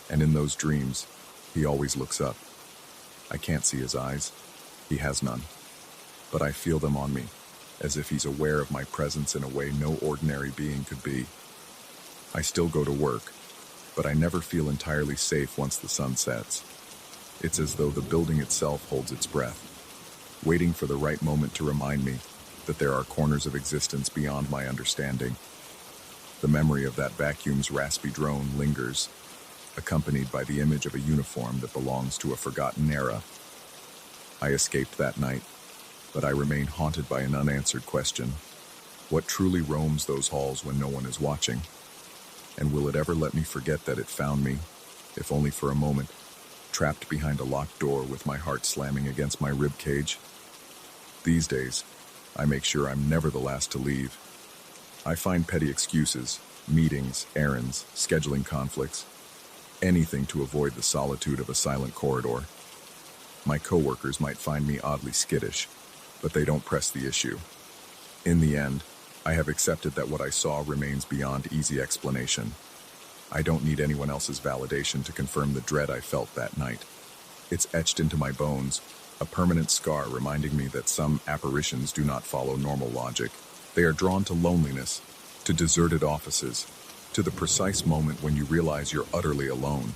And in those dreams, he always looks up. I can't see his eyes. He has none. But I feel them on me, as if he's aware of my presence in a way no ordinary being could be. I still go to work, but I never feel entirely safe once the sun sets. It's as though the building itself holds its breath, waiting for the right moment to remind me that there are corners of existence beyond my understanding. The memory of that vacuum's raspy drone lingers, accompanied by the image of a uniform that belongs to a forgotten era. I escaped that night, but I remain haunted by an unanswered question. What truly roams those halls when no one is watching? And will it ever let me forget that it found me, if only for a moment, trapped behind a locked door with my heart slamming against my rib cage? These days, I make sure I'm never the last to leave. I find petty excuses, meetings, errands, scheduling conflicts, anything to avoid the solitude of a silent corridor. My coworkers might find me oddly skittish, but they don't press the issue. In the end, I have accepted that what I saw remains beyond easy explanation. I don't need anyone else's validation to confirm the dread I felt that night. It's etched into my bones, a permanent scar reminding me that some apparitions do not follow normal logic. They are drawn to loneliness, to deserted offices, to the precise moment when you realize you're utterly alone.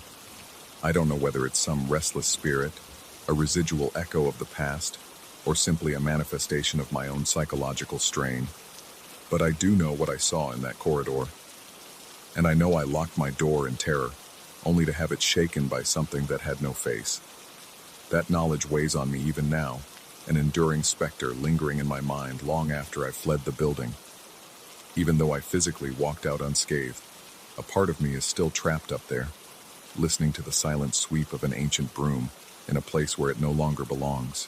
I don't know whether it's some restless spirit, a residual echo of the past, or simply a manifestation of my own psychological strain. But I do know what I saw in that corridor. And I know I locked my door in terror, only to have it shaken by something that had no face. That knowledge weighs on me even now, an enduring specter lingering in my mind long after I fled the building. Even though I physically walked out unscathed, a part of me is still trapped up there, listening to the silent sweep of an ancient broom in a place where it no longer belongs.